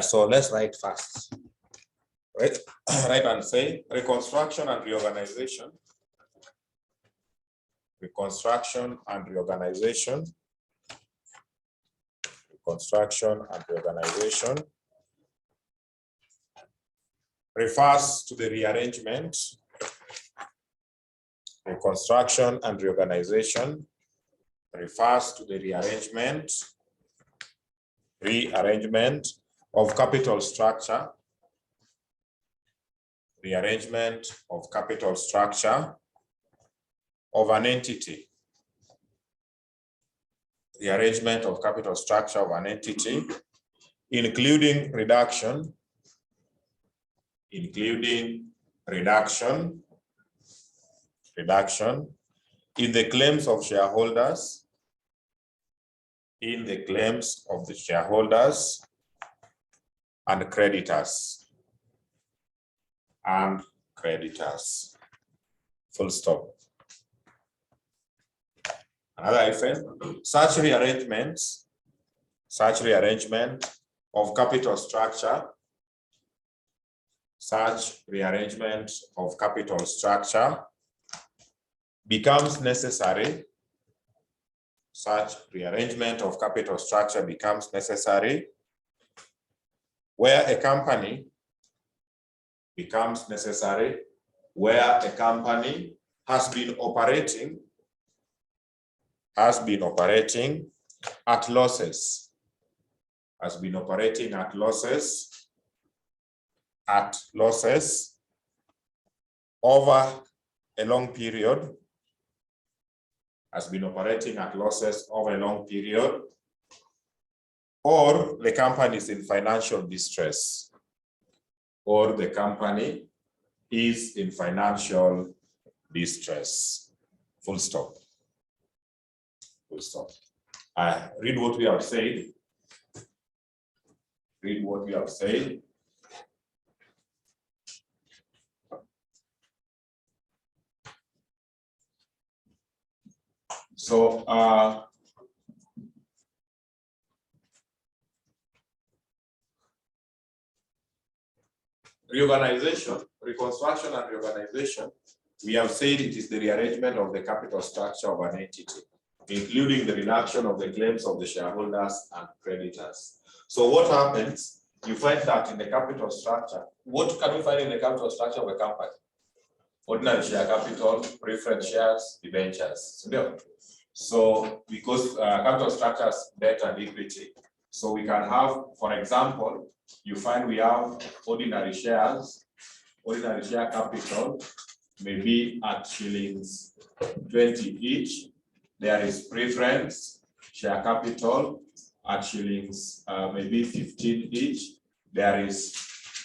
So let's write fast. Right? Write and say reconstruction and reorganization. Reconstruction and reorganization. Reconstruction and reorganization refers to the rearrangement. Reconstruction and reorganization refers to the rearrangement of capital structure. Rearrangement of capital structure of an entity. Rearrangement of capital structure of an entity, including reduction in the claims of shareholders, and creditors. Full stop. Another hyphen. Such rearrangement of capital structure. Such rearrangement of capital structure becomes necessary. Such rearrangement of capital structure becomes necessary where a company has been operating at losses. Over a long period. Or the company is in financial distress. Full stop. Read what we have said. So reconstruction and reorganization, we have said it is the rearrangement of the capital structure of an entity, including the reduction of the claims of the shareholders and creditors. So what happens? You find that in the capital structure. What can we find in the capital structure of a company? Ordinary share capital, preferred shares, debentures. So because capital structure is debt and equity, so we can have, for example, you find we have ordinary share capital, maybe at shillings 20 each. There is preference share capital at shillings maybe 15 each. There is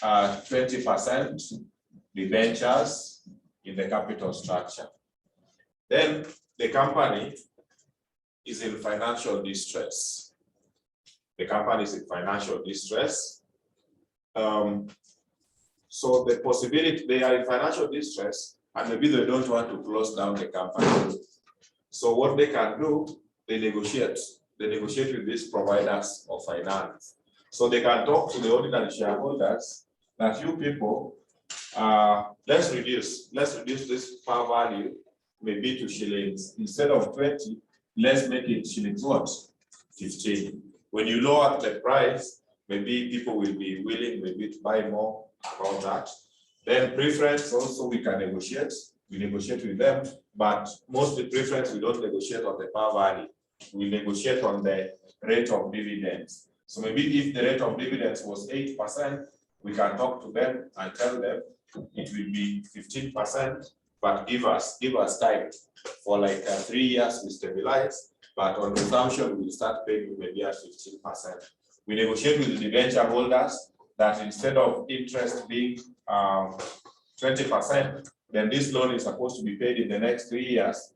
20% debentures in the capital structure. Then the company is in financial distress. So the possibility, they are in financial distress and maybe they don't want to close down the company. So what they can do, they negotiate with these providers of finance. So they can talk to the ordinary shareholders that you people, let's reduce this par value maybe to shillings. Instead of 20, let's make it shillings what? 15. When you lower the price, maybe people will be willing maybe to buy more about that. Then preference also we can negotiate. We negotiate with them, but mostly preference we don't negotiate on the par value. We negotiate on the rate of dividends. So maybe if the rate of dividends was 8%, we can talk to them and tell them it will be 15%, but give us time for like 3 years we stabilize, but on resumption we'll start paying maybe at 15%. We negotiate with the debenture holders that instead of interest being 20%, then this loan is supposed to be paid in the next 3 years.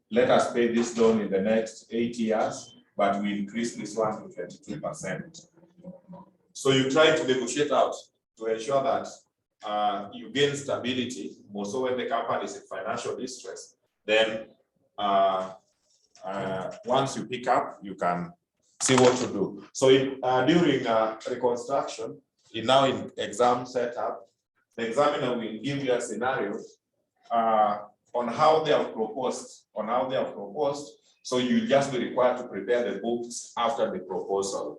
Let us pay this loan in the next 8 years, but we increase this one to 22%. So you try to negotiate out to ensure that you gain stability. Also, when the company is in financial distress, then once you pick up, you can see what to do. So during reconstruction, now in exam setup, the examiner will give you a scenario on how they have proposed, So you just be required to prepare the books after the proposal.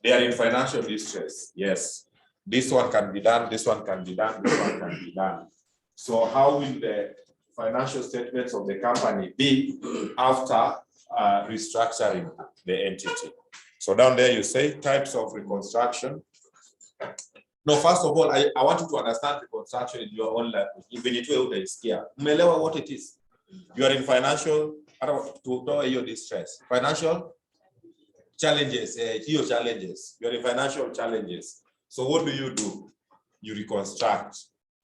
They are in financial distress. Yes. This one can be done, this one can be done, this one can be done. So how will the financial statements of the company be after restructuring the entity? So down there you say types of reconstruction. No, first of all, I want you to understand reconstruction in your own language. Even if you are scared, umelewa what it is. You are in financial to distress. Financial challenges, your challenges. You are in financial challenges. So what do? You reconstruct.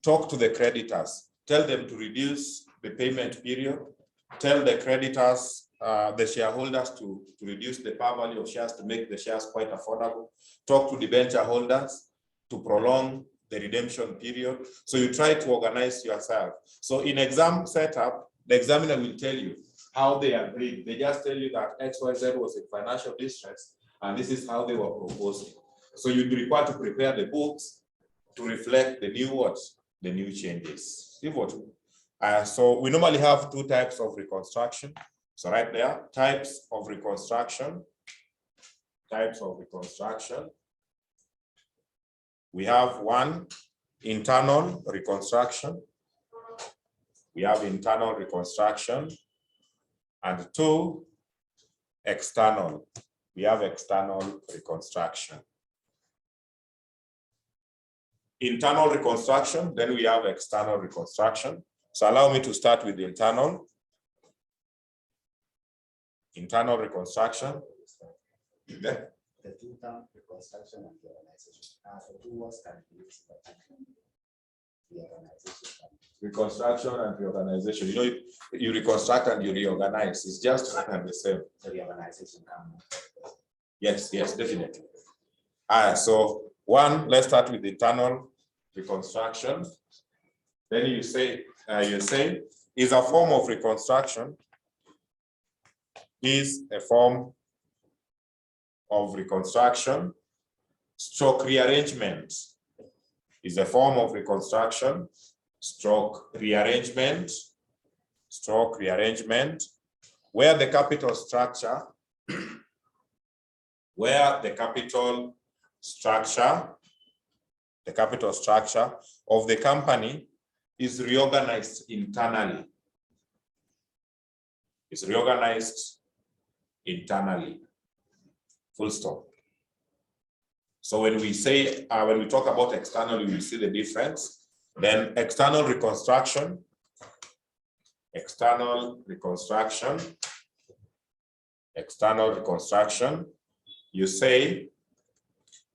Talk to the creditors. Tell them to reduce the payment period. Tell the creditors, the shareholders to reduce the par value of shares to make the shares quite affordable. Talk to the debenture holders to prolong the redemption period. So you try to organize yourself. So in exam setup, the examiner will tell you how they agreed. They just tell you that XYZ was in financial distress, and this is how they were proposing. So you'd be required to prepare the books to reflect the new what? The new changes. See what? So we normally have two types of reconstruction. So right there, types of reconstruction. Types of reconstruction. We have one, internal reconstruction. We have internal reconstruction. And two, external. We have external reconstruction. Internal reconstruction, then we have external reconstruction. So allow me to start with internal. Internal reconstruction. Yeah. The two-term reconstruction and reorganization. The two words can be used, but reorganization. Reconstruction and reorganization. You know, you reconstruct and you reorganize. It's just the same. The reorganization. Yes, definitely. So one, let's start with internal reconstruction. Then you say is a form of reconstruction. Is a form of reconstruction. Stroke rearrangement is a form of reconstruction. Stroke rearrangement. Stroke rearrangement. Where the capital structure. Where the capital structure of the company is reorganized internally. Is reorganized internally. Full stop. So when we say, when we talk about external, we see the difference. Then external reconstruction, you say,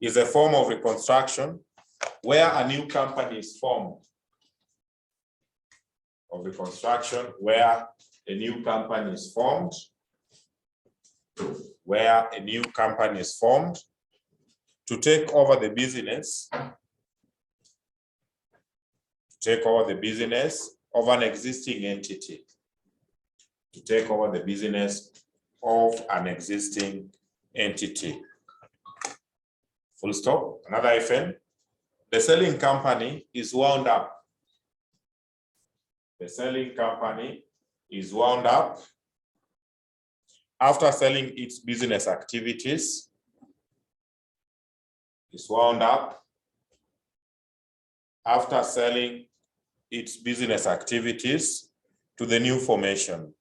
is a form of reconstruction where a new company is formed. Of reconstruction where a new company is formed. Where a new company is formed to take over the business. Take over the business of an existing entity. To take over the business of an existing entity. Full stop. Another FN. The selling company is wound up. The selling company is wound up after selling its business activities. Is wound up after selling its business activities to the new formation.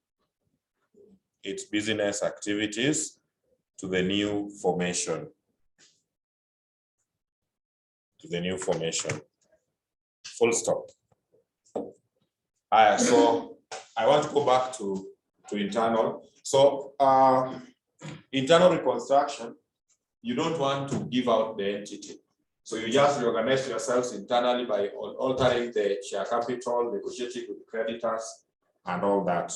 Its business activities to the new formation. To the new formation. Full stop. So I want to go back to internal. So internal reconstruction, you don't want to give out the entity. So you just reorganize yourselves internally by altering the share capital, negotiating with creditors, and all that.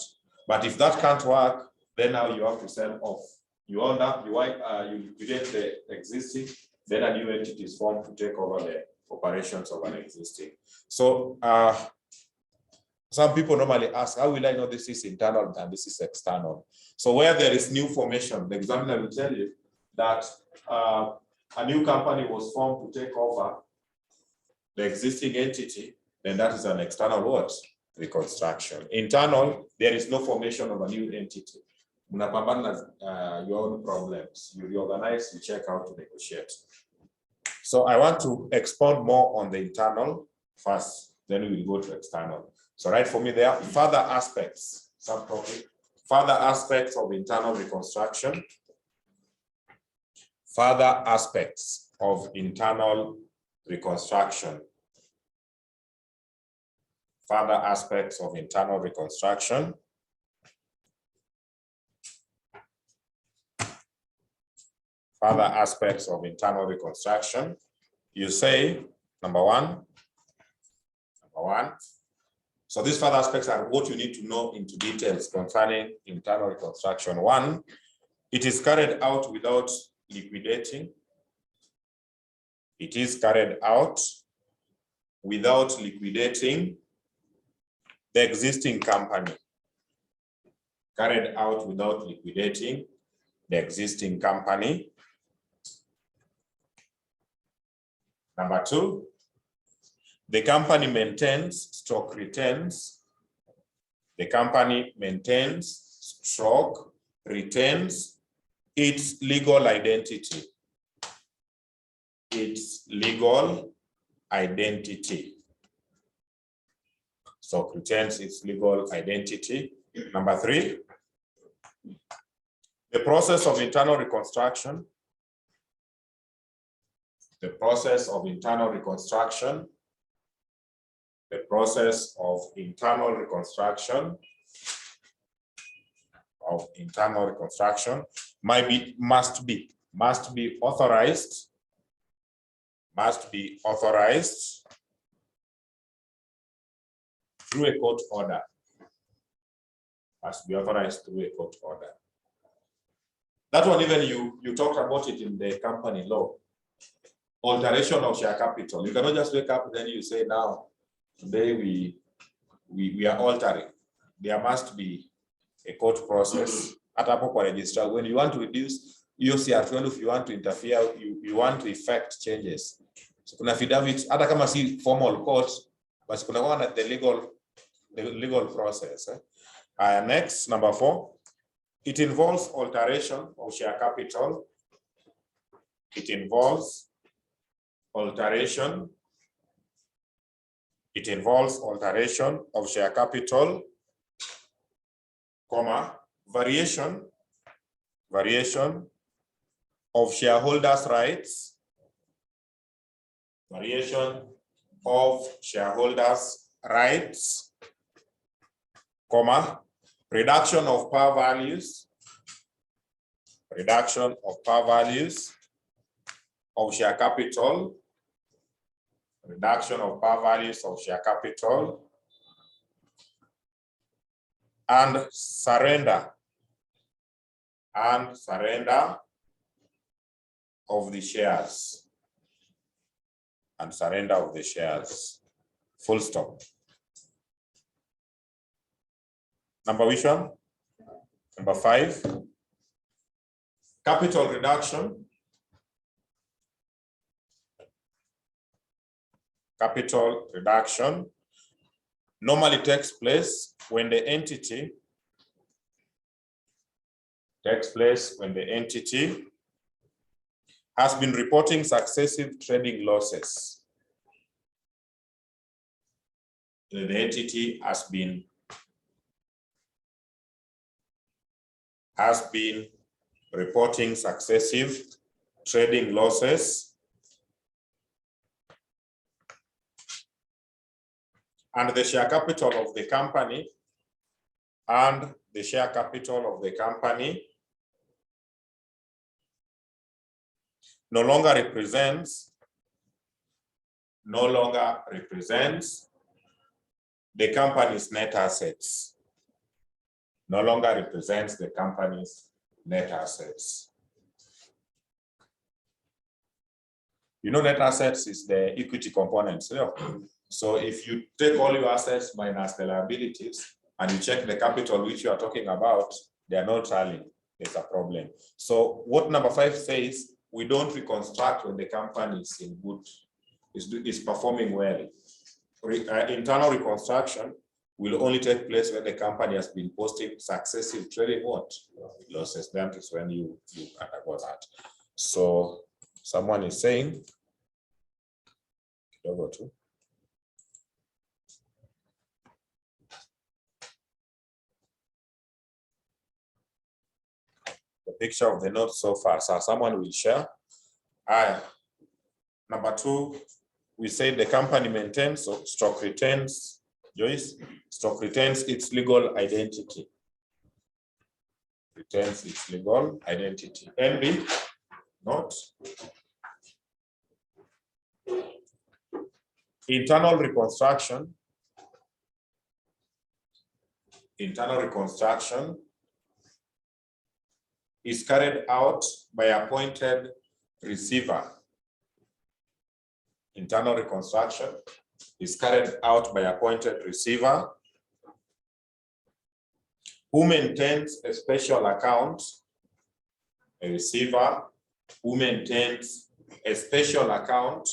But if that can't work, then now you have to sell off. You own up, you create the existing, then a new entity is formed to take over the operations of an existing. So some people normally ask, how will I know this is internal and this is external? So where there is new formation, the examiner will tell you that a new company was formed to take over the existing entity, then that is an external what? Reconstruction. Internal, there is no formation of a new entity. Mnapambana your own problems. You reorganize, you check how to negotiate. So I want to expound more on the internal first, then we will go to external. So right for me, there are further aspects, subtopic, further aspects of internal reconstruction, further aspects of internal reconstruction, further aspects of internal reconstruction, further aspects of internal reconstruction. You say, number one. So these further aspects are what you need to know into details concerning internal reconstruction. One, it is carried out without liquidating. It is carried out without liquidating the existing company. Carried out without liquidating the existing company. Number two, the company maintains, stroke retains. The company maintains, stroke retains its legal identity. Its legal identity. So retains its legal identity. Number three, the process of internal reconstruction. The process of internal reconstruction. The process of internal reconstruction. Must be authorized. Must be authorized through a court order. Must be authorized through a court order. That one, even you talked about it in the company law. Alteration of share capital. You cannot just wake up and then you say, now, today we are altering. There must be a court process. At a registrar, when you want to reduce UCR12, if you want to interfere, you want to effect changes. So kuna affidavit, hata kama si formal court, but kuna one at the legal process. Next, number 4, it involves alteration of share capital. It involves alteration. It involves alteration of share capital, comma, variation of shareholders' rights, variation of shareholders' rights, comma, reduction of par values, reduction of par values of share capital, reduction of par values of share capital, and surrender of the shares, and surrender of the shares, full stop. Number which one? Number 5, capital reduction. Capital reduction normally takes place when the entity has been reporting successive trading losses. The entity has been reporting successive trading losses, and the share capital of the company no longer represents the company's net assets. No longer represents the company's net assets. You know, net assets is the equity component. So if you take all your assets minus the liabilities and you check the capital which you are talking about, they are not tallying. there's a problem. So what number 5 says, we don't reconstruct when the company is in good, is performing well. Internal reconstruction will only take place when the company has been posting successive trading what? Losses. That is when you undergo that. So someone is saying, over to. The picture of the note so far. So someone will share. Number 2, we say the company maintains or stock retains, Joyce, stock retains its legal identity. Retains its legal identity. Henry, not. Internal reconstruction. Internal reconstruction is carried out by appointed receiver. Internal reconstruction is carried out by appointed receiver who maintains a special account, a receiver who maintains a special account,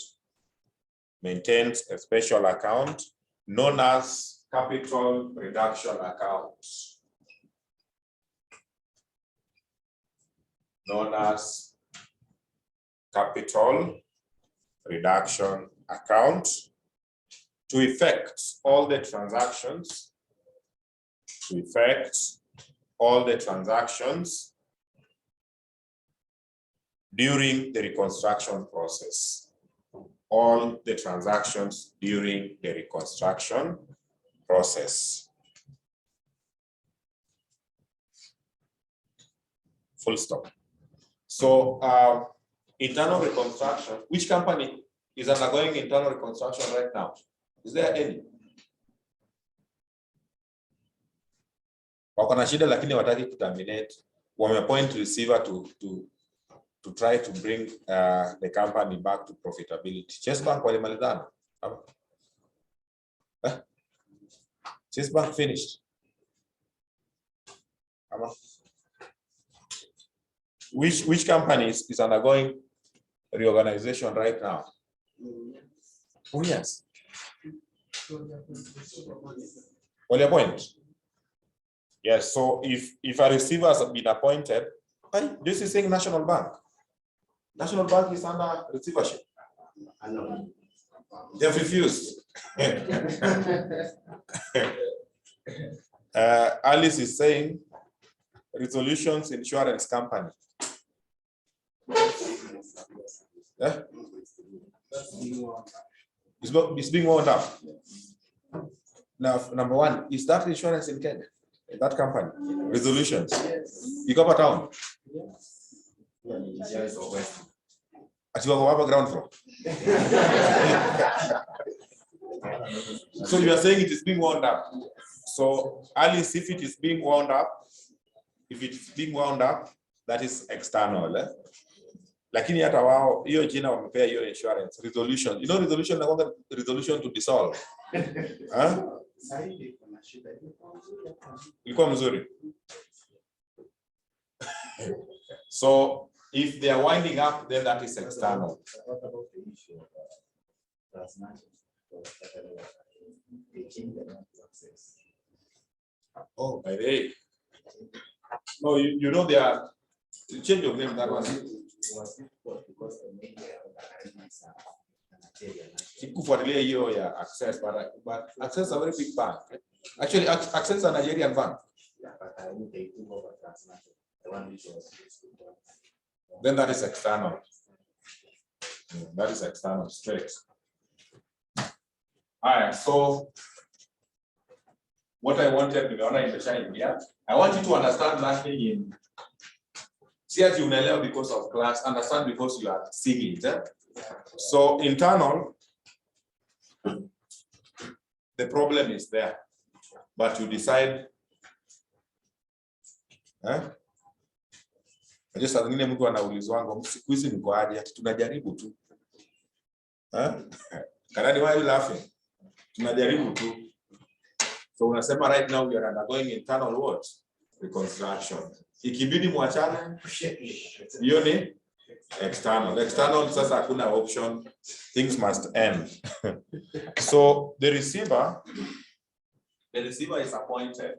known as capital reduction account. Known as capital reduction account to effect all the transactions, during the reconstruction process. All the transactions during the reconstruction process. Full stop. So internal reconstruction, which company is undergoing internal reconstruction right now? Is there any? Wako na shida lakini wataki kuterminate. Wameappoint receiver to try to bring the company back to profitability. Chase Bank walimalizana. Chase Bank finished. Which company is undergoing reorganization right now? Oh yes. Well, appoint. Yes. So if a receiver has been appointed, this is saying National Bank. National Bank is under receivership. They have refused. Alice is saying Resolutions Insurance Company. Yeah? It's being wound up. Now, number 1, is that insurance in Kenya? That company? Resolutions. You go town. At your ground floor. So you are saying it is being wound up. So Alice, if it is being wound up, that is external. Lakini hata wao hiyo jina wamepea hiyo insurance resolution. You know resolution na resolution to dissolve. Ilikuwa mzuri. So if they are winding up, then that is external. What about the issue of transnational? Oh, by the way. No, you know they are change of name that one. Because the media Kufuatilia hiyo ya Access, but Access is a very big bank. Actually, Access is a Nigerian bank. Yeah, but I think they took over transnational. The one which was Then that is external. That is external straight. All right, so what I wanted to shine here, I want you to understand nothing in see as you unaelewa because of class, understand because you are seeing it. So internal, the problem is there, but you decide. Just as ngine mtu anaulizwa siku hizi niko aje, tunajaribu tu. Kanani, why are you laughing? Tunajaribu tu. So unasema right now we are undergoing internal what? Reconstruction. Ikibidi mwachane, hiyo ni external. External sasa hakuna option. Things must end. So the receiver is appointed.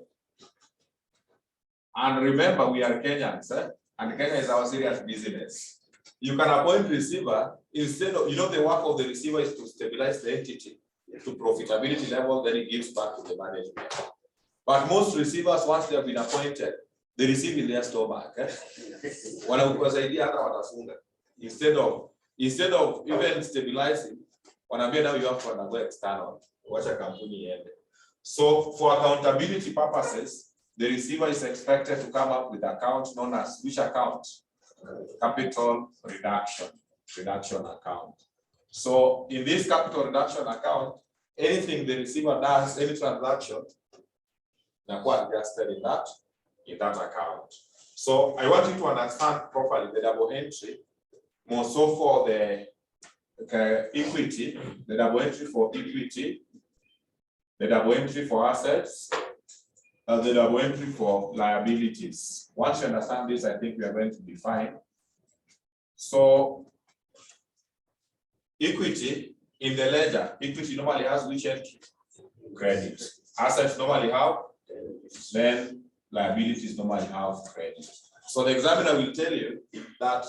And remember, we are Kenyans, and Kenya is our serious business. You can appoint receiver instead of, the work of the receiver is to stabilize the entity to profitability level, then it gives back to the management. But most receivers, once they have been appointed, they receive in their stomach. Instead of even stabilizing, now you have to undergo external. Watch a company end. So for accountability purposes, the receiver is expected to come up with account known as which account? Capital reduction account. So in this capital reduction account, anything the receiver does, any transaction, adjusted in that account. So I want you to understand properly the double entry, more so for the equity, the double entry for equity, the double entry for assets, and the double entry for liabilities. Once you understand this, I think we are going to be fine. So equity in the ledger, equity normally has which entry? Credit. Assets normally have, then liabilities normally have credit. So the examiner will tell you that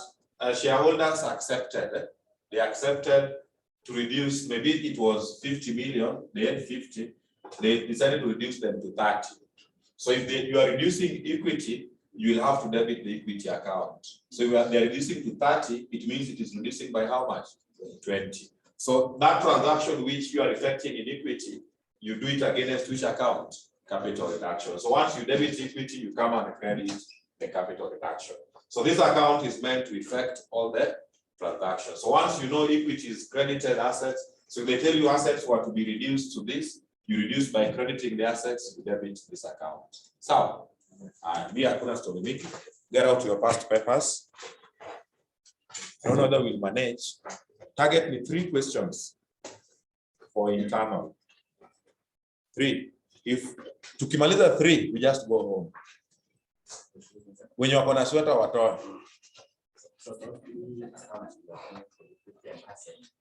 shareholders accepted, they accepted to reduce, maybe it was 50 million, they had 50, they decided to reduce them to 30. So if you are reducing equity, you will have to debit the equity account. So if they are reducing to 30, it means it is reducing by how much? 20. So that transaction which you are effecting in equity, you do it against which account? Capital reduction. So once you debit equity, you come and credit the capital reduction. So this account is meant to effect all the transactions. So once you know equity is credited assets, so they tell you assets were to be reduced to this, you reduce by crediting the assets, you debit this account. So, we are going to get out your past papers. I don't know whether we'll manage. Target me 3 questions for internal. 3. If tukimaliza 3, we just go home. When you are going to sweater watoa.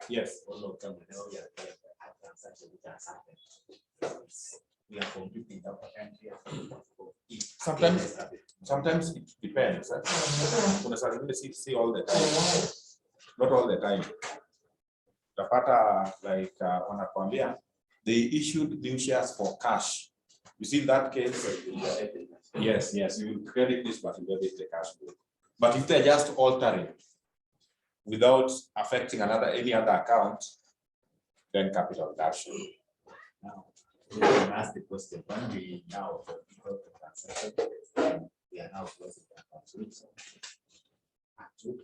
Yes. Sometimes it depends. See all the time. Not all the time. Tapata like wanakwambia, they issued new shares for cash. You see in that case, yes, you will credit this, but you debit the cash book. But if they're just altering without affecting any other account, then capital reduction. Now, we can ask the question, when we now we are now closing the account.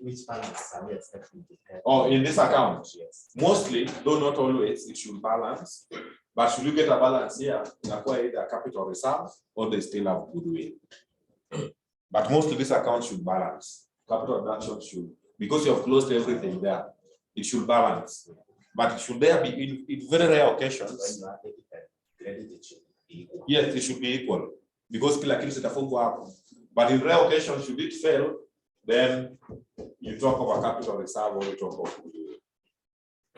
Which balance are we expecting to have? Oh, in this account? Yes. Mostly, though not always, it should balance. But should you get a balance here, either capital reserve or they still have goodwill. But mostly this account should balance. Capital reduction should, because you have closed everything there, it should balance. But should there be in very rare occasions? Yes, it should be equal. Because but in rare occasions, should it fail, then you talk of a capital reserve or you talk of goodwill.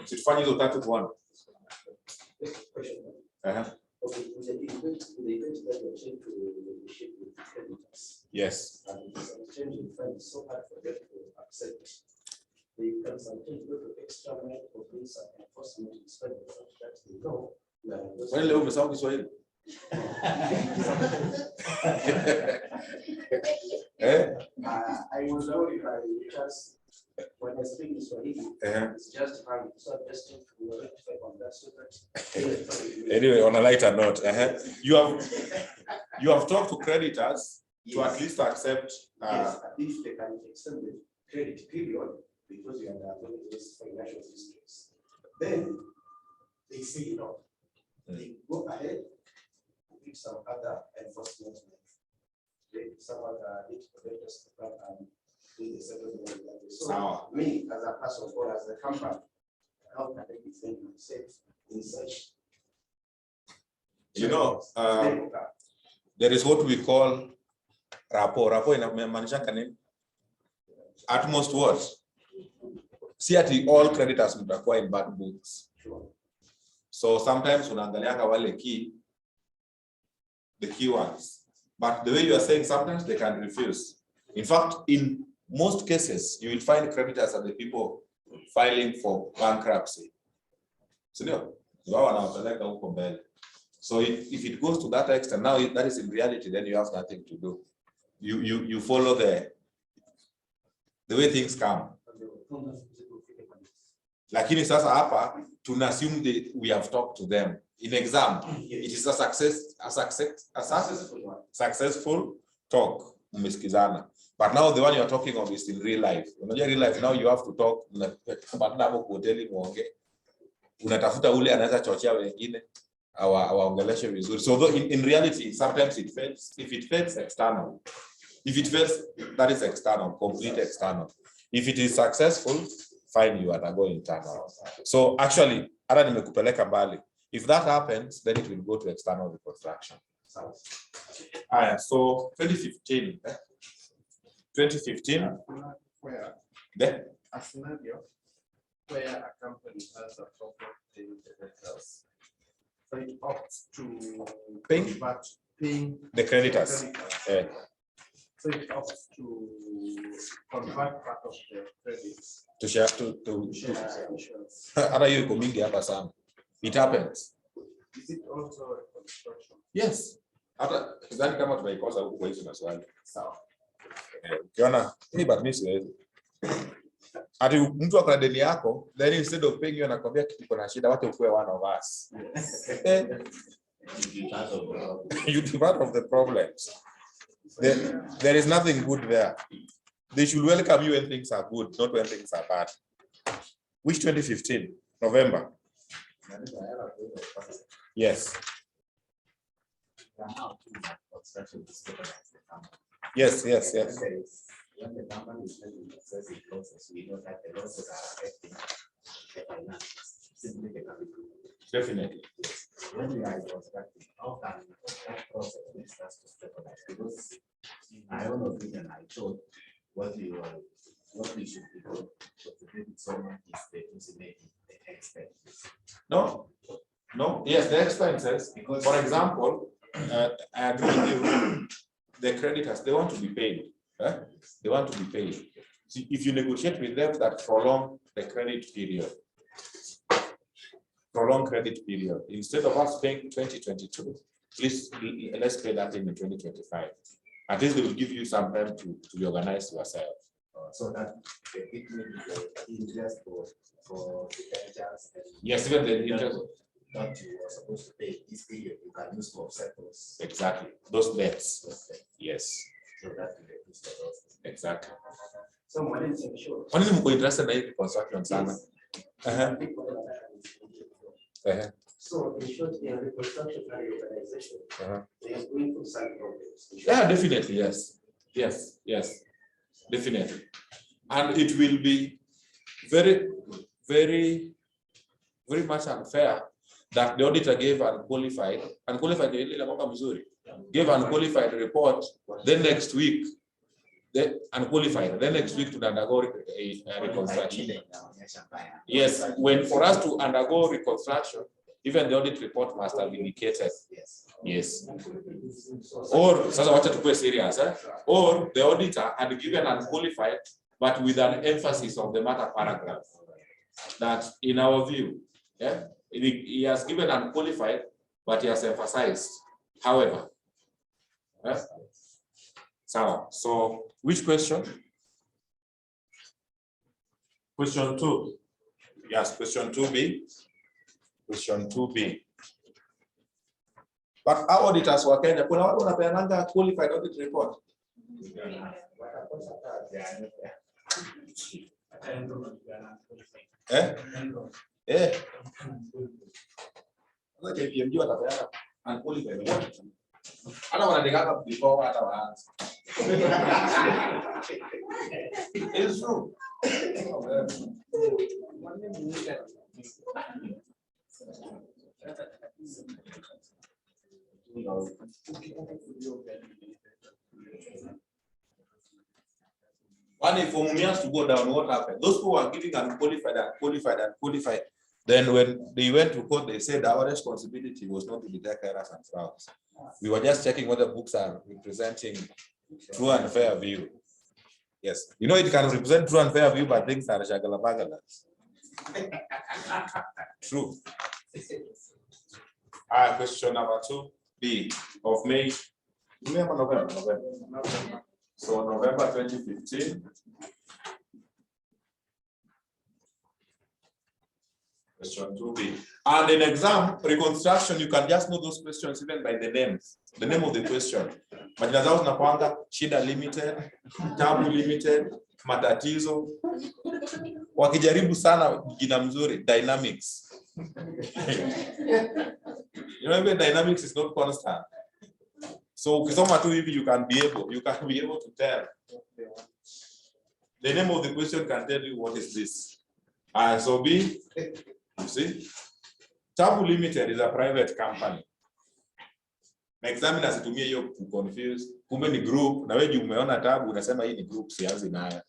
So it's funny to 31. Yes. And changing funds so hard for them to accept. They can sometimes go to extra money for things and enforcement instead of that they know. I was worried by because when I speak this way, it's just fine. So just to rectify on that so that anyway, on a lighter note, you have talked to creditors to at least accept yes, if they can extend the credit period because you are having this financial distress. Then they say no. They go ahead and pick some other enforcement measures. Some other protectors and do the settlement. So me as a person or as a company, how can I defend myself in such? There is what we call Rapo inamaanisha nini? At most what? See at all creditors mtakuwa in bad books. So sometimes unaangalianga wale the key ones. But the way you are saying, sometimes they can refuse. In fact, in most cases, you will find creditors are the people filing for bankruptcy. So if it goes to that extent, now that is in reality, then you have nothing to do. You follow the way things come. Lakini sasa hapa tuna assume that we have talked to them. In exam, it is a successful talk. But now the one you are talking of is in real life. In real life, now you have to talk. Unatafuta ule anaweza chochea wengine awaongeleshe vizuri. So in reality, sometimes it fails. If it fails, external. If it fails, that is external, complete external. If it is successful, fine, you are going internal. So actually, if that happens, then it will go to external reconstruction. So 2015. 2015. Where a scenario where a company has a problem paying the debtors, so it opts to paying the creditors. So it opts to convert part of the credits To share insurance. It happens. Is it also a reconstruction? Yes. Kama tunaikosa huko hizo maswali. Sawa. Ukiona but mimi siwezi. Ati mtu akona deni yako, then instead of paying you anakwambia kitu kuna shida, wacha ukue one of us. You be part of the problems. There is nothing good there. They should welcome you when things are good, not when things are bad. Which 2015? November? Yes. Yes. When the company is making excessive losses, we know that the losses are affecting the finances significantly. Definitely. When we are reconstructing, how can that process start to stabilize? Because I don't know if I told what we should be doing, but the thing so much is the estimating the expenses. No. Yes, the expenses. Because for example, I agree with you. The creditors, they want to be paid. They want to be paid. So if you negotiate with them that prolong the credit period, instead of us paying 2022, please let's pay that in 2025. At least they will give you some time to reorganize yourself. So that it will be interest for the creditors. Yes, even the interest that you are supposed to pay this period, you can use to offset those. Exactly. Those debts. Yes. So that will reduce the losses. Exactly. So what is insurance? Kwa nini mko interested in reconstruction sana? So in short, in reconstruction and reorganization, they are going through some problems. Yeah, definitely, yes. Definitely. And it will be very, very, very much unfair that the auditor gave unqualified report, then next week, to undergo a reconstruction. Yes, when for us to undergo reconstruction, even the audit report must have indicated. Yes. Or serious, or the auditor had given unqualified, but with an emphasis on the matter paragraph. That in our view, he has given unqualified, but he has emphasized. However, so which question? Question 2. Yes, question 2B. Question 2B. But our auditors were Kenya. Kuna watu wanapeananga qualified audit report. KPMG watapeana unqualified. Hata wanaandika before hata waanze. It's true. When if has to go down, what happened? Those who are getting unqualified. Then when they went to court, they said our responsibility was not to detect errors and frauds. We were just checking whether books are representing true and fair view. Yes, you know it can represent true and fair view, but things are shagalabagalas. True. Question number 2B of May. Remember November. So November 2015. Question 2B. And in exam, reconstruction, you can just know those questions even by the names, the name of the question. Majina zao zinakuanga shida limited, tabu limited, matatizo. Wakijaribu sana jina mzuri, dynamics. You know, even dynamics is not constant. So ukisoma tu hivi, you can be able to tell. The name of the question can tell you what is this. So B, you see, Tabu Limited is a private company. Examiners itumie hiyo to confuse. Kumbe ni group, na wewe umeona Tabu unasema hii ni group, sianzi nayo.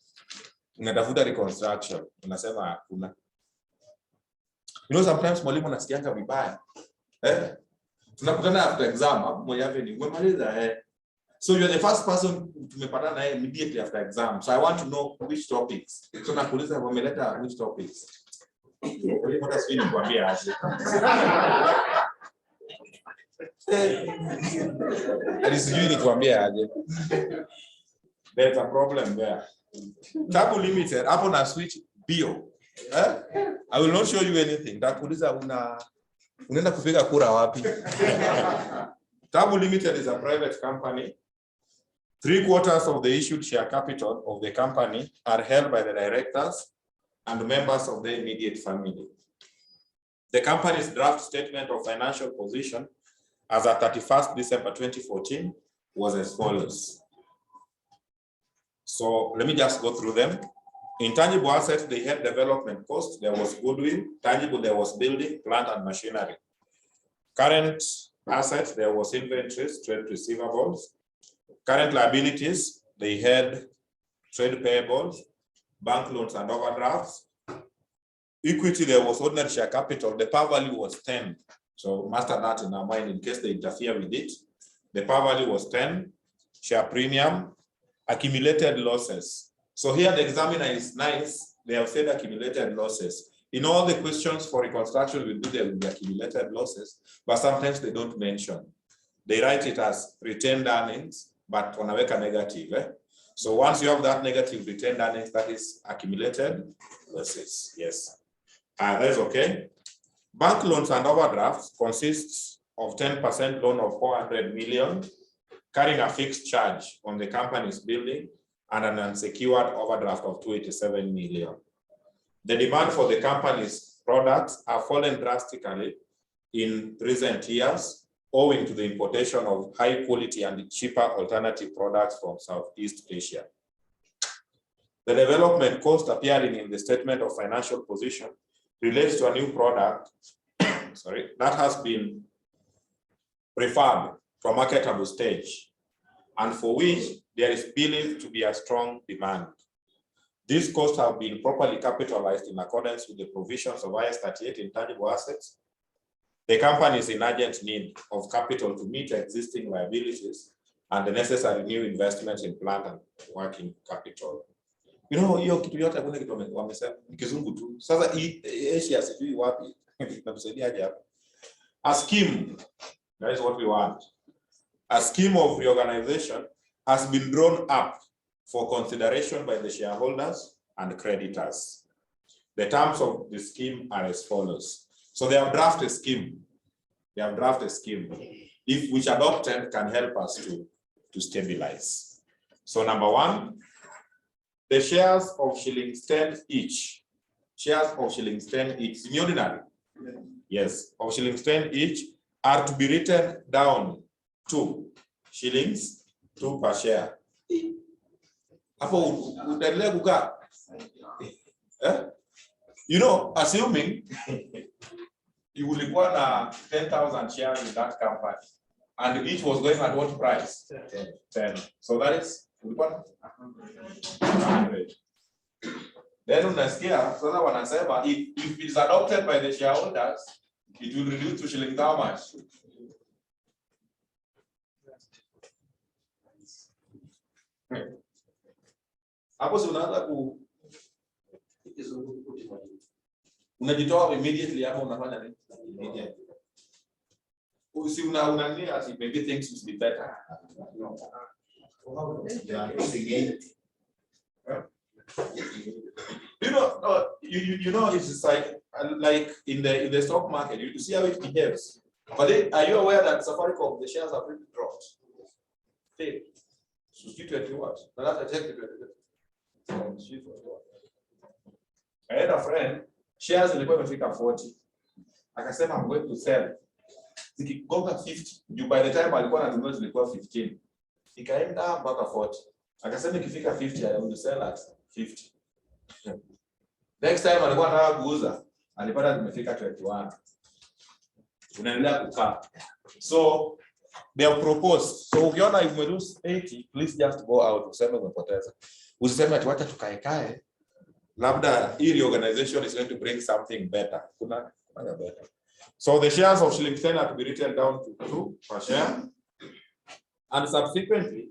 Unatafuta reconstruction, unasema hakuna. You know, sometimes mwalimu anasikianga vibaya. Tunakutana after exam, mmoja wapo ni umemaliza So you're the first person tumepatana naye immediately after exam. So I want to know which topics. So nakuuliza wameleta which topics. What has been kuambia aje? Alisijui ni kuambia aje. There's a problem there. Tabu Limited hapo na switch bio. I will not show you anything. Nakuuliza unaenda kupiga kura wapi? Tabu Limited is a private company. 3/4 of the issued share capital of the company are held by the directors and members of the immediate family. The company's draft statement of financial position as at 31st December 2014 was as follows. So let me just go through them. Intangible assets, they had development costs, there was goodwill. Tangible, there was building, plant and machinery. Current assets, there was inventories, trade receivables. Current liabilities, they had trade payables, bank loans and overdrafts. Equity, there was ordinary share capital. The par value was 10. So master that in our mind in case they interfere with it. The par value was 10. Share premium, accumulated losses. So here the examiner is nice. They have said accumulated losses. In all the questions for reconstruction, there will be accumulated losses, but sometimes they don't mention. They write it as retained earnings, but wanaweka negative. So once you have that negative retained earnings, that is accumulated losses. Yes. That is okay. Bank loans and overdrafts consists of 10% loan of 400 million, carrying a fixed charge on the company's building and an unsecured overdraft of 287 million. The demand for the company's products have fallen drastically in recent years, owing to the importation of high quality and cheaper alternative products from Southeast Asia. The development cost appearing in the statement of financial position relates to a new product that has been referred to a marketable stage and for which there is believed to be a strong demand. These costs have been properly capitalized in accordance with the provisions of IAS 38 intangible assets. The company is in urgent need of capital to meet existing liabilities and the necessary new investments in plant and working capital. You know, hiyo kitu yote hakuna kitu wamesema ni kizungu tu. Sasa hii Asia sijui wapi tutamsaidiaje hapa. A scheme, that is what we want. A scheme of reorganization has been drawn up for consideration by the shareholders and creditors. The terms of the scheme are as follows. So they have drafted a scheme. They have drafted a scheme, if which adopted can help us to stabilize. So number one, the shares of shillings 10 each. Shares of shillings 10 each. In ordinary? Yes, of shillings 10 each are to be written down to shillings 2 per share. You know, assuming you will want 10,000 shares in that company, and each was going at what price? 10. So that is Ulikuwa 100. Then unasikia sasa wanasema if it's adopted by the shareholders, it will reduce to shilling how much? Hapo si unaanza unajitoa immediately hapo unafanya nini? Immediately. Usi unani ati maybe things will be better. No. You know it's like in the stock market you see how it behaves. But then, are you aware that Safaricom the shares have really dropped? Hey, so you 20 what? Now that's check I had a friend, shares ilikuwa imefika 40. Akasema I'm going to sell. Zikigonga 50, you by the time alikuwa ananunua zilikuwa 15. Ikaenda mpaka 40. Akasema ikifika 50 I will sell at 50. Next time alikuwa anataka kuuza, alipata zimefika 21. Unaendelea kukaa. So they have proposed. So ukiona if we lose 80, please just go out useme umepoteza. Usiseme ati wacha tukae labda hii reorganization is going to bring something better. Kuna better. So the shares of shilling 10 are to be written down to 2 per share. And subsequently,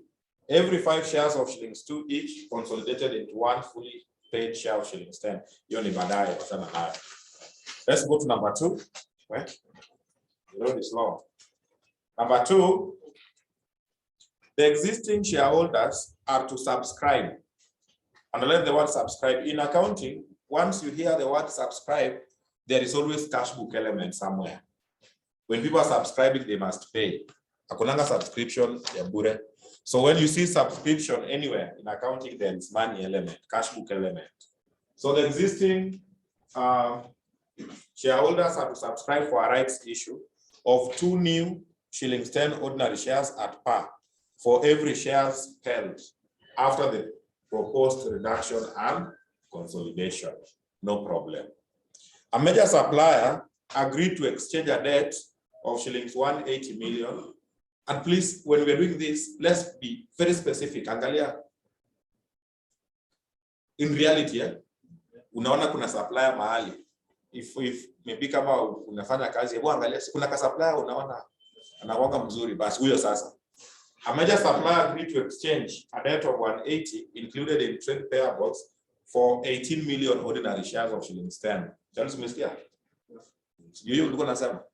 every 5 shares of shillings 2 each consolidated into one fully paid share of shillings 10. Hiyo ni baadaye wasema haya. Let's go to number 2. Right? The road is long. Number 2, the existing shareholders are to subscribe. Underline the word subscribe. In accounting, once you hear the word subscribe, there is always cash book element somewhere. When people are subscribing, they must pay. Akunanga subscription ya bure. So when you see subscription anywhere in accounting, there is money element, cash book element. So the existing shareholders are to subscribe for a rights issue of 2 new shillings 10 ordinary shares at par for every shares held after the proposed reduction and consolidation. No problem. A major supplier agreed to exchange a debt of shillings 180 million. And please, when we're doing this, let's be very specific. Angalia, in reality, unaona kuna supplier mahali. If maybe kama unafanya kazi, hebu angalia, kuna ka supplier unaona anakuwa mzuri, basi huyo sasa. A major supplier agreed to exchange a debt of 180 included in trade payables for 18 million ordinary shares of shillings 10. Charles umesikia? You ulikuwa unasema?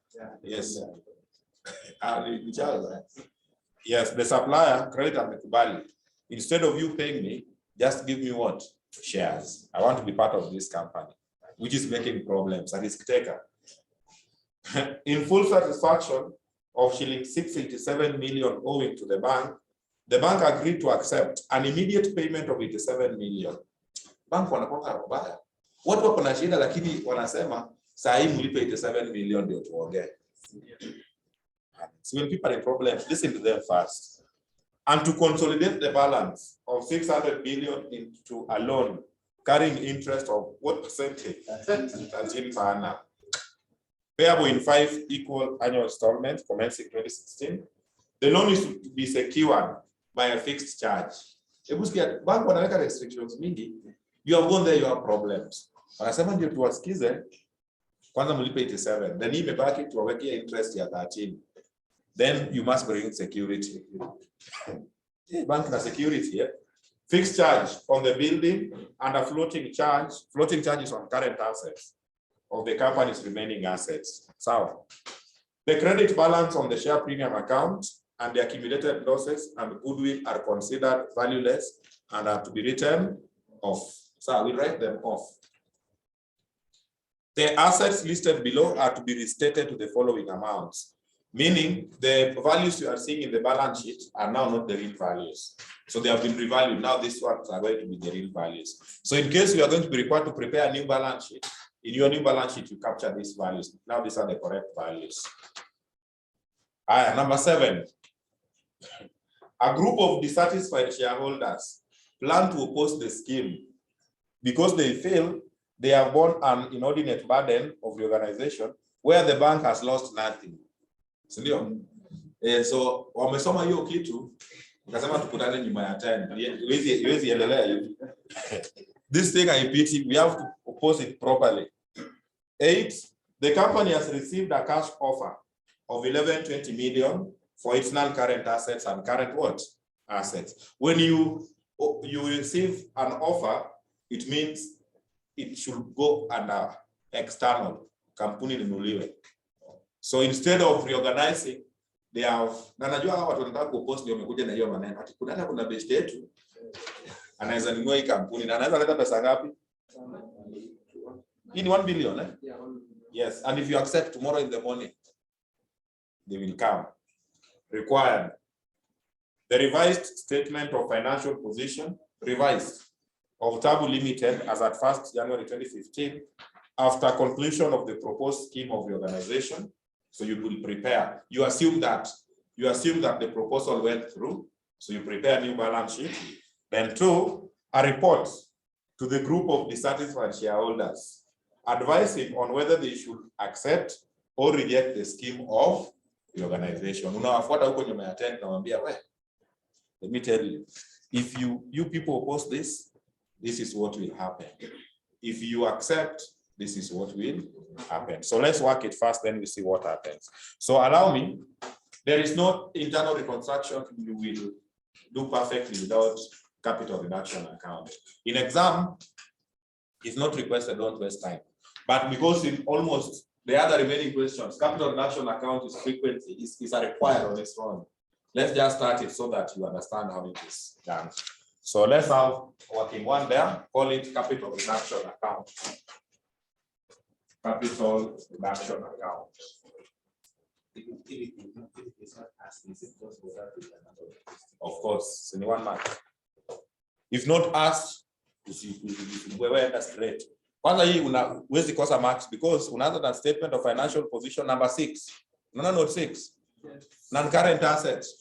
Yes. Yes, the supplier credit amekubali. Instead of you paying me, just give me what? Shares. I want to be part of this company, which is making problems. A risk taker. In full satisfaction of shilling 687 million owing to the bank agreed to accept an immediate payment of 87 million. Bank wanapoka robaya. Watu wako na shida lakini wanasema saa hii mlipe 87 million ndio tuongee. So when people are in problems, listen to them first. And to consolidate the balance of 600 billion into a loan carrying interest of what percentage? 13 per annum. Payable in 5 equal annual installments commencing 2016. The loan is to be secured by a fixed charge. Bank wanaweka restrictions mingi. You have gone there, you have problems. Wanasema ndio tuwasikize kwanza mlipe 87. Then imebaki tuwawekea interest ya 13. Then you must bring security. Bank na security, yeah? Fixed charge on the building and a floating charges on current assets of the company's remaining assets. So, the credit balance on the share premium account and the accumulated losses and goodwill are considered valueless and are to be written off. So, we write them off. The assets listed below are to be restated to the following amounts. Meaning the values you are seeing in the balance sheet are now not the real values. So they have been revalued. Now these ones are going to be the real values. So in case you are going to be required to prepare a new balance sheet, in your new balance sheet, you capture these values. Now these are the correct values. Number 7. A group of dissatisfied shareholders plan to oppose the scheme because they feel they have borne an inordinate burden of the organization where the bank has lost nothing. So wamesoma hiyo kitu Ukasema tukutane nyuma ya 10. Iwezi endelea hivi. This thing I pity, we have to pose it properly. 8, the company has received a cash offer of 1120 million for its non-current assets and current what? Assets. When you receive an offer, it means it should go under external kampuni linuliwe. So instead of reorganizing, they have, na najua hawa watu wanataka kupost ndio wamekuja na hiyo maneno. Ati kuna best yetu anaweza nunua hii kampuni na anaweza leta pesa ngapi? In 1 billion, eh? Yeah. Yes, and if you accept tomorrow in the morning, they will come. Required. The revised statement of financial position, revised, of Tabu Limited as at 1st January 2015, after conclusion of the proposed scheme of reorganization. So you will prepare. You assume that the proposal went through. So you prepare a new balance sheet. Then 2, a report to the group of dissatisfied shareholders, advising on whether they should accept or reject the scheme of reorganization. Unawafuata huko nyuma ya 10 nawambia, let me tell you, if you people oppose this is what will happen. If you accept, this is what will happen. So let's work it first, then we see what happens. So allow me, there is no internal reconstruction you will do perfectly without capital reduction account. In exam, if not requested, don't waste time. But because in almost the other remaining questions, capital reduction account is frequently is a required on its own. Let's just start it so that you understand how it is done. So let's have working one there, call it capital reduction account. Capital reduction account. Of course, in 1 month. If not asked, wewe enda straight. Kwanza hii unawezi kosa marks because unaanza na statement of financial position number 6. No, note 6. Non-current assets.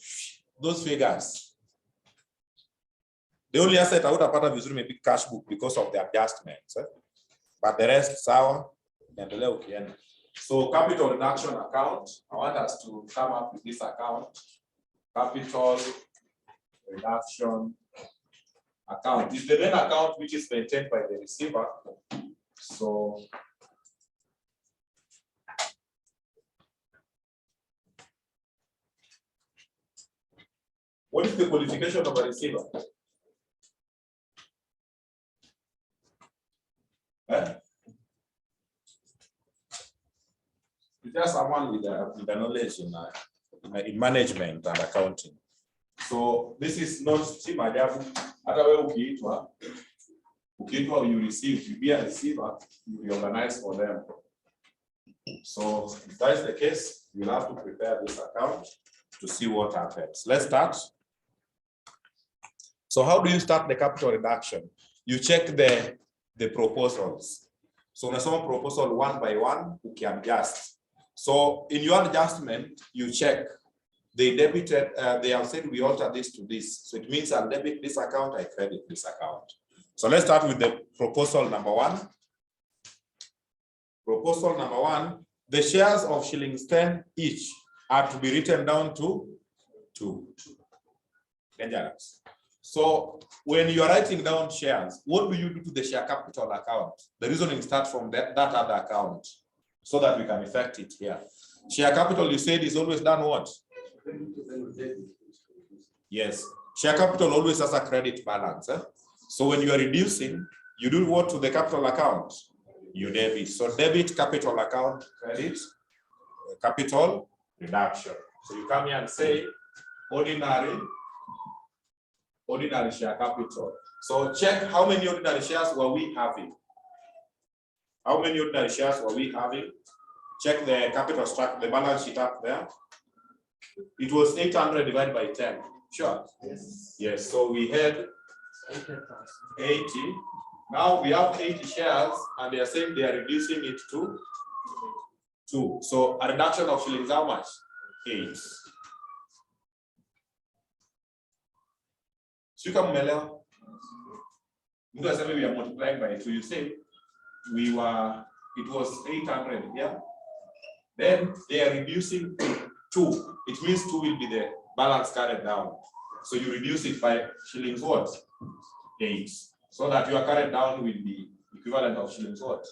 Those figures. The only asset I would have pata vizuri maybe cash book because of the adjustments. But the rest sawa. So capital reduction account, I want us to come up with this account. Capital reduction account is the main account which is maintained by the receiver. So what is the qualification of a receiver? Is there someone with the knowledge in management and accounting? So this is not Simajabu. Hata wewe ukiitwa you receive, you be a receiver, you reorganize for them. So if that is the case, you'll have to prepare this account to see what happens. Let's start. So how do you start the capital reduction? You check the proposals. So unasoma proposal one by one, you can adjust. So in your adjustment, you check. They debited, they have said we alter this to this. So it means I'll debit this account, I credit this account. So let's start with the proposal number 1. Proposal number 1, the shares of shillings 10 each are to be written down to 2. Dangerous. So when you are writing down shares, what do you do to the share capital account? The reasoning starts from that other account so that we can effect it here. Share capital, you said, is always done what? Yes. Share capital always has a credit balance. So when you are reducing, you do what to the capital account? You debit. So debit capital account, credit capital reduction. So you come here and say ordinary share capital. So check how many ordinary shares were we having. How many ordinary shares were we having? Check the capital structure, the balance sheet up there. It was 800 divided by 10. Sure. Yes. Yes. So we had 80. Now we have 80 shares, and they are saying they are reducing it to 2. So a reduction of shillings, how much? 8. So you come, Melo. We are multiplying by 2. You say it was 800, yeah? Then they are reducing to 2. It means 2 will be the balance carried down. So you reduce it by shillings what? 8. So that your current down will be equivalent of shillings what?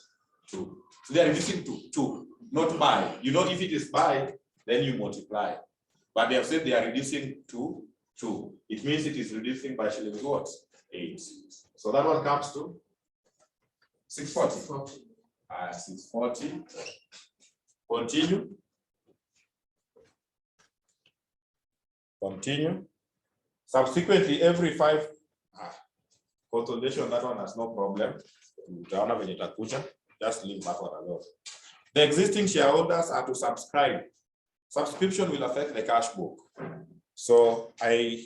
2. So they are reducing to 2, not by. You know, if it is by, then you multiply. But they have said they are reducing to 2. It means it is reducing by shillings what? 8. So that one comes to 640. 640. Continue. Continue. Subsequently, every 5 consolidation, that one has no problem. Just leave that one alone. The existing shareholders are to subscribe. Subscription will affect the cash book. So I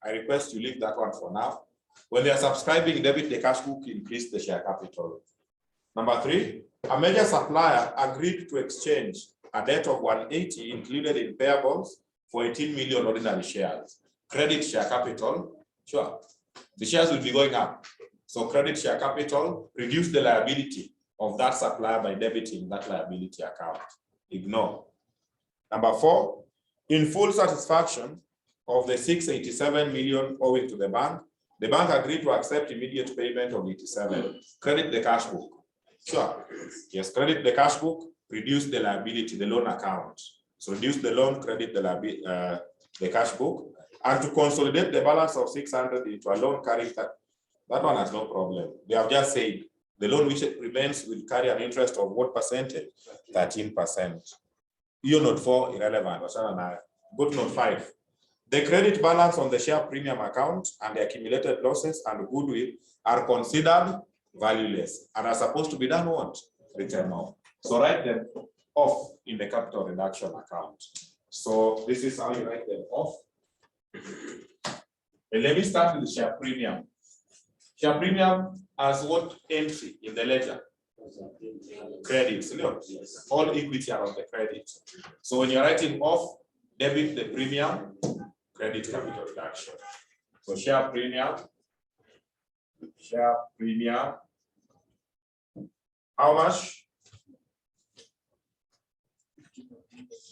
request you leave that one for now. When they are subscribing, debit the cash book, increase the share capital. Number 3, a major supplier agreed to exchange a debt of 180 included in payables for 18 million ordinary shares. Credit share capital, sure. The shares will be going up. So credit share capital, reduce the liability of that supplier by debiting that liability account. Ignore. Number 4, in full satisfaction of the 687 million owing to the bank agreed to accept immediate payment of 87. Credit the cash book. Sure. Yes, credit the cash book, reduce the liability, the loan account. So reduce the loan, credit the cash book, and to consolidate the balance of 600 into a loan carrying that one has no problem. They have just said the loan which remains will carry an interest of what percentage? 13%. You note 4 irrelevant. Good note 5. The credit balance on the share premium account and the accumulated losses and goodwill are considered valueless and are supposed to be done what? Written off. So write them off in the capital reduction account. So this is how you write them off. And let me start with the share premium. Share premium as what entry in the ledger? Credits. All equity are on the credit. So when you're writing off, debit the premium, credit capital reduction. So share premium. How much?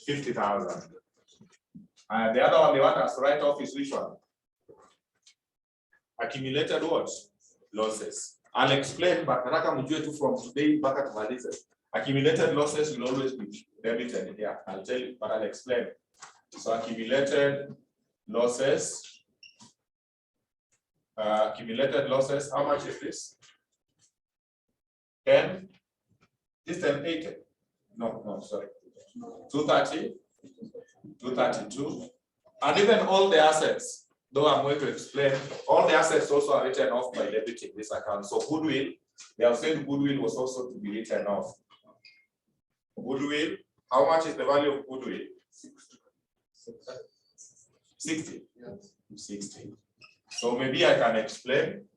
50,000. And the other one they want us to write off is which one? Accumulated what? Losses. I'll explain, but nataka mjue tu from today back at tumalize. Accumulated losses will always be debited here. I'll tell you, but I'll explain. So accumulated losses. How much is this? 10? This 1080? No, sorry. 230, 232. And even all the assets, though I'm going to explain, all the assets also are written off by debiting this account. So goodwill, they have said goodwill was also to be written off. Goodwill, how much is the value of goodwill? 60. 60. So maybe I can explain.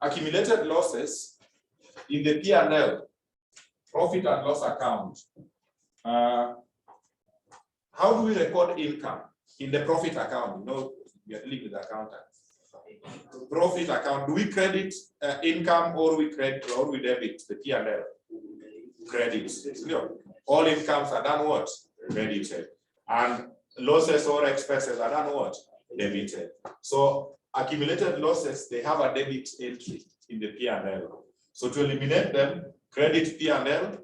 Accumulated losses in the P&L, profit and loss account. How do we record income in the profit account? You know, we are dealing with accountants. Profit account, do we credit income or we credit or we debit the P&L? Credit. All incomes are done what? Credited. And losses or expenses are done what? Debited. So accumulated losses, they have a debit entry in the P&L. So to eliminate them, credit P&L,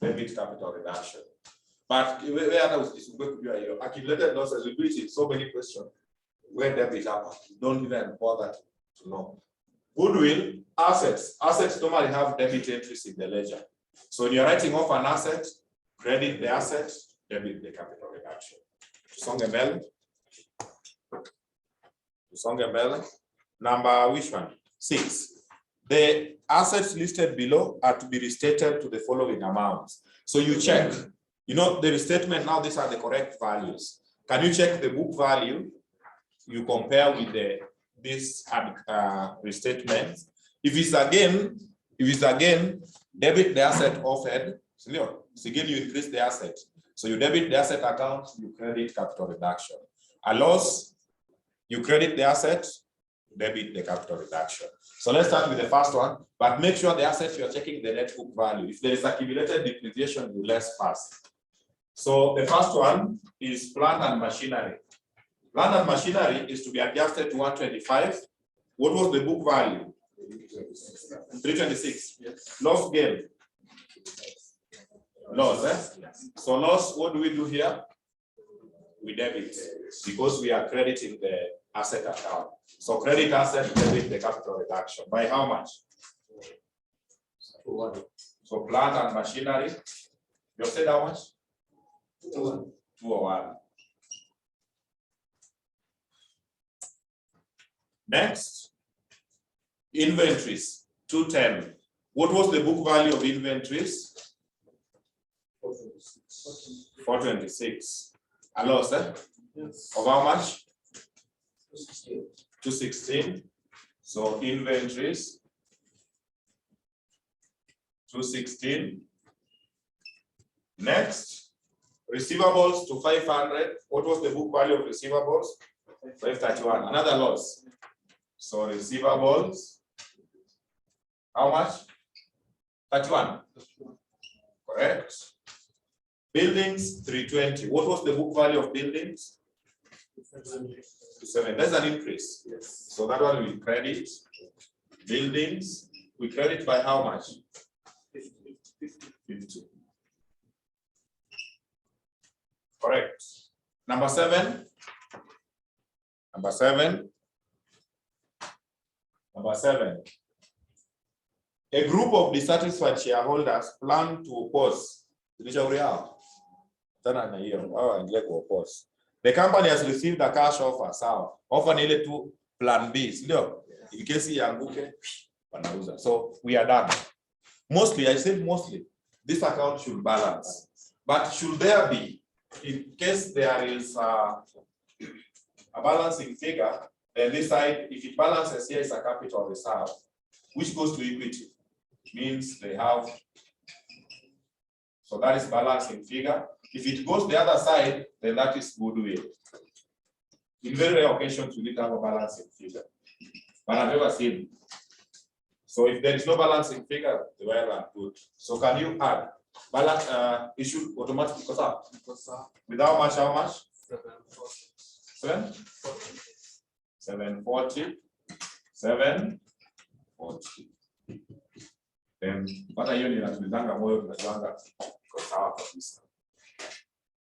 debit capital reduction. But where is going to be accumulated losses? We do it in so many questions. Where debit happen, don't even bother to know. Goodwill, assets. Assets normally have debit entries in the ledger. So when you're writing off an asset, credit the asset, debit the capital reduction. Number which one? 6. The assets listed below are to be restated to the following amounts. So you check, you know, the restatement now, these are the correct values. Can you check the book value? You compare with this restatement. If it's again, debit the asset offered. So again, you increase the asset. So you debit the asset account, you credit capital reduction. A loss, you credit the asset, debit the capital reduction. So let's start with the first one, but make sure the assets you're checking the net book value. If there is accumulated depreciation, you less fast. So the first one is plant and machinery. Land and machinery is to be adjusted to 125. What was the book value? 326. Yes. Loss gain. Loss, eh? So loss, what do we do here? We debit because we are crediting the asset account. So credit asset, debit the capital reduction. By how much? So plant and machinery. You said how much? 201. Next, inventories, 210. What was the book value of inventories? 426. A loss, eh? Yes. Of how much? 216. So inventories, 216. Next, receivables to 500. What was the book value of receivables? 531. Another loss. So receivables, how much? 31. Correct. Buildings, 320. What was the book value of buildings? 7. That's an increase. Yes. So that one we credit. Buildings, we credit by how much? 50. Correct. Number 7. Number 7. Number 7. A group of dissatisfied shareholders plan to oppose. The company has received a cash offer. Sawa. Offer ni ile tu plan B, ndio? In case ianguke, wanauza. So we are done. Mostly, I said mostly, this account should balance. But should there be, in case there is a balancing figure, then this side, if it balances here, is a capital reserve, which goes to equity. Means they have, so that is balancing figure. If it goes the other side, then that is goodwill. In very rare occasions, we need to have a balancing figure, but I've never seen. So if there is no balancing figure, the well and good. So can you add balance? It should automatically goes up. With how much? How much? 740. 740.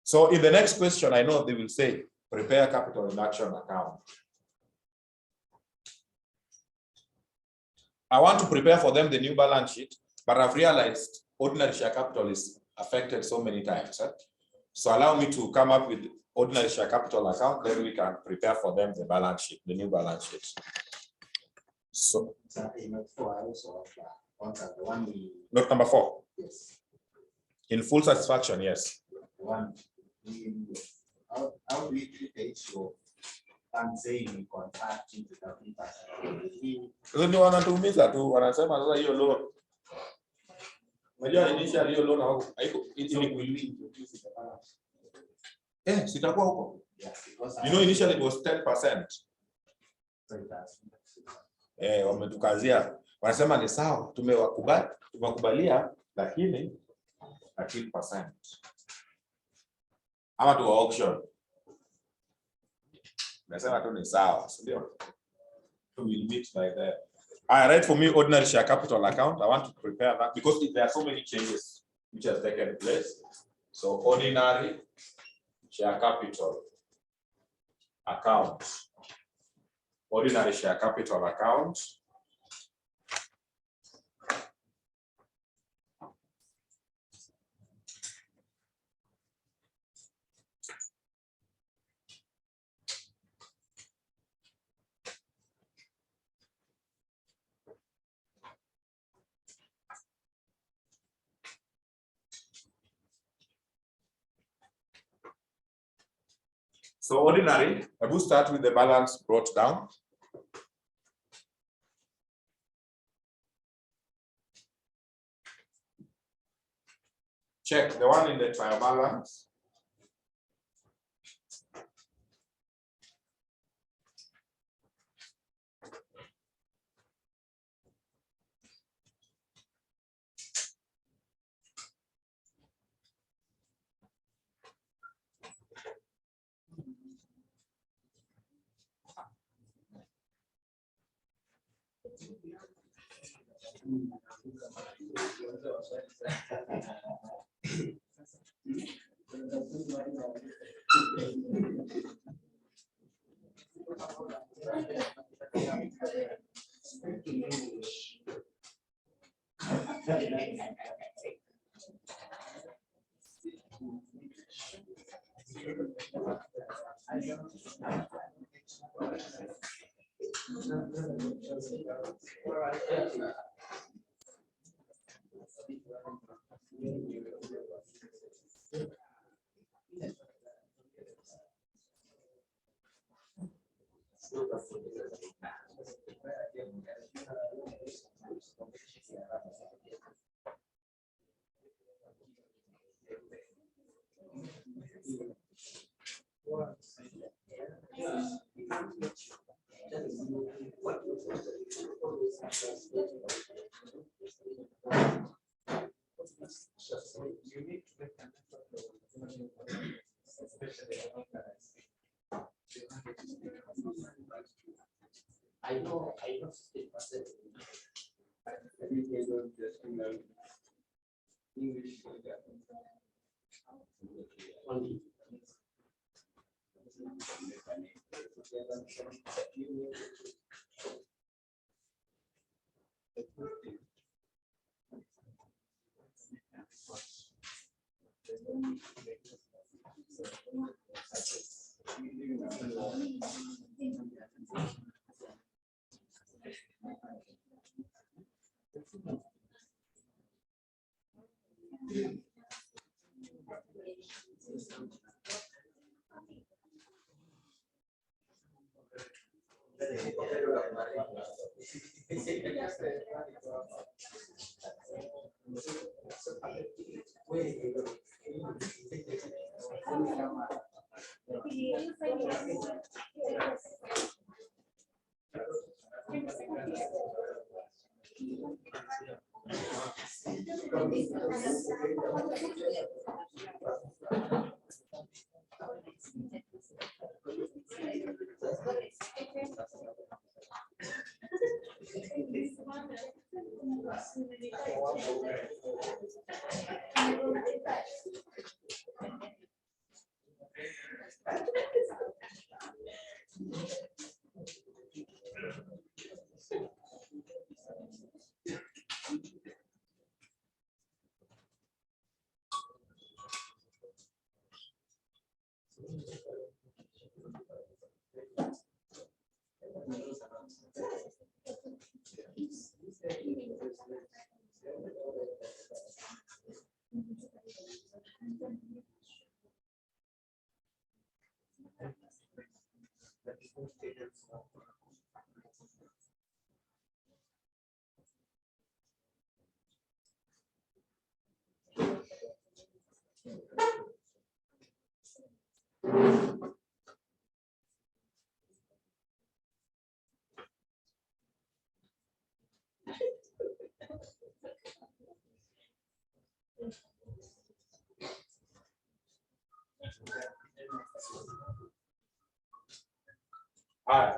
So in the next question, I know they will say, prepare capital reduction account. I want to prepare for them the new balance sheet, but I've realized ordinary share capital is affected so many times. So allow me to come up with ordinary share capital account, then we can prepare for them the balance sheet, the new balance sheet. So note number 4. Yes. In full satisfaction, yes. How do we treat your and saying contract into the Ndio wanatuumiza tu, wanasema sasa hiyo loan. Unajua initial hiyo loan haiko sitakuwa huko. You know initially it was 10%. Wametukazia. Wanasema ni sawa, tumewakubalia lakini 13%. Ama tu auction. Nasema tu ni sawa, ndio. We will meet by there. I write for me ordinary share capital account. I want to prepare that because there are so many changes which have taken place. So ordinary share capital account. Ordinary share capital account. So ordinary, I will start with the balance brought down. Check the one in the trial balance. I know 50%. English. Only.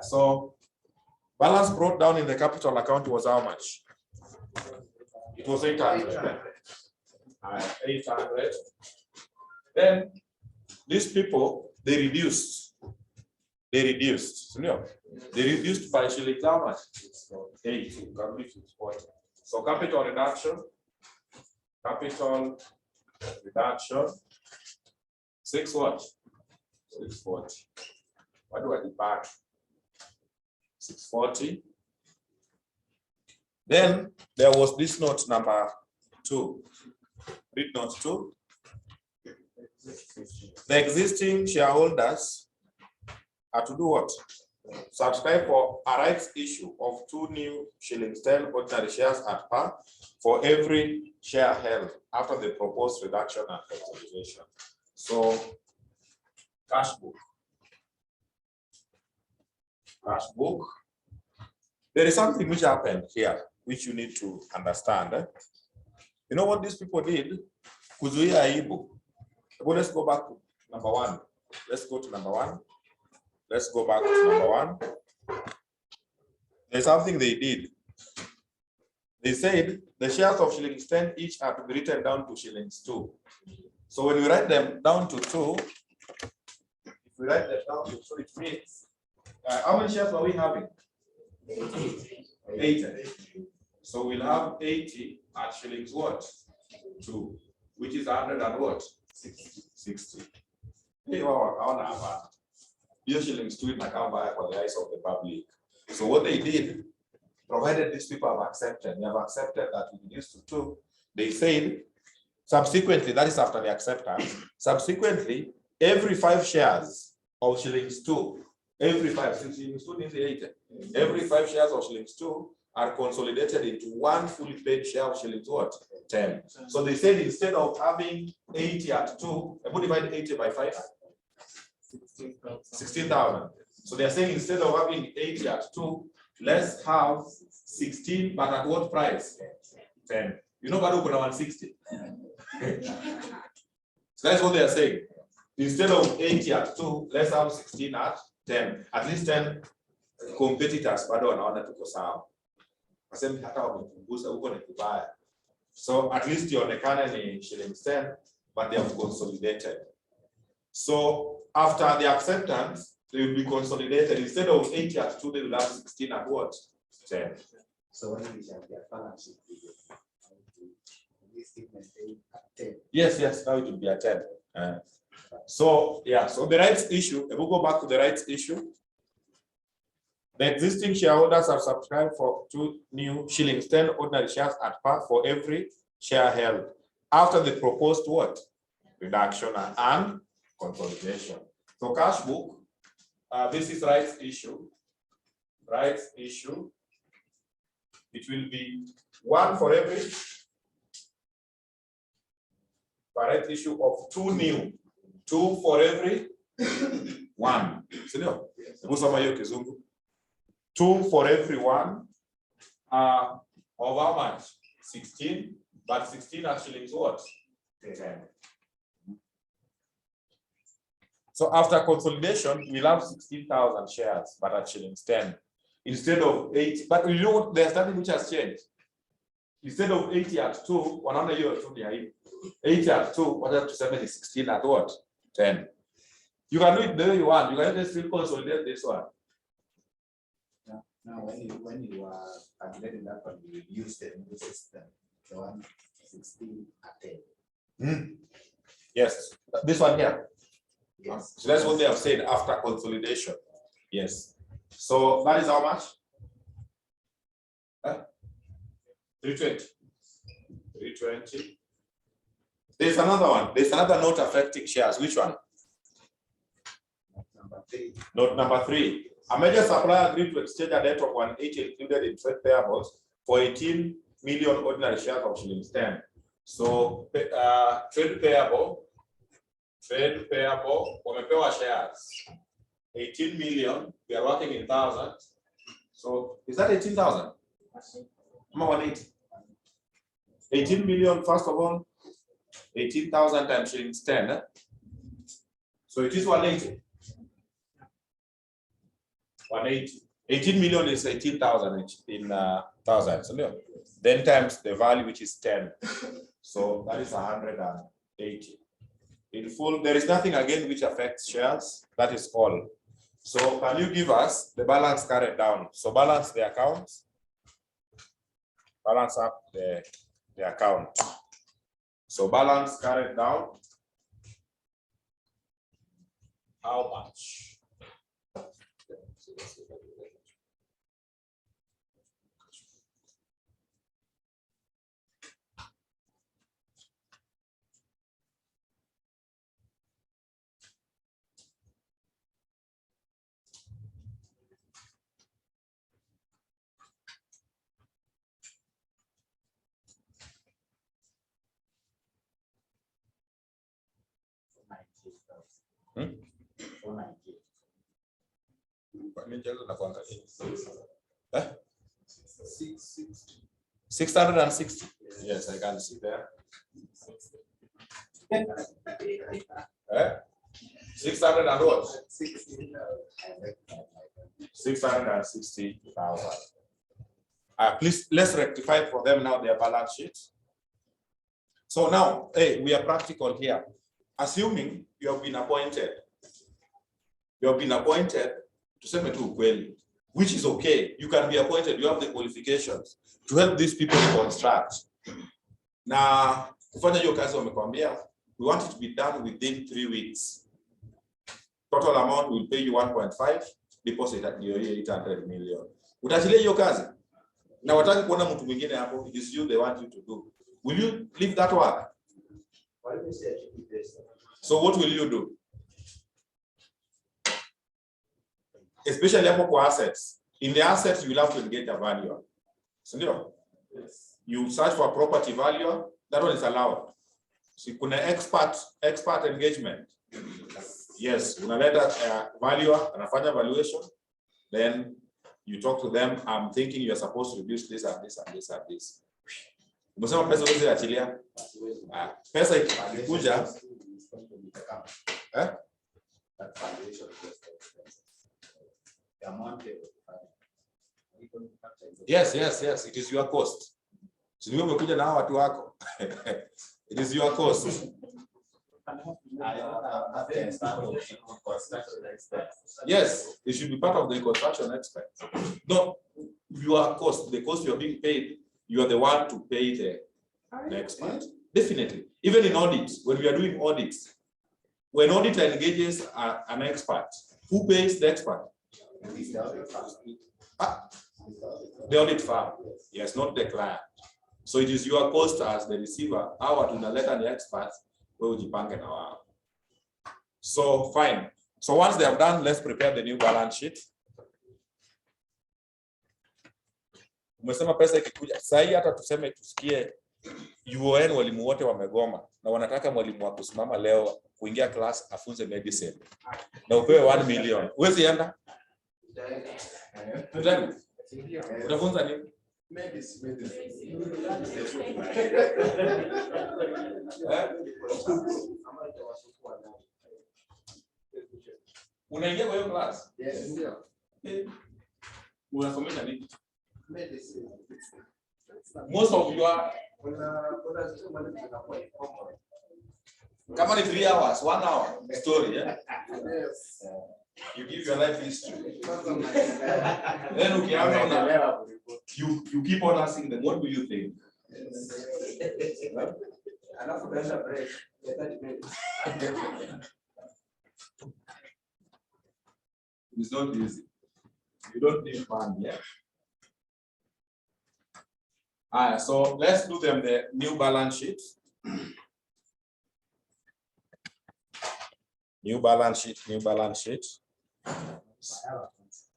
So balance brought down in the capital account was how much? It was 800. 800. Then these people, they reduced. They reduced by shillings how much? 8. So capital reduction. 6 what? 640. What do I divide? 640. Then there was this note number 2. Read note 2. The existing shareholders are to do what? Subscribe for a rights issue of 2 new shillings 10 ordinary shares at par for every share held after the proposed reduction and consolidation. So cash book. There is something which happened here, which you need to understand. You know what these people did? Kuzuia aibu. Well, let's go back to number 1. Let's go to number 1. Let's go back to number 1. There's something they did. They said the shares of shillings 10 each are to be written down to shillings 2. So when we write them down to 2, if we write them down to 2, it means how many shares are we having? 80. So we'll have 80 at shillings what? 2, which is 100 and what? 60. Hey, wow, I want to have your shillings 2 in account buyer for the eyes of the public. So what they did, provided these people have accepted, they have accepted that we reduce to 2, they said, subsequently, that is after the acceptance, subsequently, every 5 shares of shillings 2, every 5, since shillings 2 means 80, every 5 shares of shillings 2 are consolidated into one fully paid share of shillings what? 10. So they said instead of having 80 at 2, I would divide 80 by 5. 16,000. So they're saying instead of having 80 at 2, let's have 16, but at what price? 10. You know, Baruch 160. So that's what they are saying. Instead of 80 at 2, let's have 16 at 10. At least 10 competitors, so at least ionekane ni shillings 10, but they have consolidated. So after the acceptance, they will be consolidated. Instead of 80 at 2, they will have 16 at what? 10. So when we have their balance sheet, this statement at 10. Yes, now it will be at 10. So the rights issue, if we go back to the rights issue, the existing shareholders have subscribed for 2 new shillings 10 ordinary shares at par for every share held after the proposed what? Reduction and consolidation. So cash book, this is rights issue. Rights issue. It will be 1 for every rights issue of 2 new. 2 for every 1. Sindio? 2 for every 1 of how much? 16, but 16 at shillings what? 10. So after consolidation, we'll have 16,000 shares, but at shillings 10. Instead of 80, but you know what the standing which has changed? Instead of 80 at 2, 100 years 80 at 2, 116 at what? 10. You can do it the way you want. You can just still consolidate this one. Now, when you are calculating that one, you use the new system, the 116 at 10. Yes, this one here. Yes. So that's what they have said after consolidation. Yes. So that is how much? 320. 320. There's another one. There's another note affecting shares. Which one? Number 3. Note number 3. A major supplier agreed to exchange a debt of 180 included in trade payables for 18 million ordinary shares of shillings 10. So trade payable, wamepewa shares 18 million. We are working in thousands. So is that 18,000? 180. 18 million, first of all, 18,000 times shillings 10. So it is 180. 180. 18 million is 18,000 in thousands. Then times the value, which is 10. So that is 180. In full, there is nothing again which affects shares. That is all. So can you give us the balance carried down? So balance the account. Balance up the account. So balance carried down. How much? Huh? 660. Yes, I can see there. 600 and what? 660,000. Please, let's rectify for them now their balance sheet. So now, hey, we are practical here. Assuming you have been appointed. You have been appointed to send me to ukweli, which is okay. You can be appointed, you have the qualifications to help these people reconstruct. Now, kufanya hiyo kazi wamekwambia, we want it to be done within 3 weeks. Total amount will pay you 1.5, deposit at 800 million. Utaachilia hiyo kazi? Na wataki kuona mtu mwingine hapo, it is you they want you to do. Will you leave that work? So what will you do? Especially for assets. In the assets, you will have to engage a valuer. So, yes. You search for a property valuer, that one is allowed. So you can expert engagement. Yes, unaleta valuer, anafanya valuation, then you talk to them. I'm thinking you are supposed to reduce this and this and this and this. Umesema pesa hizi achilia. Pesa ikikuja. Yes, it is your cost. So you umekuja na watu wako. It is your cost. Yes, it should be part of the construction expense. No, your cost, the cost you are being paid, you are the one to pay the expert. Definitely. Even in audits, when we are doing audits, when auditor engages an expert, who pays the expert? The audit firm. Yes, not the client. So it is your cost as the receiver. Our tunaleta the experts where ujipange na wao. So fine. So once they have done, let's prepare the new balance sheet. Umesema pesa ikikuja. Sasa hii hata tuseme tusikie UON walimu wote wamegoma na wanataka mwalimu wa kusimama leo kuingia class afunze medicine. Na upewe 1 million. Uwezi enda? Utafunza nini? Medicine. Unaingia kwa hiyo class? Yes. Unasomesha nini? Medicine. Most of you are kama ni 3 hours, 1 hour story, yeah? Yes. You give your life history. Then you keep on asking them, what do you think? It's not easy. You don't need fun, yeah? So let's do them the new balance sheet. New balance sheet.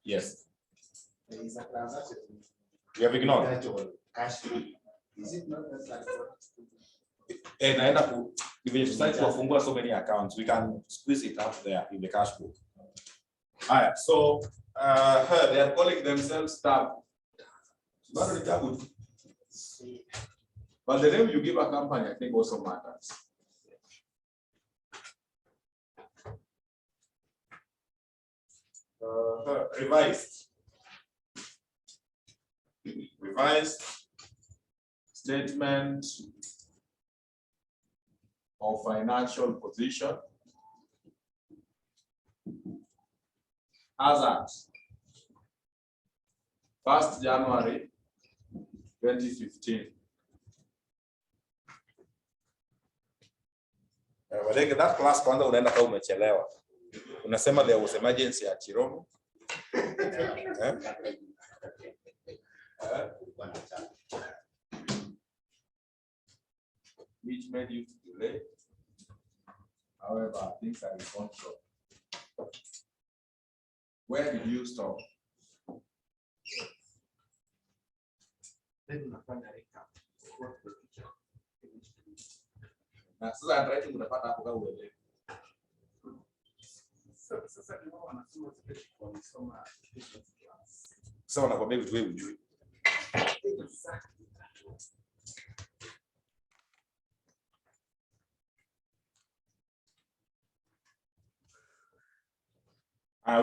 Yes. You have ignored. Is it not if we decide to fungua so many accounts, we can squeeze it out there in the cash book. So they are calling themselves tab. But the name you give a company, I think, also matters. Revised statement of financial position as at 1st January 2015. That class kwanza unaenda kama umechelewa. Unasema there was emergency at Chiromo. Which made you to delay. However, things are in control. Where did you stop? Na sasa writing unapata hapo kama uelewe. Sasa wanakwambia vitu wewe hujui.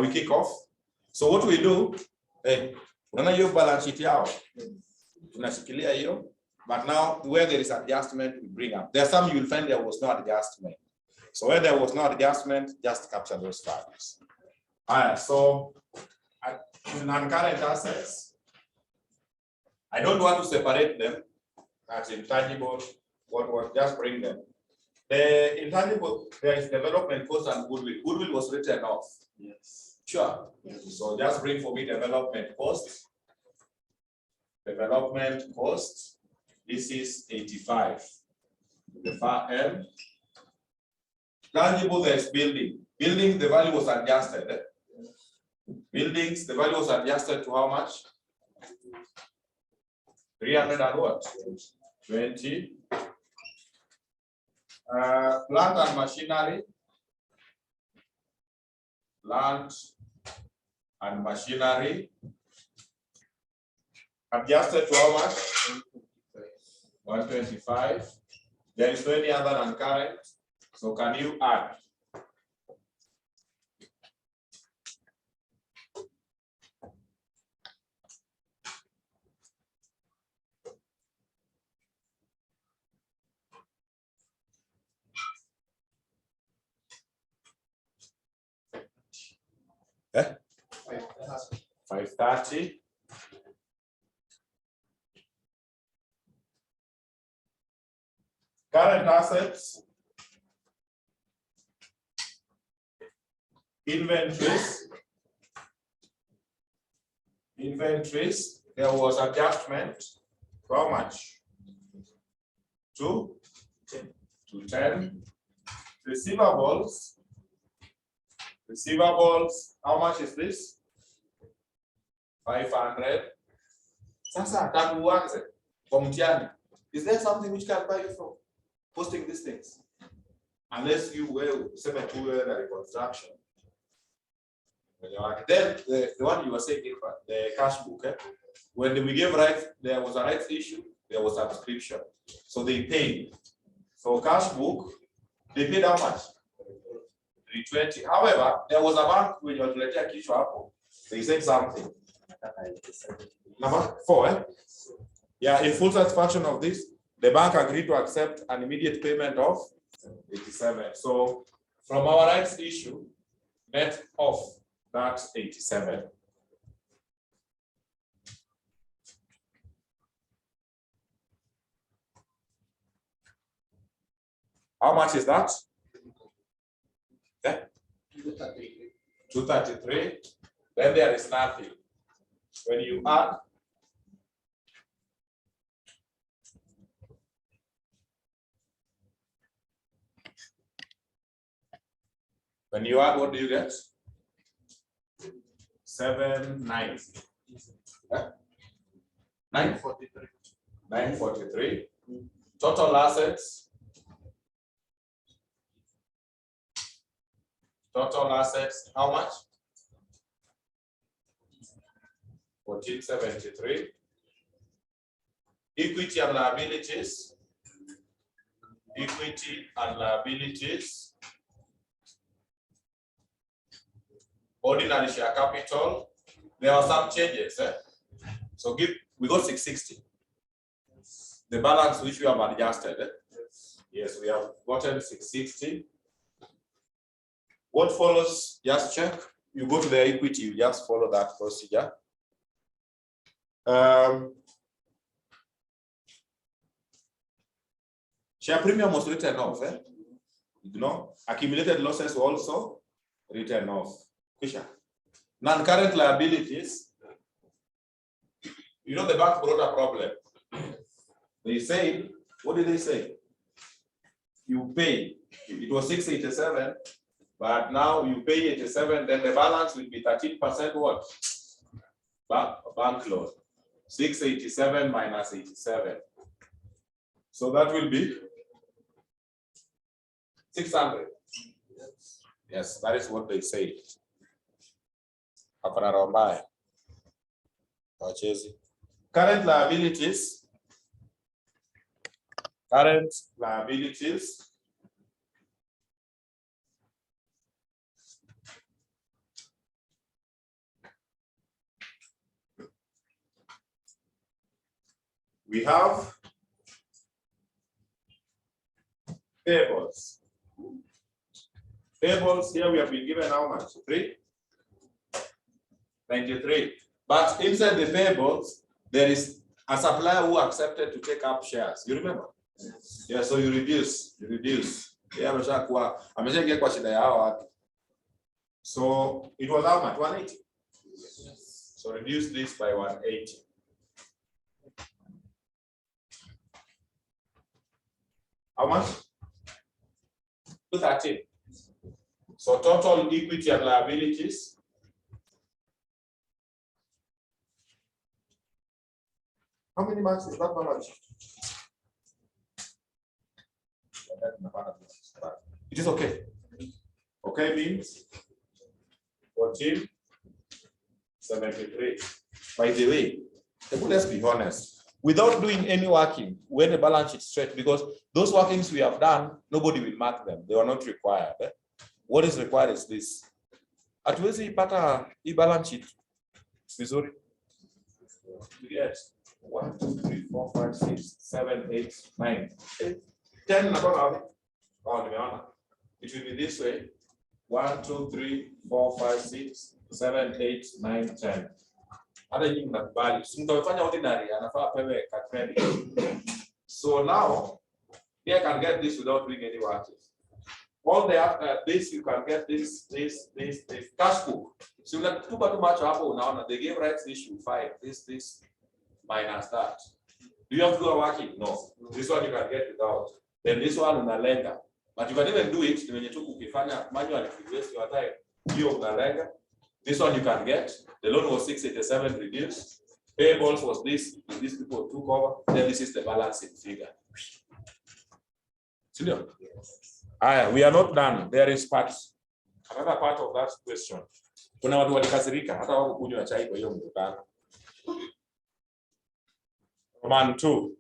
We kick off. So what we do, unaona hiyo balance sheet yao. Tunashikilia hiyo. But now, where there is adjustment, we bring up. There are some you will find there was no adjustment. So where there was no adjustment, just capture those values. All right, so non-current assets, I don't want to separate them as intangible, what just bring them. The intangible, there is development cost and goodwill. Goodwill was written off. Yes. Sure. So just bring for me development cost. Development cost. This is 85. The far end. Tangible, there's building. Building, the value was adjusted. Buildings, the value was adjusted to how much? 300 and what? 20. Plant and machinery. Plant and machinery. Adjusted to how much? 125. There is no any other than current. So can you add? Eh? 530. Current assets. Inventories. Inventories. There was adjustment. How much? 2 to 10. Receivables. Receivables. How much is this? 500. Sasa tangu uanze kwa mtihani, is there something which can buy you from posting these things? Unless you will send a the reconstruction. Then the one you were saying, the cash book, when we gave rights, there was a rights issue, there was a subscription. So they paid. So cash book, they paid how much? 320. However, there was a bank when you were to let issue up, they said something. Number 4, Yeah, in full satisfaction of this, the bank agreed to accept an immediate payment of 87. So from our rights issue, net off that 87. How much is that? Okay. 233. Then there is nothing. When you add, what do you get? 790. Yeah? 943. 943. Total assets. Total assets, how much? 1473. Equity and liabilities. Equity and liabilities. Ordinary share capital. There are some changes. So we got 660. The balance which we have adjusted. Yes, we have gotten 660. What follows? Just check. You go to the equity, you just follow that procedure. Share premium was written off. Ignore. Accumulated losses were also written off. Non-current liabilities. You know, the bank brought a problem. They say, what did they say? You pay. It was 687, but now you pay 87, then the balance will be 13% what? Bank loan. 687 minus 87. So that will be 600. Yes, that is what they say. Current liabilities. Current liabilities. We have payables. Payables here we have been given how much? 393. But inside the payables, there is a supplier who accepted to take up shares. You remember? Yeah, so you reduce. Yeah, ameshaingia kwa shida ya hao watu. So it was how much? 180. So reduce this by 180. How much? 213. So total equity and liabilities. How many months is that balance? It is okay. Okay means 1473. By the way, let's be honest. Without doing any working, when the balance sheet straight, because those workings we have done, nobody will mark them. They are not required. What is required is this. At least you pata a balance sheet. Sorry. Yes. 1, 2, 3, 4, 5, 6, 7, 8, 9, 10. It will be this way. 1, 2, 3, 4, 5, 6, 7, 8, 9, 10. So now, here I can get this without doing any work. All the this you can get this cash book. So like too much now they gave rights issue 5. This minus that. Do you have to do a working? No. This one you can get without. Then this one unalenga. But you can even do it when you took manually to waste your time. You unalenga. This one you can get. The loan was 687 reduced. Payables was this. These people took over. Then this is the balancing figure. We are not done. There is another part of that question. Kuna watu walikasirika hata wao kunywa chai kwa hiyo mkutano. Roman 2.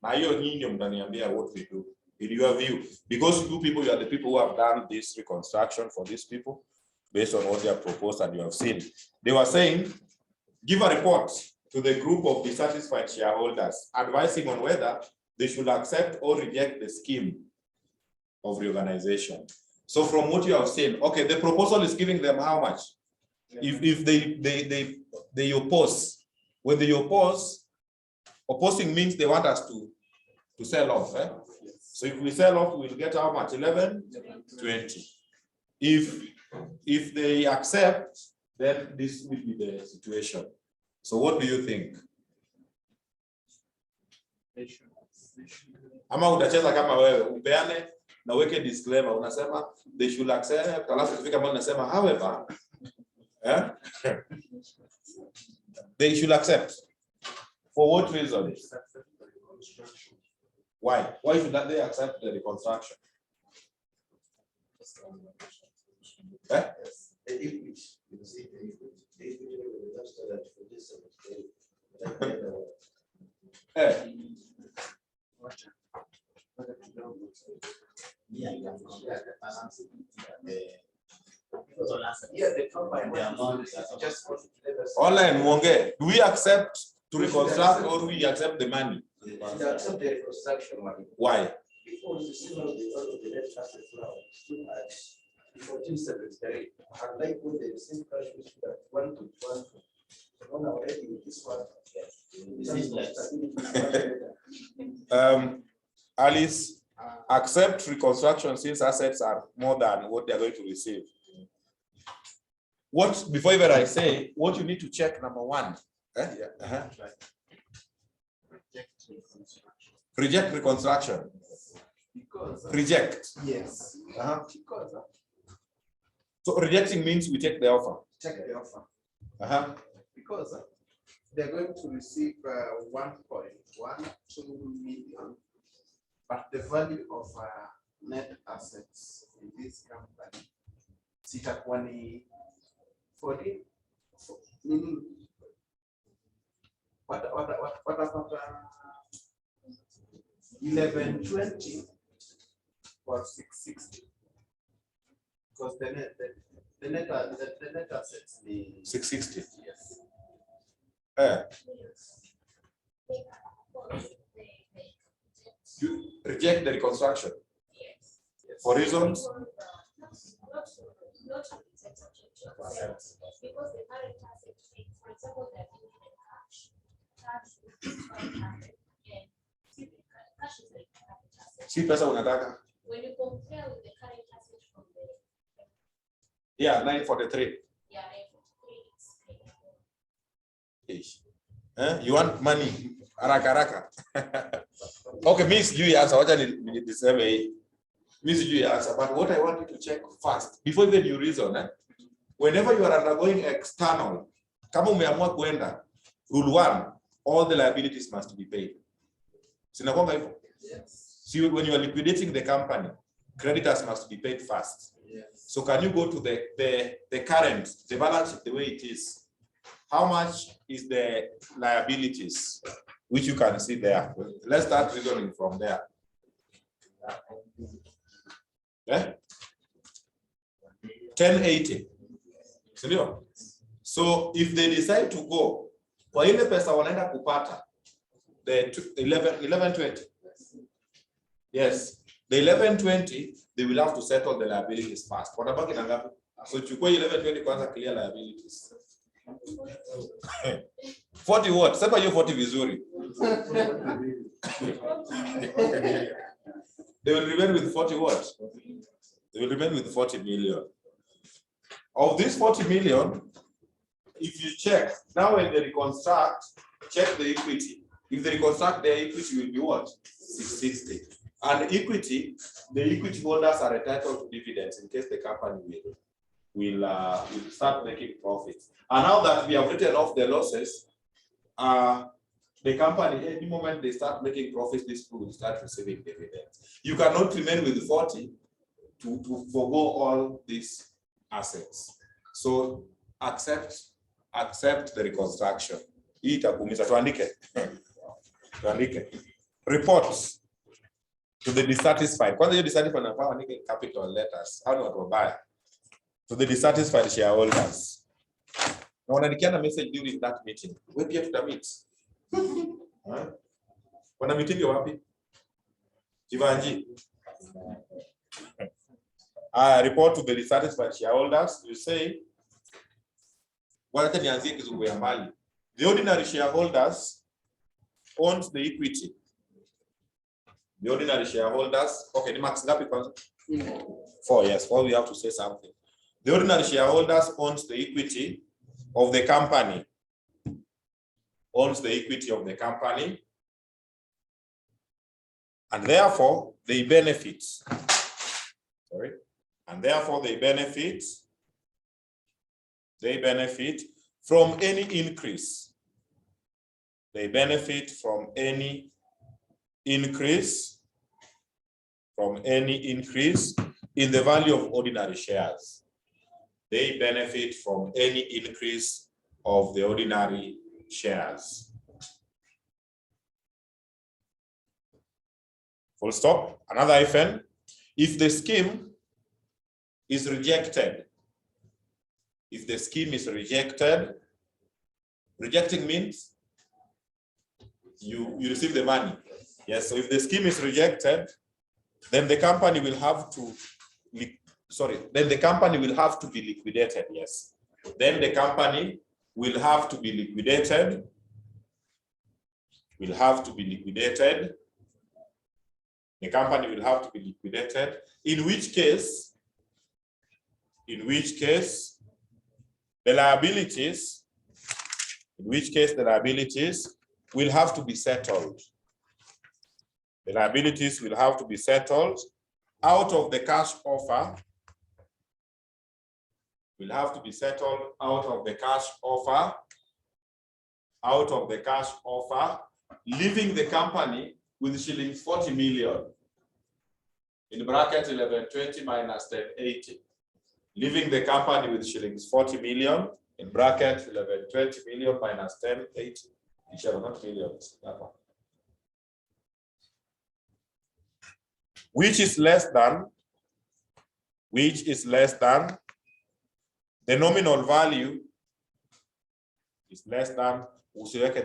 Na hiyo nyinyi ndio mtaniambia what we do. In your view, because you people, you are the people who have done this reconstruction for these people based on what they have proposed and you have seen. They were saying, give a report to the group of dissatisfied shareholders, advising on whether they should accept or reject the scheme of reorganization. So from what you have seen, okay, the proposal is giving them how much? If they oppose, when they oppose, opposing means they want us to sell off. So if we sell off, we'll get how much? 1120. If they accept, then this will be the situation. So what do you think? Ama utacheza kama wewe upeane na weke disclaimer unasema they should accept, alafu kufika mbona unasema however they should accept. For what reason? Why should they accept the reconstruction? Online Mwonge, do we accept to reconstruct or we accept the money? We accept the reconstruction money. Why? Because the sum of the net asset now stood at 1473. Unlike when the same cash was at 1 to 1. One already with this one. Alice, accept reconstruction since assets are more than what they are going to receive. What, before even I say, what you need to check, number one. Reject reconstruction. Because reject. Yes. Because so rejecting means we take the offer. Check the offer. Because they're going to receive 1.12 million, but the value of net assets in this company sitakuwa ni 40, meaning what 1120 or 660, because the net assets the 660. Yes. You reject the reconstruction for reasons. Because the current asset, for example, they're giving them cash is like current asset. Si pesa unataka. When you compare with the current asset from the 943. Yeah, 943. You want money? Haraka. Okay, Miss you answer. What I need to say, Miss you answer. But what I want you to check first before even you reason. Whenever you are undergoing external, kama umeamua kuenda, rule 1, all the liabilities must be paid. Sinakwanga hivyo? Yes. See, when you are liquidating the company, creditors must be paid first. Yes. So can you go to the current, the balance sheet the way it is? How much is the liabilities, which you can see there? Let's start reasoning from there. Yeah? 1080. So if they decide to go, kwa ile pesa wanaenda kupata, the 1120. Yes, the 1120, they will have to settle the liabilities first. Wanabaki na ngapi? So chukua 1120 kwanza clear liabilities. 40 what? Sema hiyo 40 vizuri. They will remain with 40 what? They will remain with 40 million. Of this 40 million, if you check, now when they reconstruct, check the equity. If they reconstruct, their equity will be what? 660. And equity, the equity holders are entitled to dividends in case the company will start making profits. And now that we have written off the losses, the company, any moment they start making profits, this will start receiving dividends. You cannot remain with 40 to forgo all these assets. So accept the reconstruction. Reports to the dissatisfied. Kwanza hiyo dissatisfied na power nike capital letters. How do watu wabaya? To the dissatisfied shareholders. Na wananikiana message during that meeting. Wewe pia tutamit. Wana meeting wapi? Jivanji. Report to the dissatisfied shareholders. You say, the ordinary shareholders owns the equity. The ordinary shareholders, okay, the max ngapi kwanza? 4, yes, 4, we have to say something. The ordinary shareholders owns the equity of the company. Owns the equity of the company. And therefore, they benefit. Sorry. And therefore, they benefit from any increase. They benefit from any increase in the value of ordinary shares. They benefit from any increase of the ordinary shares. Full stop. Another hyphen. If the scheme is rejected, rejecting means you receive the money. Yes, so if the scheme is rejected, then the company will have to be liquidated. Yes. Then the company will have to be liquidated. The company will have to be liquidated, in which case the liabilities will have to be settled. The liabilities will have to be settled out of the cash offer. Will have to be settled out of the cash offer, leaving the company with shillings 40 million. In bracket 1120 minus 1080. Leaving the company with shillings 40 million. In bracket 1120 million minus 1080. Each are not millions. That one. Which is less than the nominal value is less than usiweke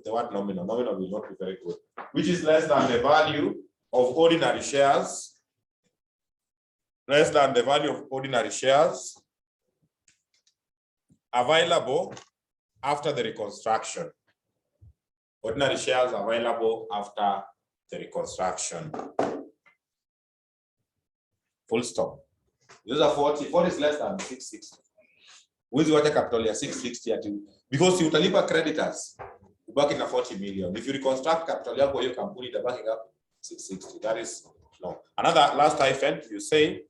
the word nominal. Nominal will not be very good. Which is less than the value of ordinary shares. Less than the value of ordinary shares available after the reconstruction. Ordinary shares available after the reconstruction. Full stop. These are 40. 40 is less than 660. Wizi wacha capital ya 660 ati because you utalipa creditors ubaki na 40 million. If you reconstruct capital yako hiyo kampuni itabaki ngapi? 660. That is no. Another last hyphen, you say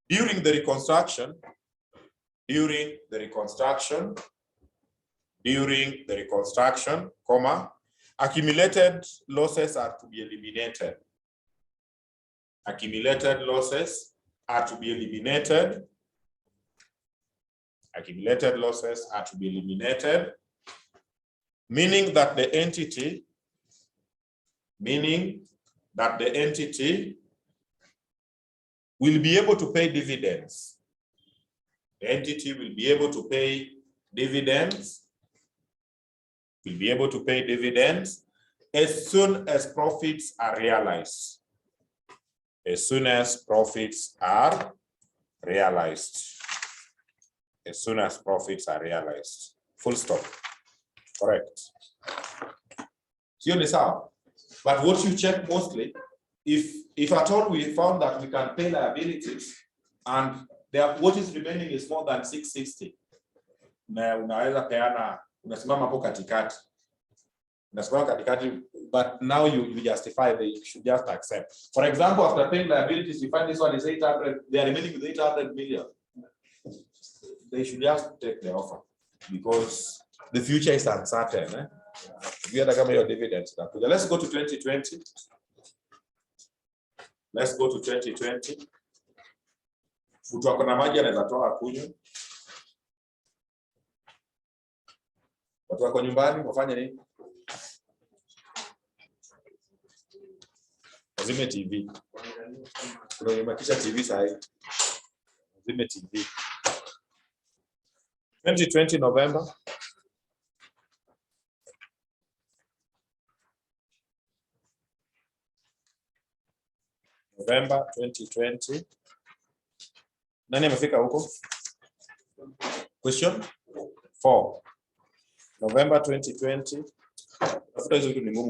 during the reconstruction, comma, accumulated losses are to be eliminated. Accumulated losses are to be eliminated. Accumulated losses are to be eliminated, meaning that the entity will be able to pay dividends. The entity will be able to pay dividends. Will be able to pay dividends as soon as profits are realized. As soon as profits are realized. As soon as profits are realized. Full stop. Correct. So you saw. But what you check mostly, if at all we found that we can pay liabilities and what is remaining is more than 660, na unaweza peana, unasimama hapo katikati. Unasimama katikati, but now you justify, they should just accept. For example, after paying liabilities, you find this one is 800, they are remaining with 800 million. They should just take the offer because the future is uncertain. Eh? We are your dividends. Let's go to 2020. Let's go to 2020. Mtu wako na maji anaweza toa kunywa. Watu wako nyumbani wafanye nini? Wazime TV. Unaimekisha TV saa hii. Wazime TV. 2020 November. November 2020. Nani amefika huko? Question 4. November 2020.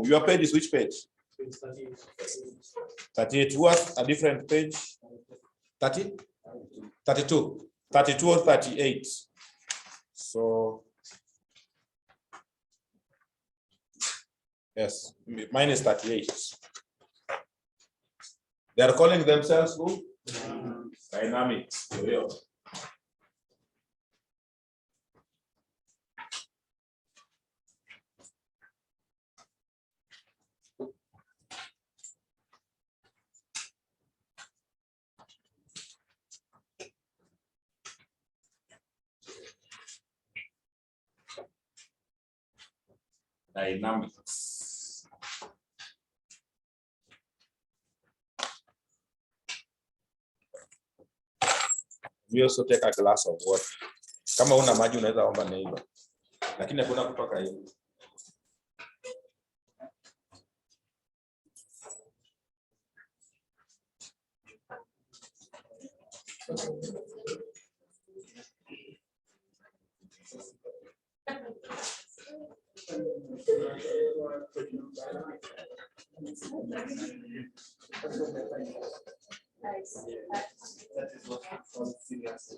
Your page is which page? 38. What's a different page? 30? 32. 32 or 38. So yes, mine is 38. They are calling themselves who? Dynamics. Dynamics. We also take a glass of water. Kama una maji unaweza omba neighbor. Lakini hakuna kutoka hivi. That is what we call serious.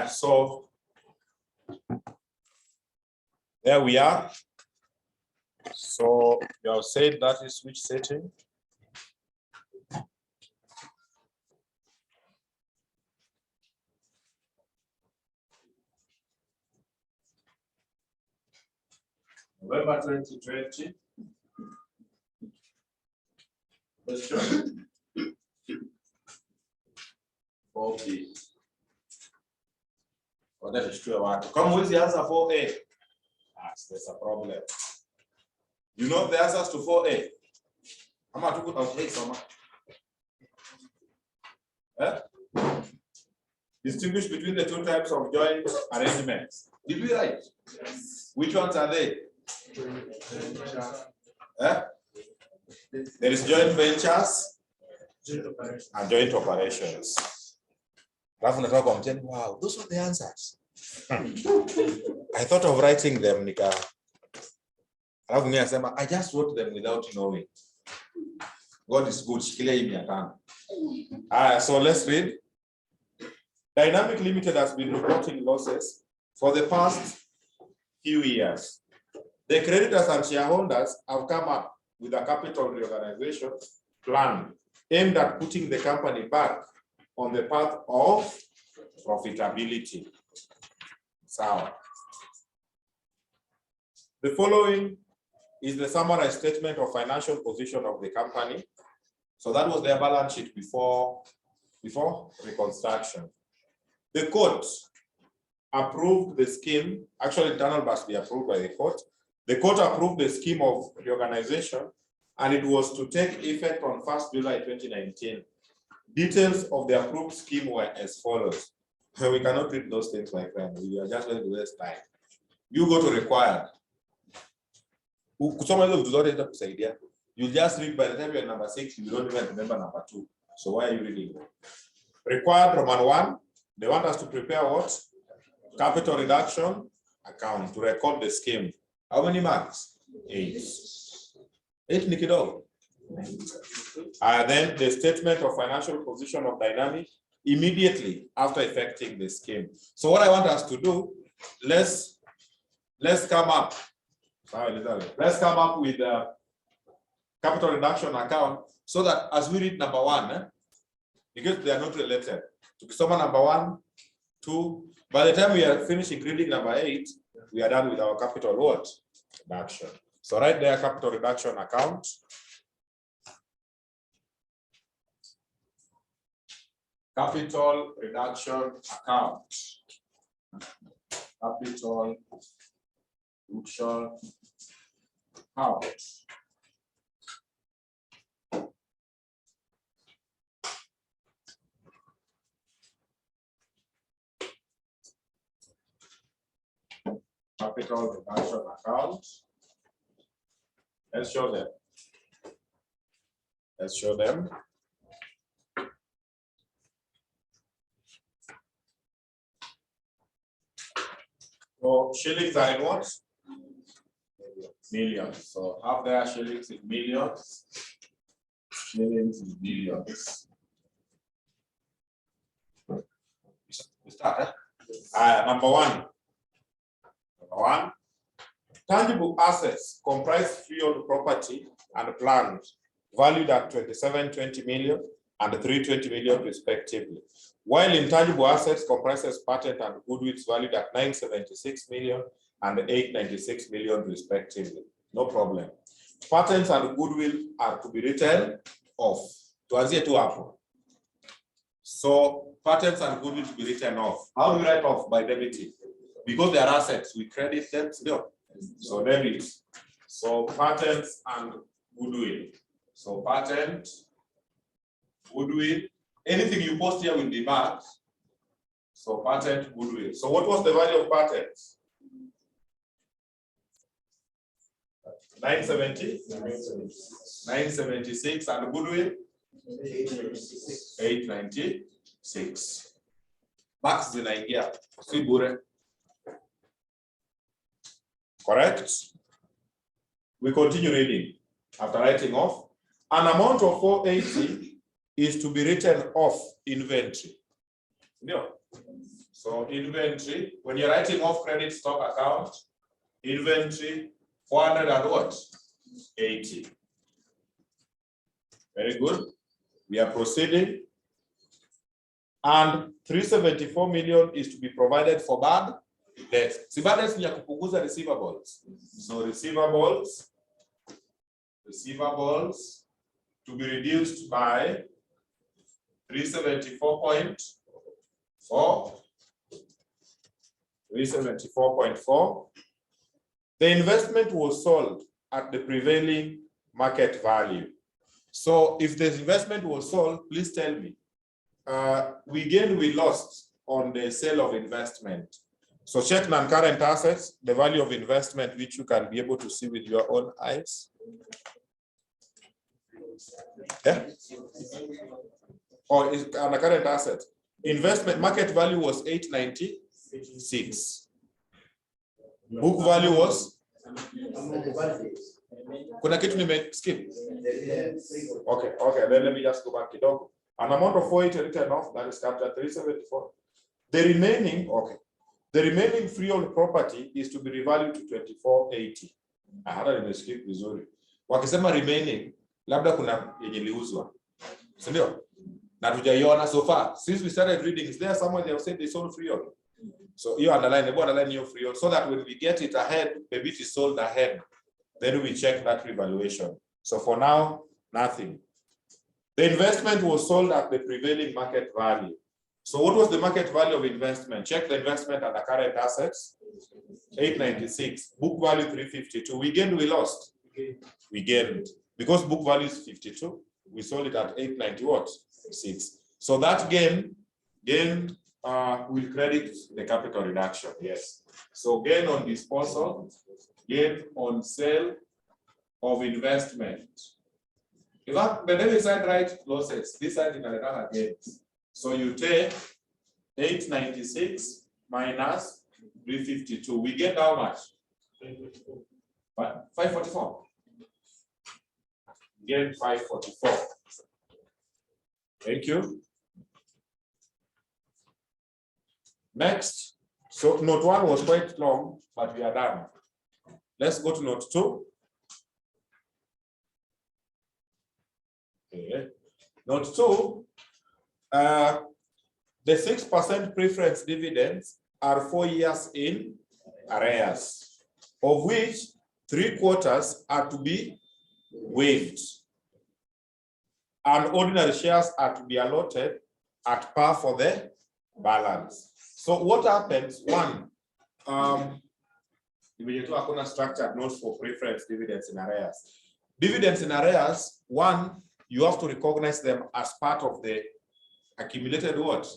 So there we are. So you have said that is which setting? November 2020. Question 4B. Oh, that is true. Come with the answer 4A. There's a problem. You know the answers to 4A? I'm going to put out 8 somewhere. Distinguish between the two types of joint arrangements. Did we write? Yes. Which ones are they? There is joint ventures and joint operations. Wow, those are the answers. I thought of writing them, Nika. I just wrote them without knowing. God is good. So let's read. Dynamic Limited has been reporting losses for the past few years. The creditors and shareholders have come up with a capital reorganization plan aimed at putting the company back on the path of profitability. So, the following is the summarized statement of financial position of the company. So that was their balance sheet before reconstruction. The court approved the scheme. Actually, internal must be approved by the court. The court approved the scheme of reorganization, and it was to take effect on 1st July 2019. Details of the approved scheme were as follows. We cannot read those things, my friend. We are just going to waste time. You go to required. You just read by the time you're number 6, you don't even remember number 2. So why are you reading? Required Roman 1, they want us to prepare what? Capital reduction account to record the scheme. How many marks? 8. 8 Nikido. And then the statement of financial position of Dynamic immediately after effecting the scheme. So what I want us to do, let's come up. Let's come up with a capital reduction account so that as we read number 1, because they are not related. To someone number 1, 2. By the time we are finishing reading number 8, we are done with our capital what? Reduction. So right there, capital reduction account. Capital reduction account. Capital reduction account. capital reduction account. Let's show them. Let's show them. So shillings are in what? Millions. So half their shillings in millions. Shillings in billions. We start. Number one. Tangible assets comprise freehold property and plant valued at 2720 million and 320 million respectively. While intangible assets comprises patent and goodwill valued at 976 million and 896 million respectively. No problem. Patents and goodwill are to be written off. So patents and goodwill to be written off. How do we write off? By debiting. Because they are assets, we credit them still. So debit. So patents and goodwill. So patent, goodwill, anything you post here will be marked. So patent, goodwill. So what was the value of patents? 970? 976 and goodwill? 896. Max zinaingia. Si bure. Correct? We continue reading. After writing off, an amount of 480 is to be written off inventory. No. So inventory, when you're writing off credit stock account, inventory 400 and what? 80. Very good. We are proceeding. And 374 million is to be provided for bad debts. Si bad debts ni ya kupunguza receivables. So receivables to be reduced by 374.4. 374.4. The investment was sold at the prevailing market value. So if the investment was sold, please tell me. We gained, we lost on the sale of investment. So check non-current assets, the value of investment, which you can be able to see with your own eyes. Yeah. Or is a current asset. Investment market value was 896. Book value was? Kuna kitu nime skip? Okay, then let me just go back. An amount of 480 written off, that is captured 374. The remaining freehold property is to be revalued to 2480. Hata nimeskip vizuri. Wakisema remaining, labda kuna yenye liuzwa. Si ndio? Na tujaiona so far. Since we started reading, is there someone they have said they sold freehold? So you underline your freehold so that when we get it ahead, maybe it is sold ahead. Then we check that revaluation. So for now, nothing. The investment was sold at the prevailing market value. So what was the market value of investment? Check the investment and the current assets. 896. Book value 352. We gained, we lost. We gained. Because book value is 52, we sold it at 896. So that gain will credit the capital reduction. Yes. So gain on disposal, gain on sale of investment. In fact, the debit side write losses, this side in the gains. So you take 896 minus 352. We get how much? 544. Get 544. Thank you. Next. So note 1 was quite long, but we are done. Let's go to note 2. Okay. Note 2. The 6% preference dividends are 4 years in arrears, of which 3/4 are to be waived, and ordinary shares are to be allotted at par for the balance. So what happens? One, structured notes for preference dividends in arrears. Dividends in arrears, one, you have to recognize them as part of the accumulated what?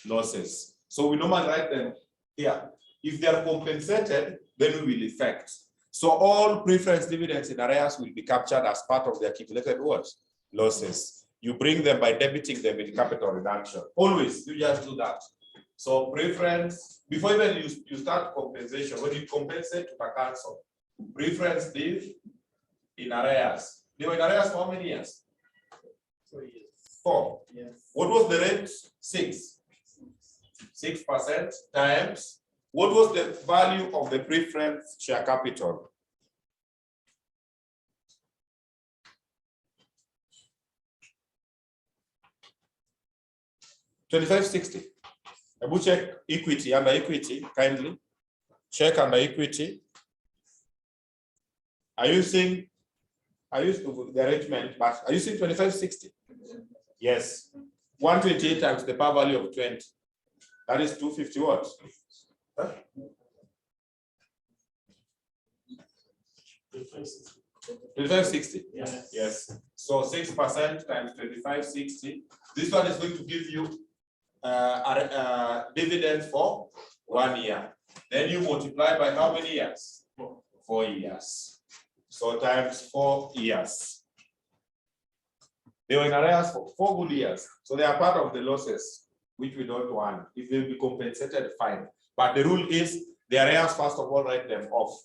Losses. So we normally write them here. If they are compensated, then we will effect. So all preference dividends in arrears will be captured as part of the accumulated what? Losses. You bring them by debiting them in capital reduction. Always, you just do that. So preference, before even you start compensation, when you compensate to the council, preference div in arrears. They were in arrears for how many years? 4 years. 4. Yes. What was the rate? 6. 6% times. What was the value of the preference share capital? $25.60. Abu check equity under equity, kindly. Check under equity. Are you seeing the arrangement, but are you seeing 25.60? Yes. 128 times the power value of 20. That is 250 what? Huh? 25.60. Yes. Yes. So 6% times 25.60. This one is going to give you dividends for 1 year. Then you multiply by how many years? 4 years. So times 4 years. They were in arrears for 4 good years. So they are part of the losses, which we don't want. If they will be compensated, fine. But the rule is the arrears, first of all, write them off.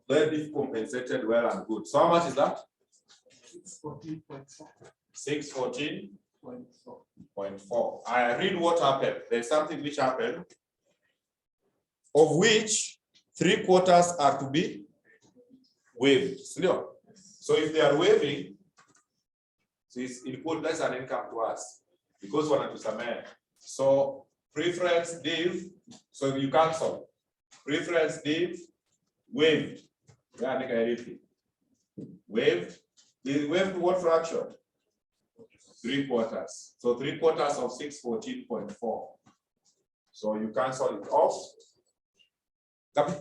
Then if compensated, well and good. So how much is that? 614.4. 614.4. I read what happened. There's something which happened, of which 3/4 are to be waived. So if they are waiving, so it's input less an income to us because we're not to submit. So preference div, so you cancel. Preference div waived. Waived. They waived what fraction? 3/4. So 3/4 of 614.4. So you cancel it off. Copy.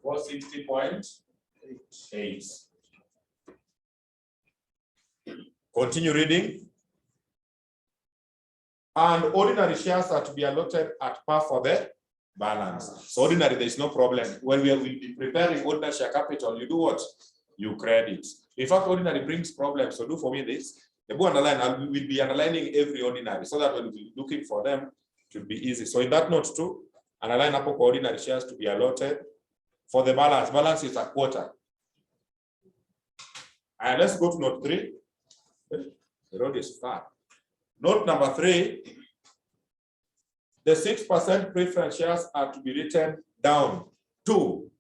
460.8. Continue reading. And ordinary shares are to be allotted at par for the balance. So ordinary, there is no problem. When we will be preparing ordinary share capital, you do what? You credit. In fact, ordinary brings problems. So do for me this. The book underline, we will be underlining every ordinary so that when we be looking for them, it will be easy. So in that note too, underline up ordinary shares to be allotted for the balance. Balance is 1/4. And let's go to note 3. The road is far. Note number 3. The 6% preference shares are to be written down to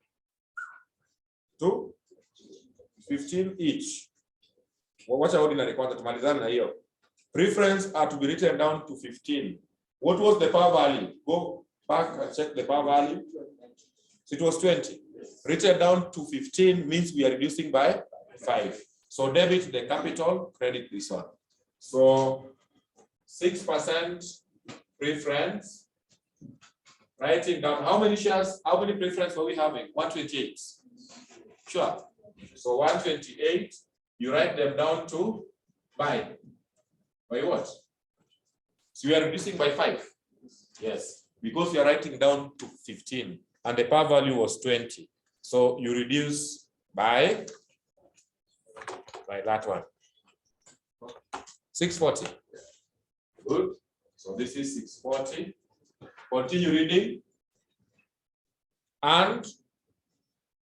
15 each. What's ordinary quantity? Preference are to be written down to 15. What was the power value? Go back and check the power value. So it was 20. Written down to 15 means we are reducing by 5. So debit the capital, credit this one. So 6% preference. Writing down how many shares, how many preference were we having? 128. Sure. So 128, you write them down to by what? So we are reducing by 5. Yes, because you are writing down to 15 and the power value was 20. So you reduce by that one. 640. Good. So this is 640. Continue reading. And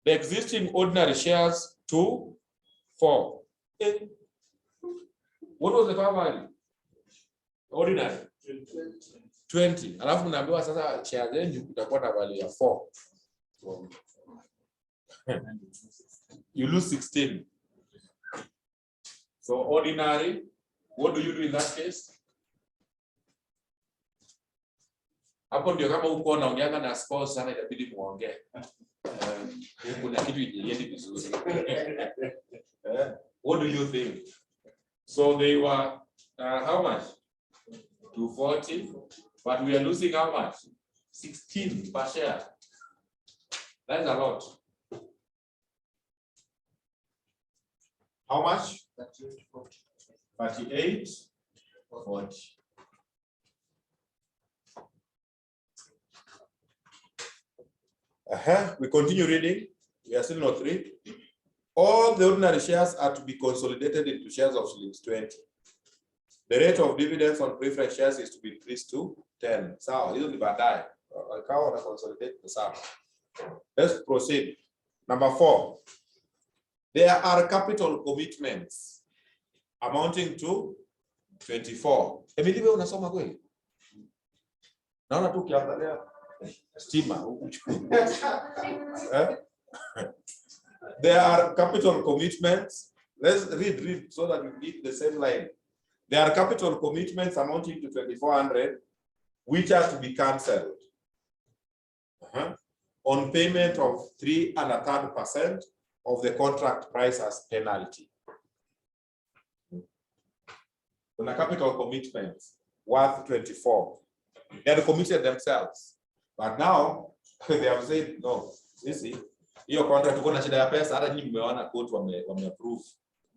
the existing ordinary shares to 4. What was the power value? Ordinary 20. Alafu naambiwa sasa share zenu kutakuwa na value ya 4. You lose 16. So ordinary, what do you do in that case? Hapo ndio kama uko unaongeanga na spouse sana inabidi muongee. Kuna kitu ijendi vizuri. What do you think? So they were how much? 240, but we are losing how much? 16 per share. That's a lot. How much? 38, 40. We continue reading. We are still not 3. All the ordinary shares are to be consolidated into shares of shillings 20. The rate of dividends on preference shares is to be increased to 10. So, hizo ni baadaye. Ikawa na consolidate the sum. Let's proceed. Number 4. There are capital commitments amounting to 24. Emily, wewe unasoma kweli? Naona tu kiangalia stima huku. There are capital commitments. Let's read so that we read the same line. There are capital commitments amounting to 2,400, which are to be cancelled on payment of 3 1/3% of the contract price as penalty. On a capital commitment worth 24, they had committed themselves, but now they have said no. You see, your contract tuko na shida ya pesa, hata nyinyi mmeona court wame-approve.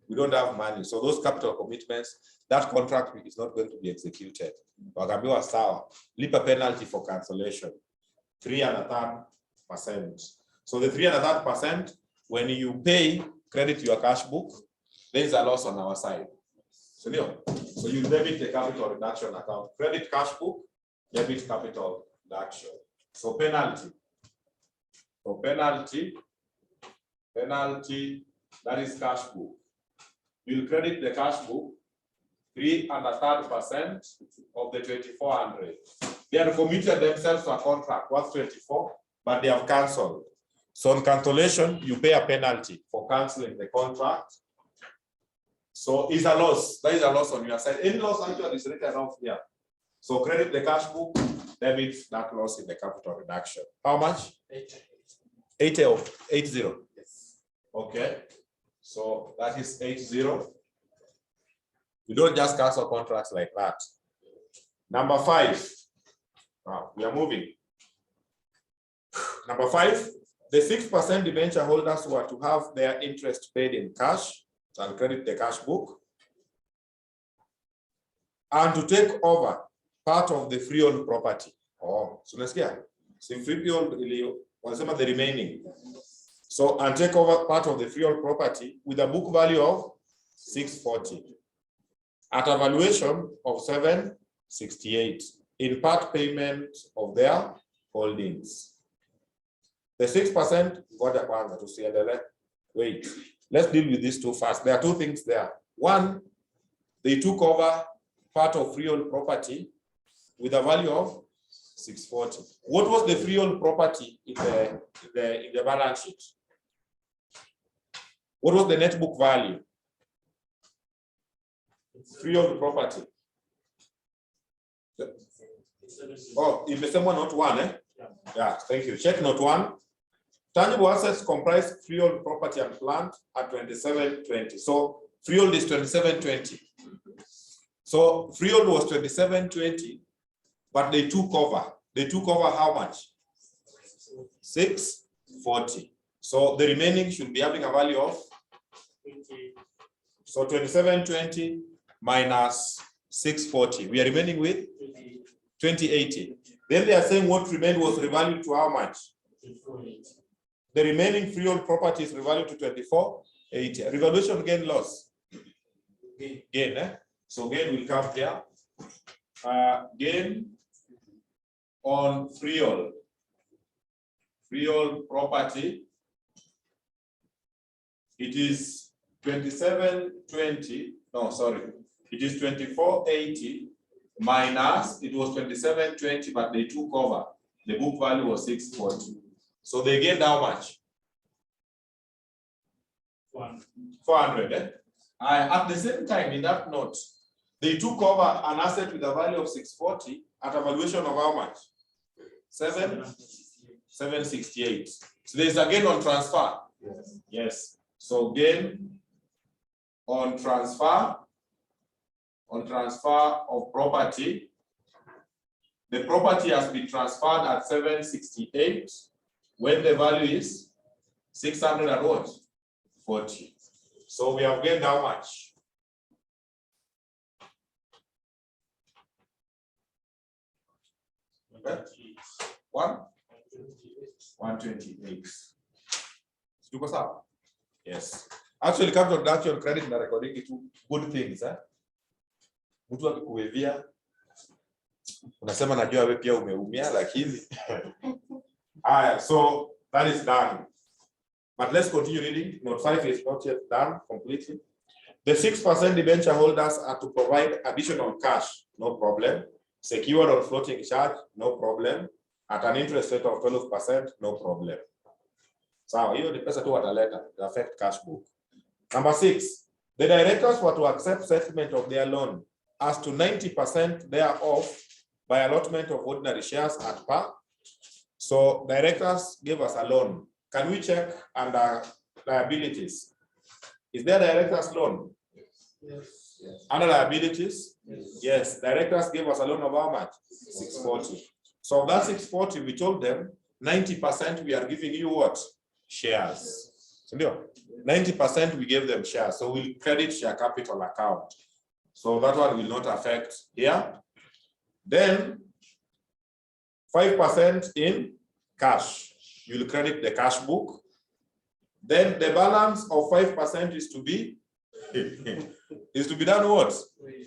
We don't have money, so those capital commitments, that contract is not going to be executed. Wakaambiwa sawa, lipa penalty for cancellation 3 1/3%. So the 3 1/3%, when you pay credit your cash book, there is a loss on our side. So you debit the capital reduction account, credit cash book, debit capital reduction. So penalty. So penalty, that is cash book. You'll credit the cash book 3 1/3% of the 2,400. They have committed themselves to a contract worth 24, but they have cancelled. So on cancellation, you pay a penalty for cancelling the contract. So it's a loss. That is a loss on your side. Any loss actually is written off here. So credit the cash book, debit that loss in the capital reduction. How much? 80. Yes. Okay. So that is 80. You don't just cancel contracts like that. Number 5. We are moving. Number 5, the 6% debenture holders who are to have their interest paid in cash and credit the cash book, and to take over part of the freehold property. So let's get freehold wanasema the remaining. So and take over part of the freehold property with a book value of 640 at a valuation of 768 in part payment of their holdings. The 6%, wait, let's deal with these two first. There are two things there. One, they took over part of freehold property with a value of 640. What was the freehold property in the balance sheet? What was the net book value? Freehold property. Oh, if someone not 1, eh? Yeah, thank you. Check note 1. Tangible assets comprise freehold property and plant at 2720. So freehold is 2720. So freehold was 2720, but they took over. They took over how much? 640. So the remaining should be having a value of 2720 minus 640. We are remaining with 2080. Then they are saying what remained was revalued to how much? The remaining freehold property is revalued to 2480. Revaluation gain loss. Gain, eh? So gain will come here. Gain on freehold property. It is 2720. No, sorry. It is 2480 minus, it was 2720, but they took over. The book value was 640. So they gained how much? 400. Eh? At the same time, in that note, they took over an asset with a value of 640 at a valuation of how much? 768. So there's a gain on transfer. Yes. Yes. So gain on transfer of property. The property has been transferred at 768 when the value is 640. So we have gained how much? Okay. 1? 128. Tuko sawa? Yes. Actually, capital reduction credit na recording two good things, eh? Mtu akikuwevia unasema najua wewe pia umeumia lakini haya, so that is done. But let's continue reading. Note 5 is not yet done completely. The 6% debenture holders are to provide additional cash, no problem. Secured on floating charge, no problem. At an interest rate of 12%, no problem. So hiyo ni pesa tu wataleta, it affect cash book. Number 6, the directors were to accept settlement of their loan as to 90% thereof by allotment of ordinary shares at par. So directors gave us a loan. Can we check under liabilities? Is there director's loan? Yes. Under liabilities? Yes. Yes. Directors gave us a loan of how much? 640. So of that 640, we told them 90% we are giving you what? Shares. So 90% we gave them shares. So we'll credit share capital account. So that one will not affect here. Then 5% in cash. You'll credit the cash book. Then the balance of 5% is to be done what?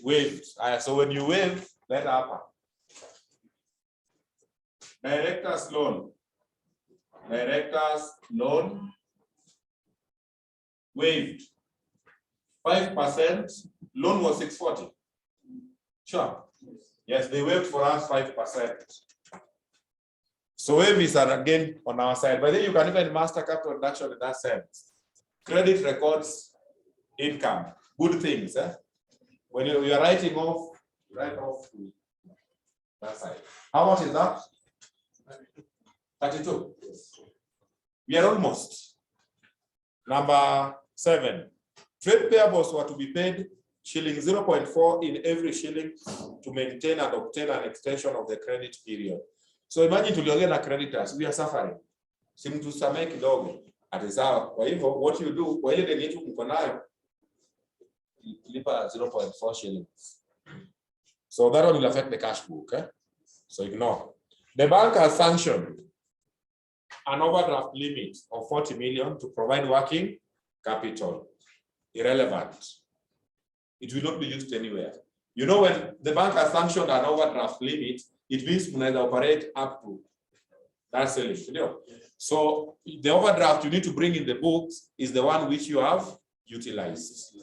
Waived. So when you waive, let happen. Director's loan. Director's loan waived. 5%. Loan was 640. Sure. Yes, they waived for us 5%. So waivers are again on our side. But then you can even master capital reduction in that sense. Credit records income. Good things. Eh? When you are writing off, write off to that side. How much is that? 32. We are almost. Number 7. Trade payables were to be paid shilling 0.4 in every shilling to maintain and obtain an extension of the credit period. So imagine tuliongea na creditors, we are suffering. Si mtu samee kidogo. Ati sawa. Kwa hivyo what you do, kwa ile deni yetu mko nayo, lipa 0.4 shillings. So that one will affect the cash book. Eh? So ignore. The bank has sanctioned an overdraft limit of 40 million to provide working capital. Irrelevant. It will not be used anywhere. You know, when the bank has sanctioned an overdraft limit, it means you operate up to that ceiling. So the overdraft you need to bring in the books is the one which you have utilized.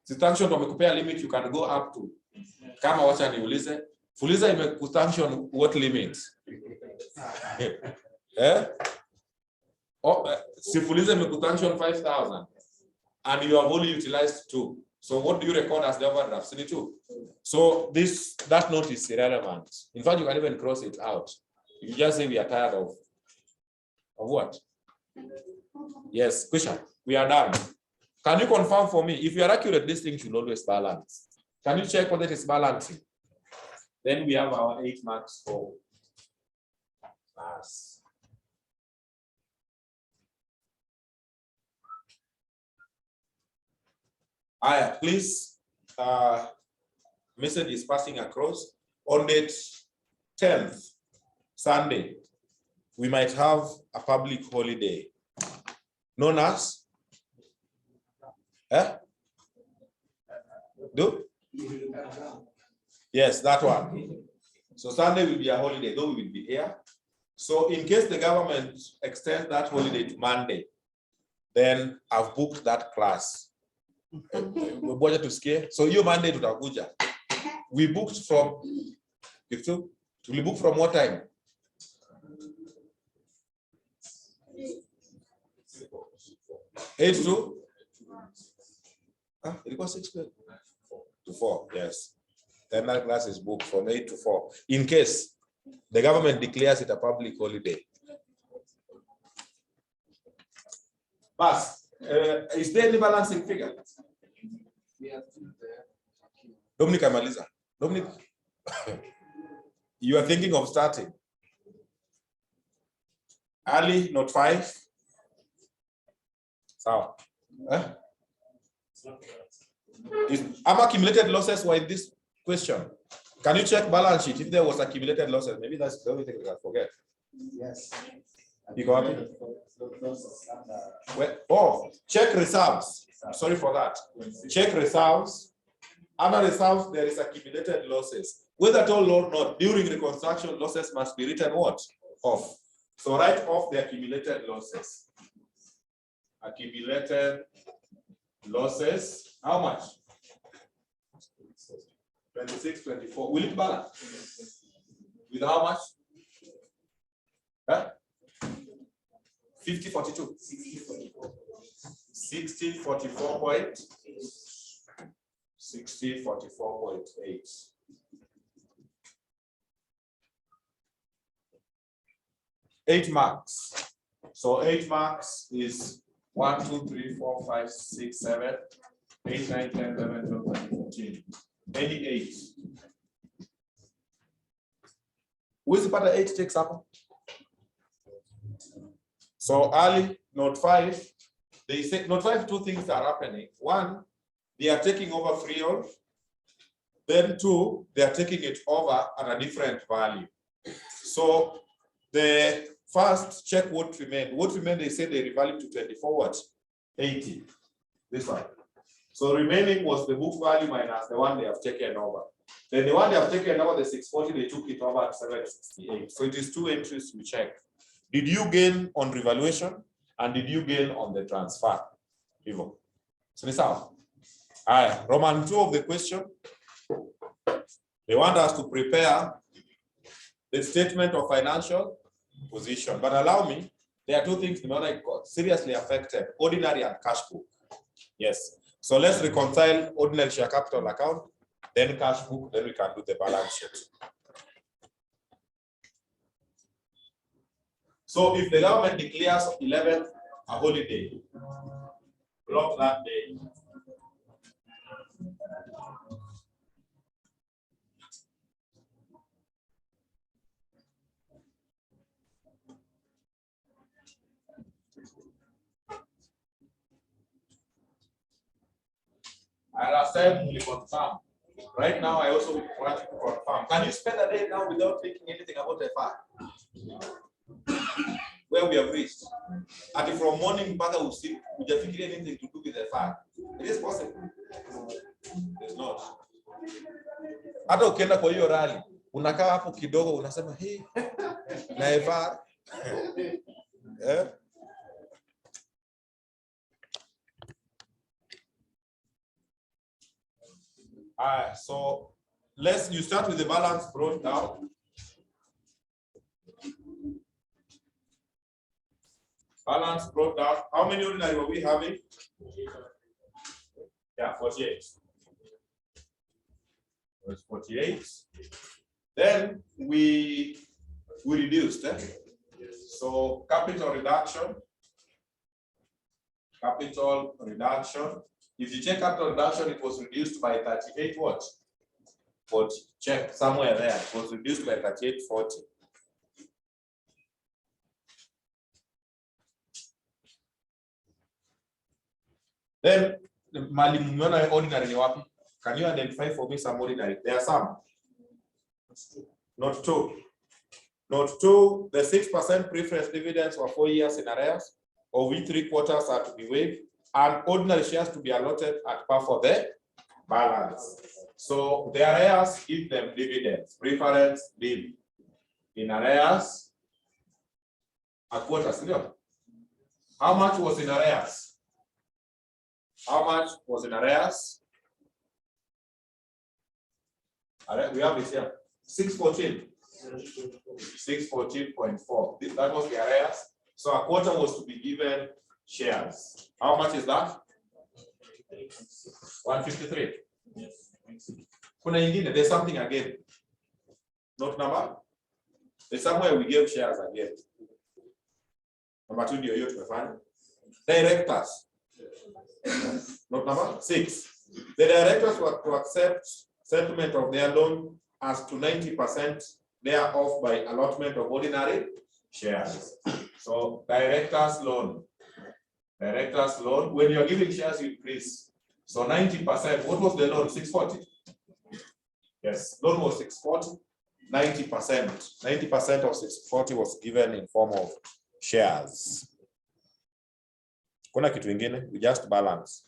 The sanction wamekupea limit you can go up to. Kama wacha niulize, Fuliza imekusanction what limit? Eh? Oh, si Fuliza imekusanction 5,000 and you have only utilized 2. So what do you record as the overdraft? 2. So that note is irrelevant. In fact, you can even cross it out. You just say we are tired of what? Yes, question. We are done. Can you confirm for me? If you are accurate, this thing should always balance. Can you check whether it is balancing? Then we have our 8 marks for class. Aya, please, message is passing across. On date 10th, Sunday, we might have a public holiday known as yes, that one. So Sunday will be a holiday, though we will be here. So in case the government extends that holiday to Monday, then I've booked that class. So you Monday to Takuja. We booked from what time? 8 to? It was 6 to 4, yes. Then that class is booked from 8 to 4. In case the government declares it a public holiday. But is there any balancing figure? Dominic Amaliza. Dominic, you are thinking of starting. Early, not 5. So, have accumulated losses were in this question? Can you check balance sheet if there was accumulated losses? Maybe that's the only thing we can forget. Yes. You got it? Oh, check reserves. Sorry for that. Check reserves. Under reserves, there is accumulated losses. Whether at all or not, during reconstruction, losses must be written what? Off. So write off the accumulated losses. Accumulated losses. How much? 26, 24. Will it balance? With how much? Huh? 50, 42. 60, 44 point. 60, 44.8. Eight marks. So 8 marks is 1, 2, 3, 4, 5, 6, 7, 8, 9, 10, 11, 12, 13, 14. Any 8. Who is the part 8 takes up? So early, note 5, they say note 5, 2 things are happening. 1, they are taking over freehold. Then 2, they are taking it over at a different value. So the first, check what remained. What remained, they say they revalued to 24 what? 80. This one. So remaining was the book value minus the one they have taken over. Then the one they have taken over, the 640, they took it over at 768. So it is 2 entries we check. Did you gain on revaluation and did you gain on the transfer? Ivo. So this out. Roman 2 of the question. They want us to prepare the statement of financial position. But allow me, there are 2 things that got seriously affected: ordinary and cash book. Yes. So let's reconcile ordinary share capital account, then cash book, then we can do the balance sheet. So if the government declares 11th a holiday, block that day. And last time we confirm. Right now, I also want to confirm. Can you spend a day now without thinking anything about the fact? Where we have reached. And from morning back, we see we just think anything to do with the fact. It is possible. It's not. Hata ukienda kwa hiyo rally, unakaa hapo kidogo unasema hey, na eh? So you start with the balance brought down. Balance brought down. How many ordinary were we having? Yeah, 48. It was 48. Then we reduced. So capital reduction. Capital reduction. If you check capital reduction, it was reduced by 38 what? 40. Check somewhere there. It was reduced by 38.40. Then the ordinary wapi? Can you identify for me some ordinary? There are some. Not 2. Not 2. The 6% preference dividends for 4 years in arrears, of which 3 quarters are to be waived, and ordinary shares to be allotted at par for the balance. So the arrears give them dividends. Preference div. In arrears, a quarter. How much was in arrears? How much was in arrears? We have this here. 614. 614.4. That was the arrears. So a quarter was to be given shares. How much is that? 153. There's something again. Note number? There's somewhere we gave shares again. Number 2, directors. Note number 6. The directors were to accept settlement of their loan as to 90% thereof by allotment of ordinary shares. So directors loan. Directors loan. When you're giving shares, you increase. So 90%. What was the loan? 640. Yes, loan was 640. 90%. 90% of 640 was given in form of shares. Kuna kitu ingine, we just balance.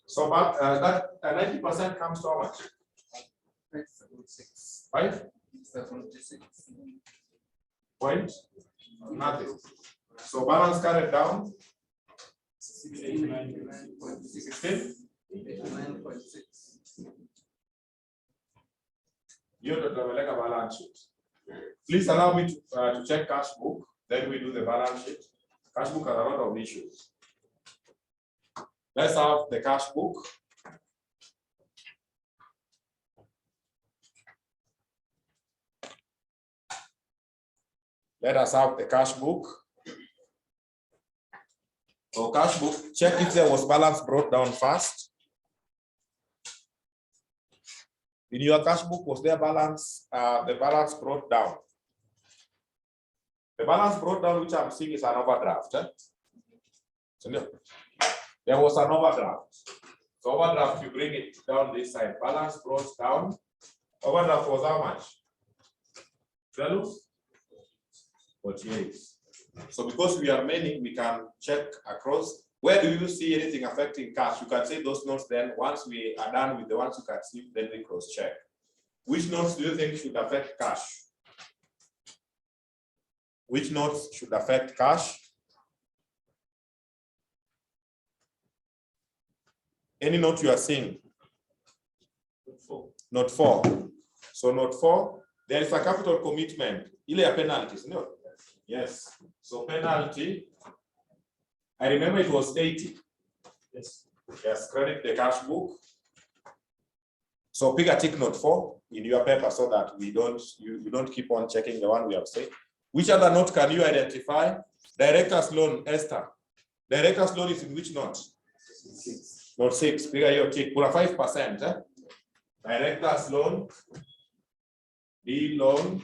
So but that 90% comes to how much? 576. 5? 76. Point? Nothing. So balance carried down. 16. 89.6. You don't have like a balance sheet. Please allow me to check cash book. Then we do the balance sheet. Cash book has a lot of issues. Let's have the cash book. Let us have the cash book. So cash book, check if there was balance brought down first. In your cash book, was there balance? The balance brought down. The balance brought down, which I'm seeing, is an overdraft. So no, there was an overdraft. So overdraft, you bring it down this side. Balance brought down. Overdraft was how much? 12? 48. So because we are many, we can check across. Where do you see anything affecting cash? You can say those notes then. Once we are done with the ones you can see, then we cross check. Which notes do you think should affect cash? Which notes should affect cash? Any note you are seeing? Note 4. So note 4, there is a capital commitment. Ile a penalties, no? Yes. So penalty, I remember it was 80. Yes. Yes, credit the cash book. So pick a tick note 4 in your paper so that we don't, you don't keep on checking the one we have said. Which other note can you identify? Director's loan, Esther. Director's loan is in which note? 6. Note 6. Pick your tick. Put a 5%. Director's loan, D loan,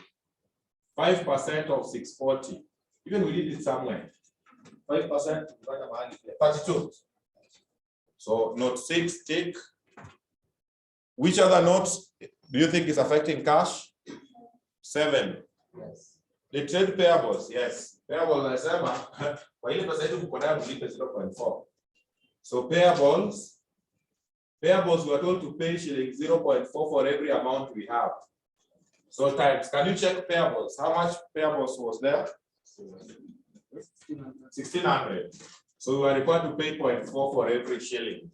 5% of 640. Even we did it somewhere. 5%, 32. So note 6, tick. Which other notes do you think is affecting cash? 7. Yes. The trade payables, yes. Payables, nasema, kwa ile pesa yetu mkonayo mlipe 0.4. So payables, we are told to pay shilling 0.4 for every amount we have. So times, can you check payables? How much payables was there? 1600. So we are required to pay 0.4 for every shilling.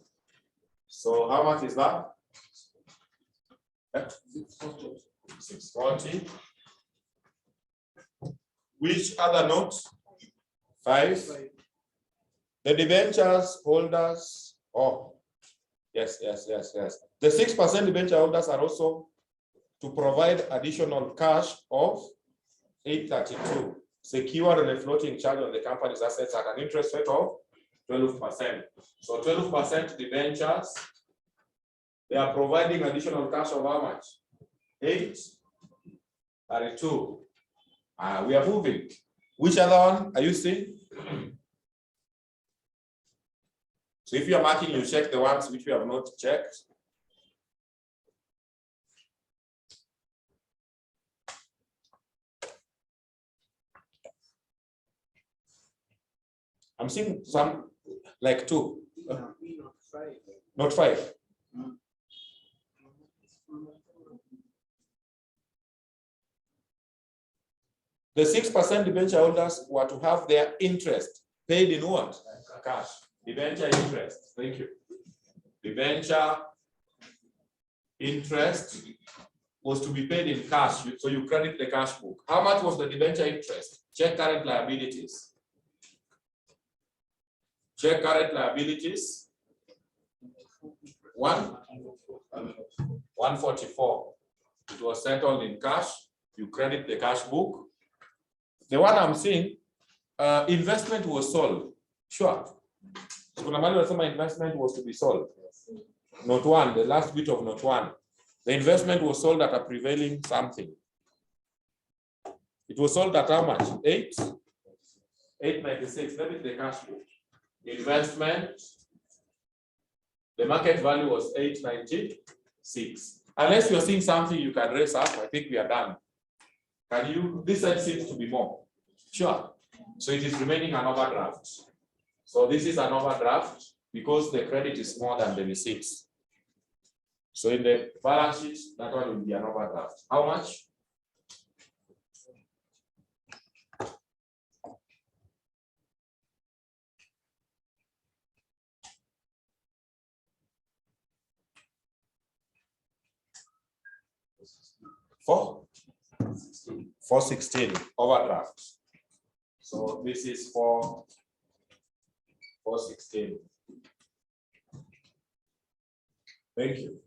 So how much is that? 640. Which other notes? 5. The debentures holders. Oh, yes. The 6% debenture holders are also to provide additional cash of 832, secured on a floating charge on the company's assets at an interest rate of 12%. So 12% debentures, they are providing additional cash of how much? 832. We are moving. Which other one are you seeing? So if you are marking, you check the ones which we have not checked. I'm seeing some like 2. Not 5. The 6% debenture holders were to have their interest paid in what? Cash. Debenture interest. Thank you. Debenture interest was to be paid in cash, so you credit the cash book. How much was the debenture interest? Check current liabilities. Check current liabilities. 144. It was settled in cash. You credit the cash book. The one I'm seeing, investment was sold. Sure. So kuna mali wanasema investment was to be sold. Note 1, the last bit of note 1. The investment was sold at a prevailing something. It was sold at how much? 896. That is the cash book. Investment. The market value was 896. Unless you're seeing something you can raise up, I think we are done. Can you? This side seems to be more. Sure. So it is remaining an overdraft. So this is an overdraft because the credit is more than the receipts. So in the balance sheet, that one will be an overdraft. How much? For 416 overdraft. So this is for 416. Thank you.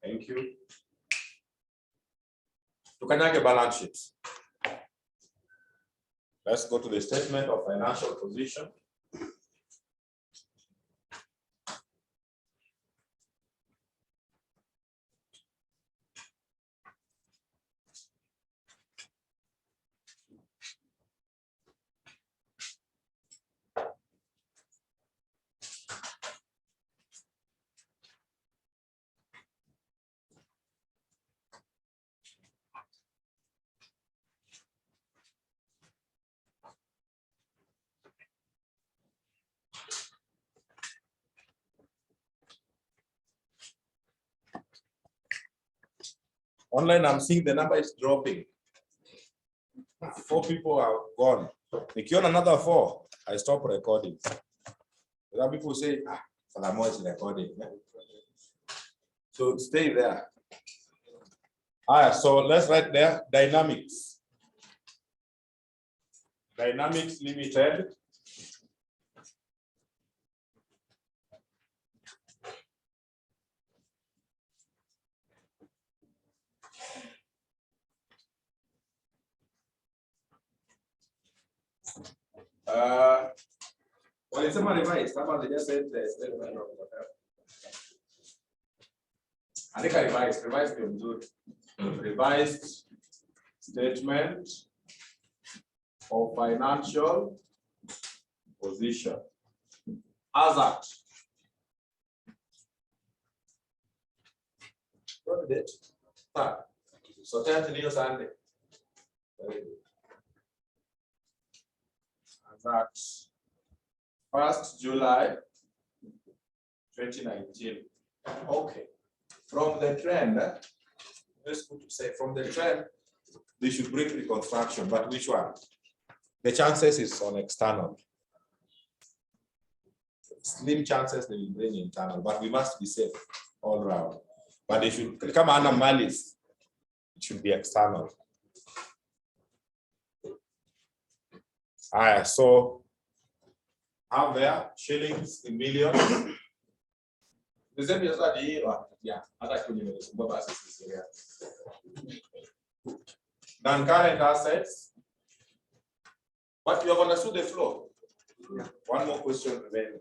Thank you. Tukanyage balance sheet. Let's go to the statement of financial position. Online, I'm seeing the number is dropping. 4 people are gone. If you're another 4, I stop recording. Other people say, for the more is recording. So stay there. So let's write there dynamics. Dynamics Limited. Well, it's a revised. They just said the statement of whatever. I think I revised them good. Revised statement of financial position. As at. What date? So 10th New Sunday. Very good. That 1st July 2019. Okay. From the trend, just good to say, from the trend, they should bring reconstruction, but which one? The chances is on external. Slim chances they will bring internal, but we must be safe all around. But they should come under malice. It should be external. So have there shillings in millions. The same as that yeah, then current assets. But you have understood the flow. Yeah. One more question remaining.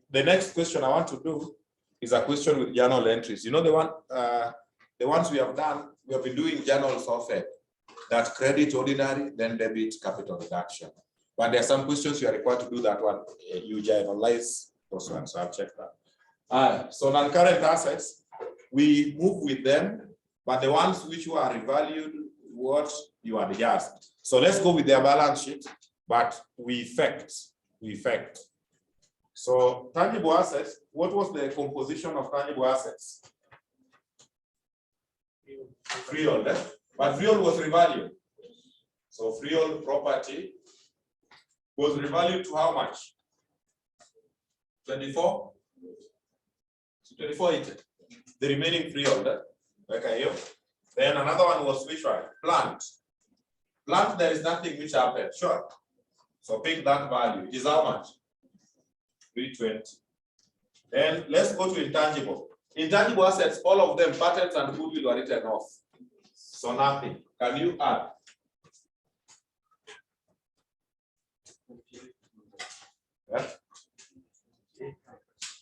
The next question I want to do is a question with journal entries. You know the ones we have done, we have been doing journals often. That credit ordinary, then debit capital reduction. But there are some questions you are required to do that one. You journalize those ones, so I've checked that. So non-current assets, we move with them, but the ones which were revalued, what you adjust. So let's go with their balance sheet, but we effect. So tangible assets, what was the composition of tangible assets? Freehold, but freehold was revalued. So freehold property was revalued to how much? 24? So 2480. The remaining freeholder. Okay, then another one was which one? Plant. Plant, there is nothing which happened. Sure. So pick that value. It is how much? 320. Then let's go to intangible. Intangible assets, all of them, patents and goodwill were written off. So nothing. Can you add? Yeah.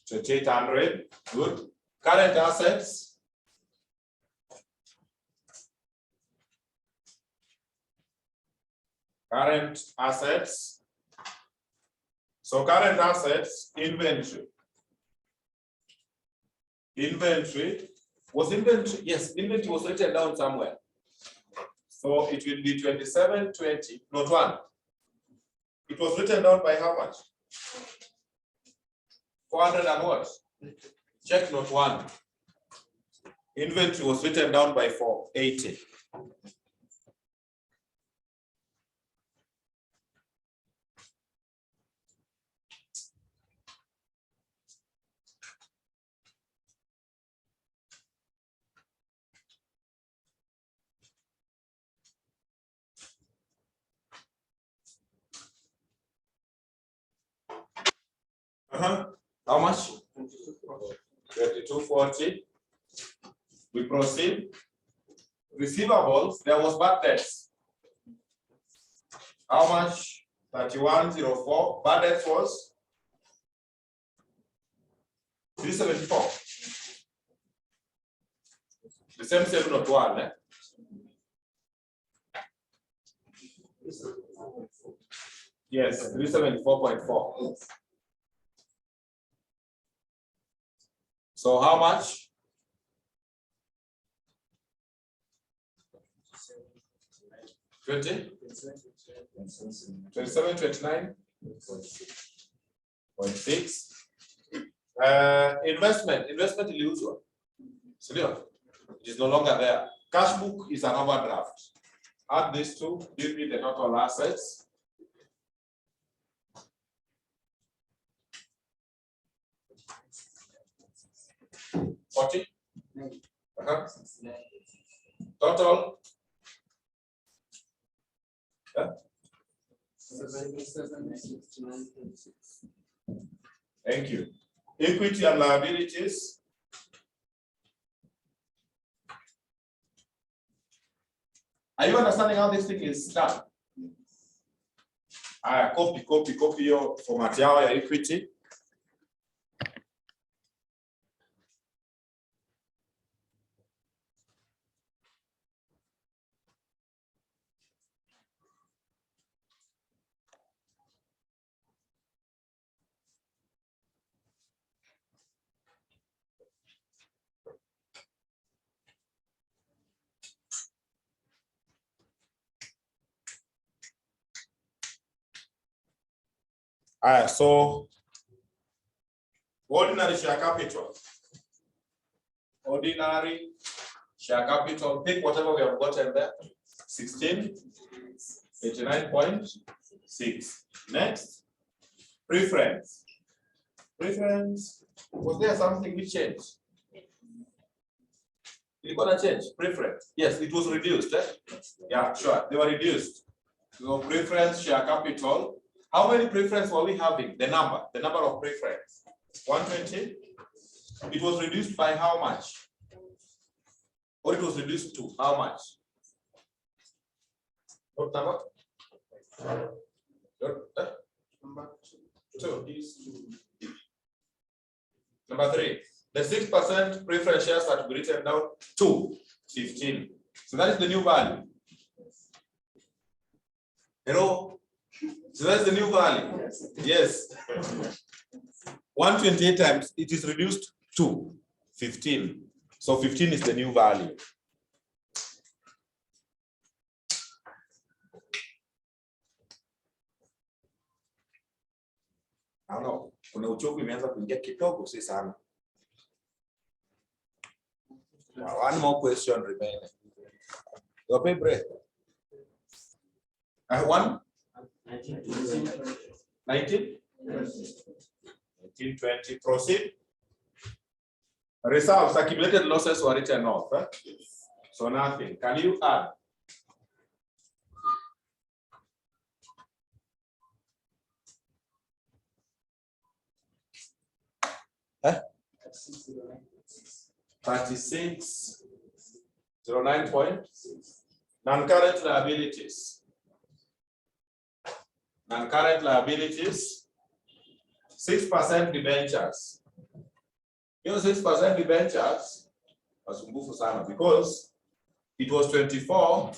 2800. Good. Current assets. Current assets. So current assets, inventory. Inventory. Was inventory? Yes, inventory was written down somewhere. So it will be 2720, not one. It was written down by how much? 400 and what? Check note one. Inventory was written down by 480. How much? 2240. We proceed. Receivables, there was bad debts. How much? 3104. Bad debts was 374. The same 701. Eh? Yes, 374.4. So how much? 20? 27.29.6. Investment usual. So it is no longer there. Cash book is an overdraft. Add these two, give me the total assets. $40. Total. Thank you. Equity and liabilities. Are you understanding how this thing is done? Copy your format your equity. So ordinary share capital. Ordinary share capital, pick whatever we have gotten there. 1689.6. Next, preference. Preference, was there something we changed? You got to change preference. Yes, it was reduced. Eh? Yeah, sure, they were reduced. So preference share capital. How many preference were we having? The number of preference. 120. It was reduced by how much? Or it was reduced to how much? What number? Number two. Number 3. The 6% preference shares are to be written down to 15. So that is the new value. Hello? So that's the new value. Yes. 128 times it is reduced to 15. So 15 is the new value. I don't know. Kuna uchovu imeanza kuingia kidogo si sana. One more question remaining. Your favorite? One? 1920. Proceed. Reserves, accumulated losses were written off. So nothing. Can you add? Huh? 3609 point. Non-current liabilities. Non-current liabilities. 6% debentures. You know, 6% debentures was sana because it was 24.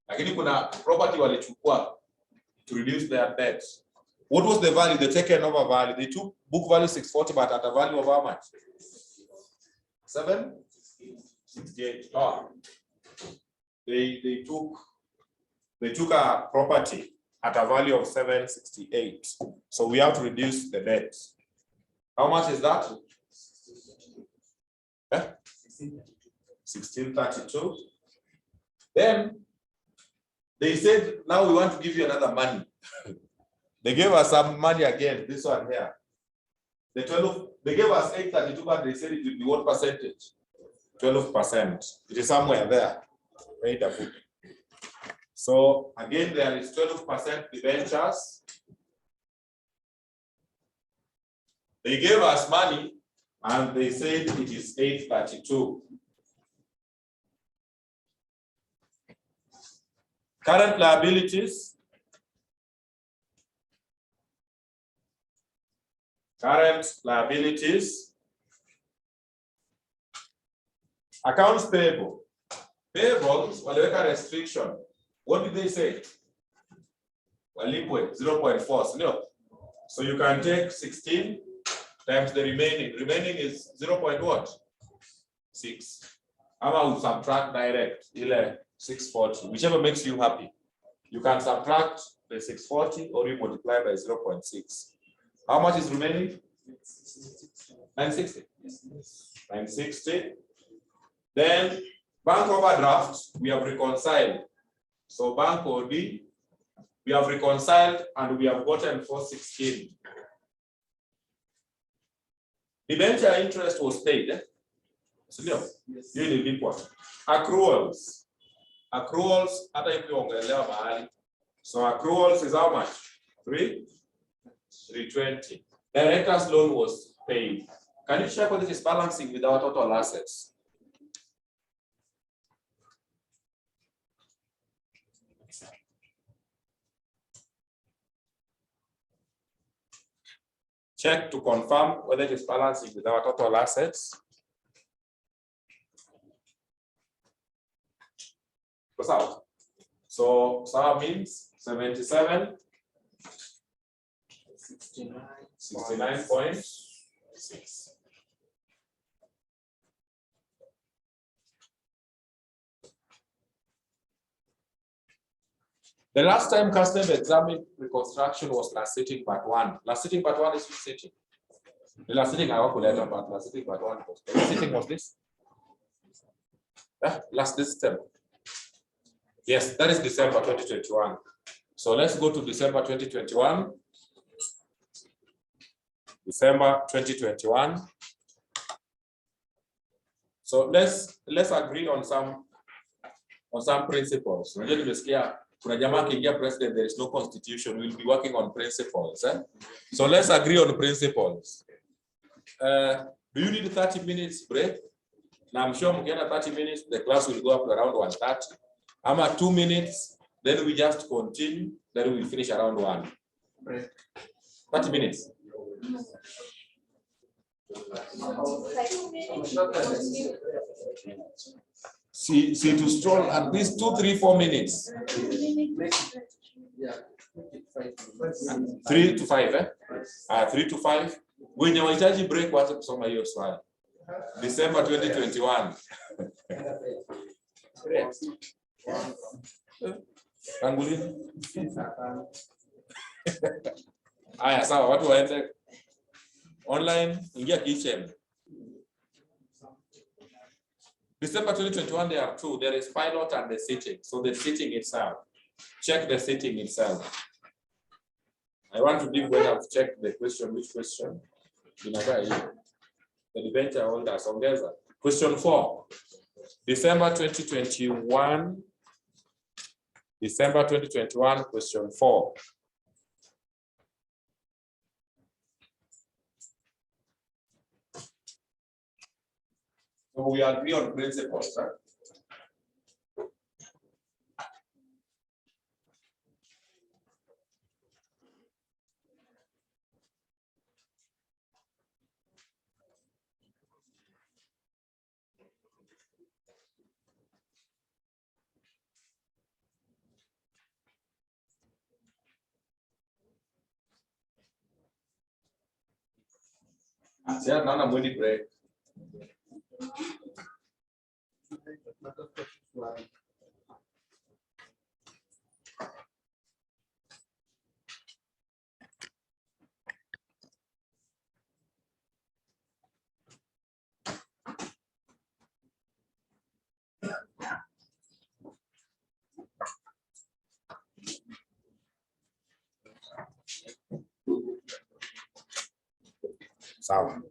Lakini kuna property walichukua to reduce their debt. What was the value? The taken over value. They took book value 640, but at a value of how much? 768. Oh. They took a property at a value of 768. So we have to reduce the debt. How much is that? 1632. Then they said, now we want to give you another money. They gave us some money again, this one here. The 12, they gave us 832, but they said it would be what percentage? 12%. It is somewhere there. So again, there is 12% debentures. They gave us money and they said it is 832. Current liabilities. Current liabilities. Accounts payable. Payables, waliweka restriction. What did they say? Walipwe 0.4. No. So you can take 16 times the remaining. Remaining is 0.6. Ama will subtract direct, 640, whichever makes you happy. You can subtract the 640 or you multiply by 0.6. How much is remaining? 960. 960. Then bank overdraft, we have reconciled. So bank OD, we have reconciled and we have gotten 416. Debenture interest was paid. So, yes. Accruals. Accruals, so accruals is how much? 320. Director's loan was paid. Can you check whether it is balancing with our total assets? Check to confirm whether it is balancing with our total assets. What's out? So SAR means 77. 69.6. The last time custom examined reconstruction was last sitting part 1. Last sitting part 1 is which sitting? The last sitting I work with later, but last sitting part 1 was. The last sitting was this? Last December. Yes, that is December 2021. So let's go to December 2021. December 2021. So let's agree on some principles. President, there is no constitution. We'll be working on principles. So let's agree on principles. Do you need a 30 minutes break? Now I'm sure 30 minutes, the class will go up to around 1:30. I'm at 2 minutes, then we just continue, then we will finish around 1. 30 minutes. See to stroll at least 2, 3, 4 minutes. 3 to 5, 3 to 5. When you want break, what's up? Some of your swag. December 2021. Aya, sawa, watu waende online, ingia kitchen. December 2021, there are 2. There is pilot and the sitting. So the sitting itself. Check the sitting itself. I want to leave when I've checked the question, which question? The debenture holders. Question 4. December 2021. December 2021, question 4. So we agree on principles, right? Yeah, none of money break. Sawa.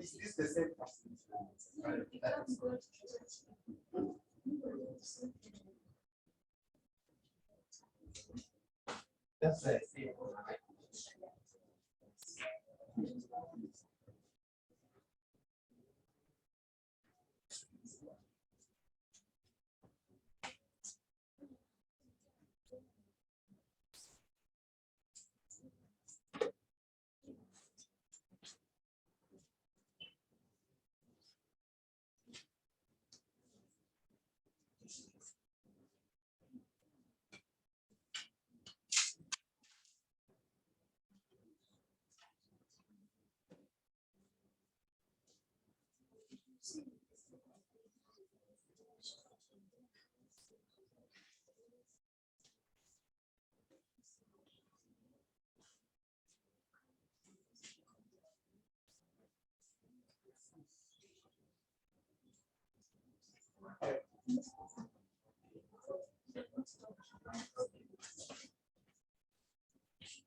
Is this the same person? That's right.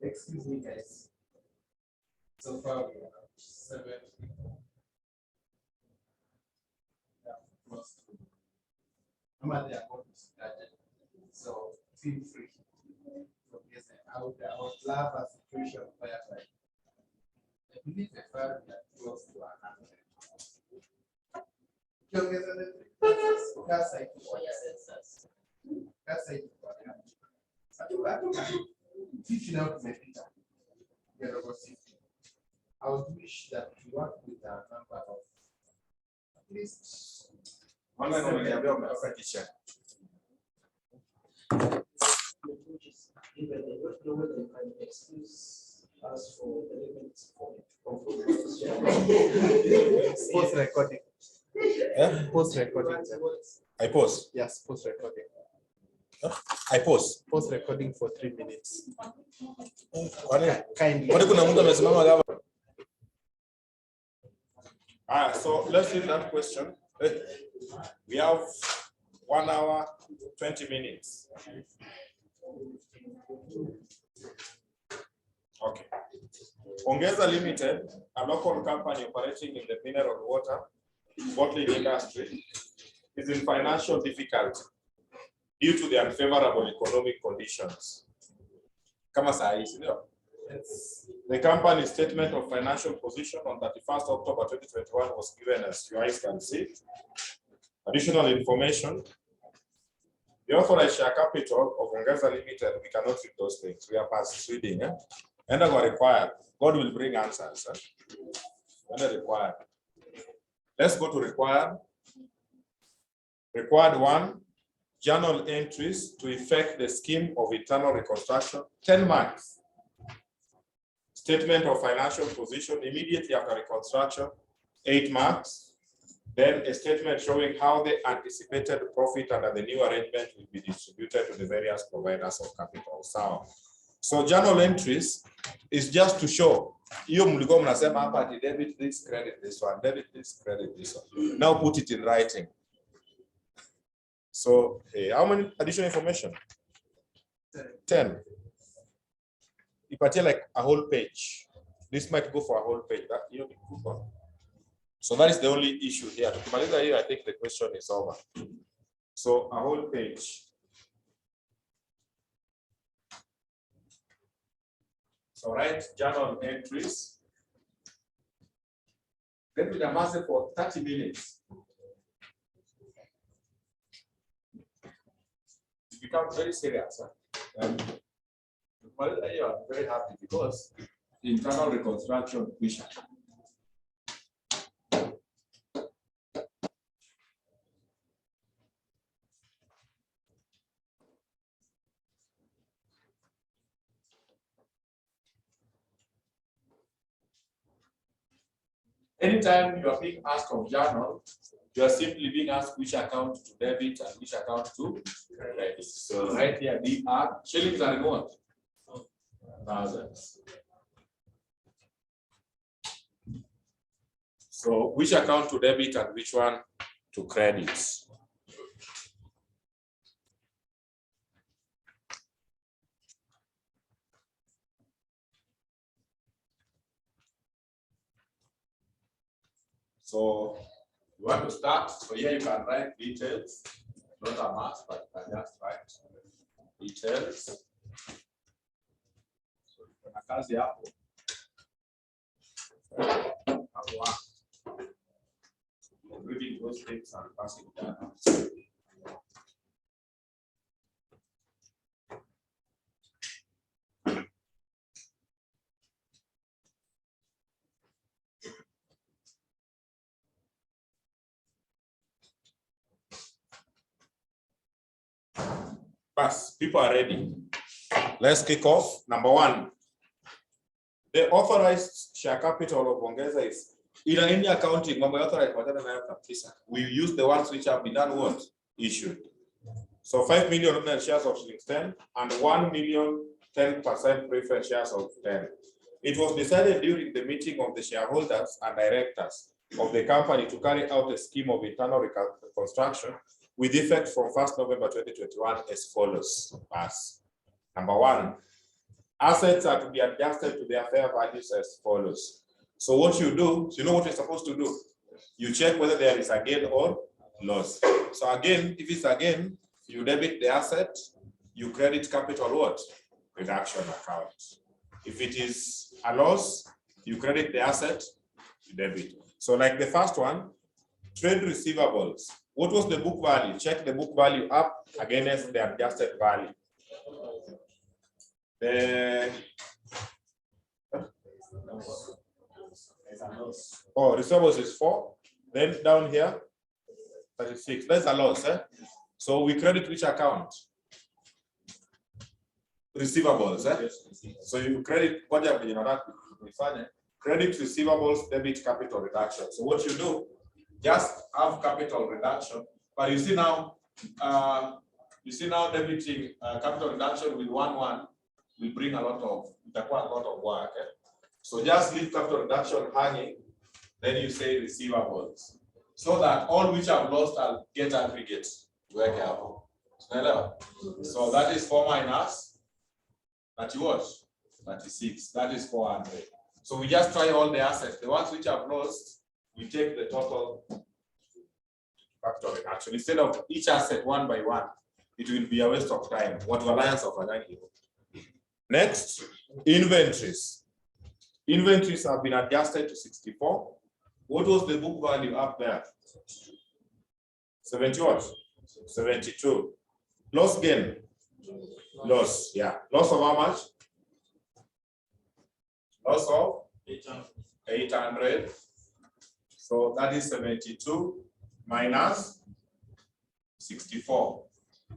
Excuse me, guys. So far, we have 7 people. Yeah, close to. Normally, I'm going to started. So feel free. So yes, I would love a situation whereby I believe the fire we are close to 100. That's like teaching out my teacher. I would wish that you work with a number of at least Online wameniambia wamewafikisha. Even they don't know whether they can excuse us for the limits for post recording. Post recording. I pause. Yes, post recording. I pause. Post recording for 3 minutes. Kindly. So let's see that question. We have 1 hour, 20 minutes. Okay. Ongeza Limited, a local company operating in the mineral water bottling industry, is in financial difficulty due to the unfavorable economic conditions. Kama saa hii, ndio? The company's statement of financial position on 31st October 2021 was given, as you guys can see. Additional information. The authorized share capital of Ongeza Limited, we cannot read those things. We are past reading. And required. God will bring answers. When required. Let's go to required. Required 1, journal entries to effect the scheme of internal reconstruction, 10 marks. Statement of financial position immediately after reconstruction, 8 marks. Then a statement showing how the anticipated profit under the new arrangement will be distributed to the various providers of capital. So journal entries is just to show you mlikuwa mnasema hapa ati debit this, credit this one, debit this, credit this one. Now put it in writing. So how many additional information? 10. Ipatia like a whole page. This might go for a whole page. So that is the only issue here. Here, I think the question is over. So a whole page. So write journal entries. Then we can master for 30 minutes. It becomes very serious. And you are very happy because internal reconstruction vision. Anytime you are being asked of journal, you are simply being asked which account to debit and which account to credit. So right here, DR shillings are in what? Thousands. So which account to debit and which one to credit? So you want to start, so here you can write details, not a mass, but you can just write details. So you can kazi hapo. Reading those things and passing down. Pass. People are ready. Let's kick off. Number 1. The authorized share capital of Ongeza is in any accounting. We use the ones which have been done what? Issued. So 5 million ordinary shares of 10 and 1 million 10% preferred shares of 10. It was decided during the meeting of the shareholders and directors of the company to carry out a scheme of internal reconstruction with effect from 1st November 2021 as follows. Pass. Number 1, assets are to be adjusted to their fair values as follows. So what you do, you know what you're supposed to do? You check whether there is a gain or loss. So again, if it's a gain, you debit the asset, you credit capital what? Reduction account. If it is a loss, you credit the asset, you debit. So like the first one, trade receivables. What was the book value? Check the book value up against the adjusted value. Receivables is 4. Then down here, 36. That's a loss. So we credit which account? Receivables. So you credit credit receivables, debit capital reduction. So what you do, just have capital reduction. But you see now, debiting capital reduction with 1 will bring a lot of work. Eh? So just leave capital reduction hanging, then you say receivables. So that all which I've lost, I'll get aggregate. Very careful. So that is 4 minus 30 what? 36. That is 400. So we just try all the assets. The ones which I've lost, we take the total capital reduction. Instead of each asset one by one, it will be a waste of time. What alliance of Anaki? Next, inventories. Inventories have been adjusted to 64. What was the book value up there? 70 what? 72. Loss gain? Loss, yeah. Loss of how much? Loss of 800. So that is 72 minus 64.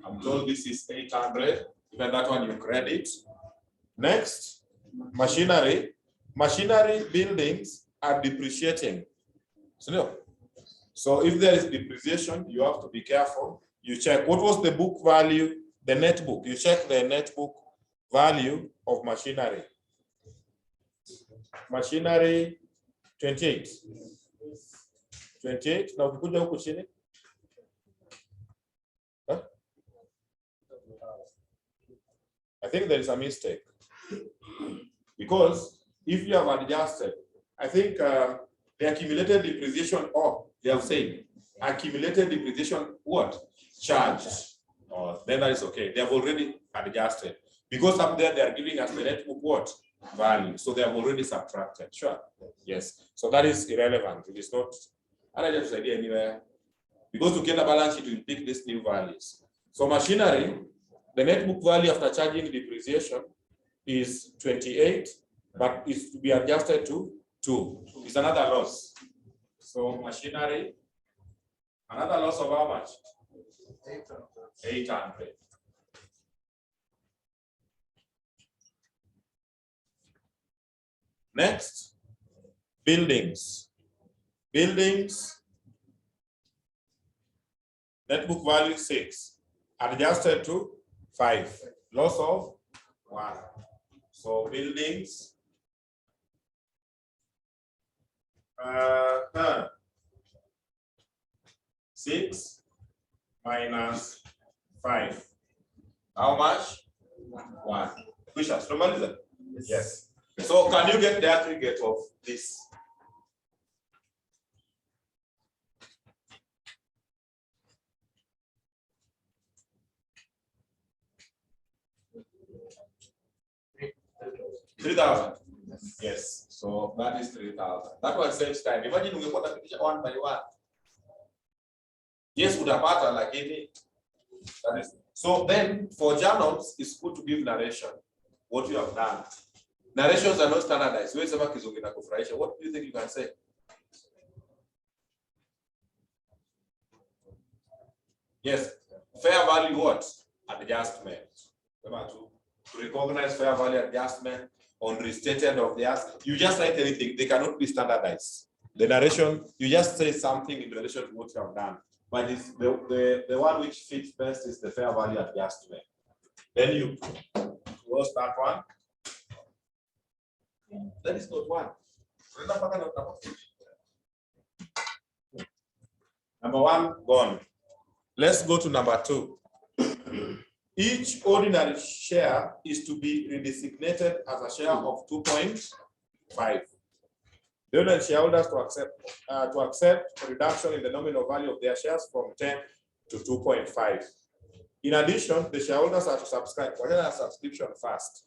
I'm told this is 800. Even that one you credit. Next, machinery. Machinery buildings are depreciating. So if there is depreciation, you have to be careful. You check what was the book value, the net book. You check the net book value of machinery. Machinery 28. 28. Now we put the chini. Huh? I think there is a mistake. Because if you have adjusted, I think the accumulated depreciation, they have said accumulated depreciation, what? Charged. Then that is okay. They have already adjusted. Because up there they are giving us the net book what? Value. So they have already subtracted. Sure. Yes. So that is irrelevant. It is not. And I just said anywhere. Because to get a balance sheet, we pick these new values. So machinery, the net book value after charging depreciation is 28, but is to be adjusted to 2. It's another loss. So machinery, another loss of how much? 800. Next, buildings. Buildings, net book value 6, adjusted to 5, loss of 1. So buildings, 6 minus 5. How much? 1. Bishop, yes. So can you get the aggregate of this? $3,000. Yes. So that is 3,000. That one saves time. Imagine we put a picture one by one. Yes, would have pattern like any. That is. So then for journals, it's good to give narration. What you have done. Narrations are not standardized. What do you think you can say? Yes. Fair value what? Adjustment. To recognize fair value adjustment on restated of the asset. You just write anything. They cannot be standardized. The narration, you just say something in relation to what you have done. But it's the one which fits best is the fair value adjustment. Then you close that one. That is not one. Number 1 gone. Let's go to number 2. Each ordinary share is to be redesignated as a share of 2.5. The ordinary shareholders to accept a reduction in the nominal value of their shares from 10 to 2.5. In addition, the shareholders are to subscribe. What is a subscription first?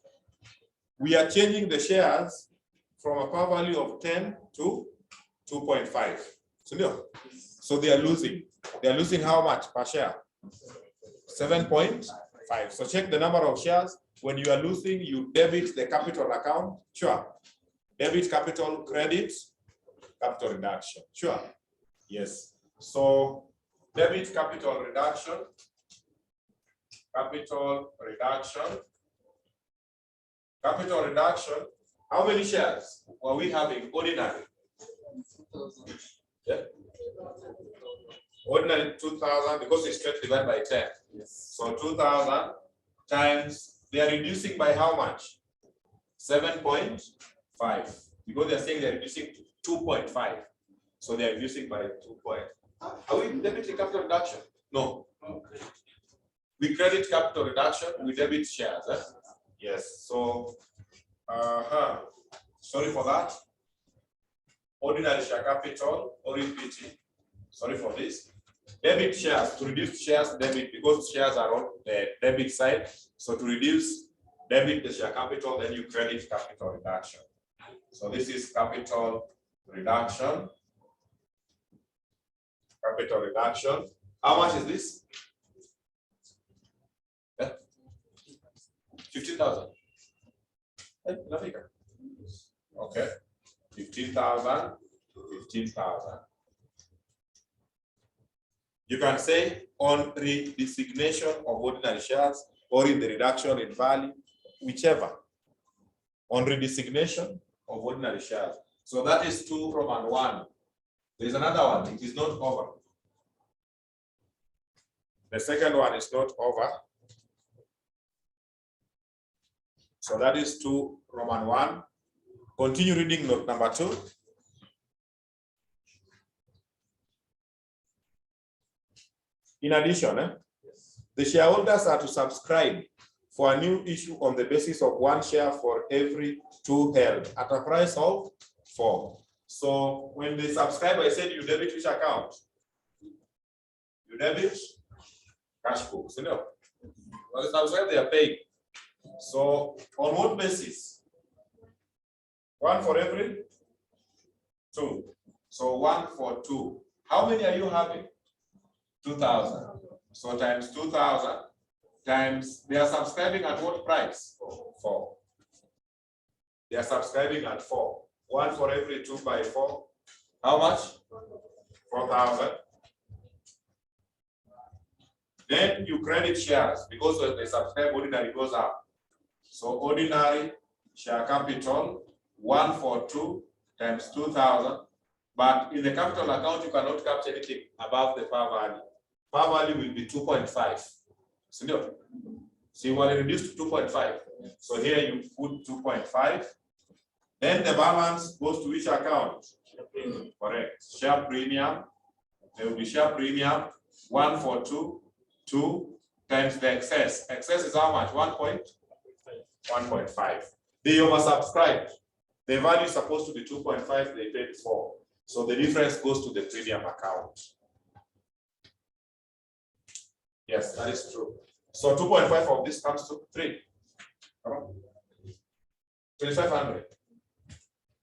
We are changing the shares from a par value of 10 to 2.5. So they are losing. They are losing how much per share? 7.5. So check the number of shares. When you are losing, you debit the capital account. Sure. Debit capital, credit, capital reduction. Sure. Yes. So debit capital reduction. Capital reduction. Capital reduction. How many shares were we having ordinary? Yeah. Ordinary 2,000 because it's straight divided by 10. Yes. So 2,000 times, they are reducing by how much? 7.5. Because they are saying they are reducing to 2.5. So they are reducing by 2 point. Are we debiting capital reduction? No. Okay. We credit capital reduction, we debit shares. Eh? Yes. So, sorry for that. Ordinary share capital or equity. Sorry for this. Debit shares, to reduce shares debit, because shares are on the debit side. So to reduce debit the share capital, then you credit capital reduction. So this is capital reduction. Capital reduction. How much is this? 15,000. Okay. 15,000. 15,000. You can say on redesignation of ordinary shares or in the reduction in value, whichever. On redesignation of ordinary shares. So that is 2 Roman 1. There's another one, it is not over. The second one is not over. So that is 2 Roman 1. Continue reading note number 2. In addition, the shareholders are to subscribe for a new issue on the basis of 1 share for every 2 held at a price of 4. So when the subscriber, I said you debit which account? You debit cash books, you know. Well, the subscriber they are paying. So on what basis? 1 for every 2. So 1 for 2. How many are you having? 2,000. So times 2,000 times, they are subscribing at what price? 4. They are subscribing at 4. 1 for every 2 by 4. How much? 4,000. Then you credit shares because when they subscribe, ordinary goes up. So ordinary share capital 1 for 2 times 2,000. But in the capital account, you cannot capture anything above the par value. Par value will be 2.5. So you want to reduce to 2.5. So here you put 2.5. Then the balance goes to which account? Correct. Share premium. There will be share premium 1 for 2. 2 times the excess. Excess is how much? 1.5. They oversubscribed. The value is supposed to be 2.5. They paid 4. So the difference goes to the premium account. Yes, that is true. So 2.5 of this comes to 3. 2,500.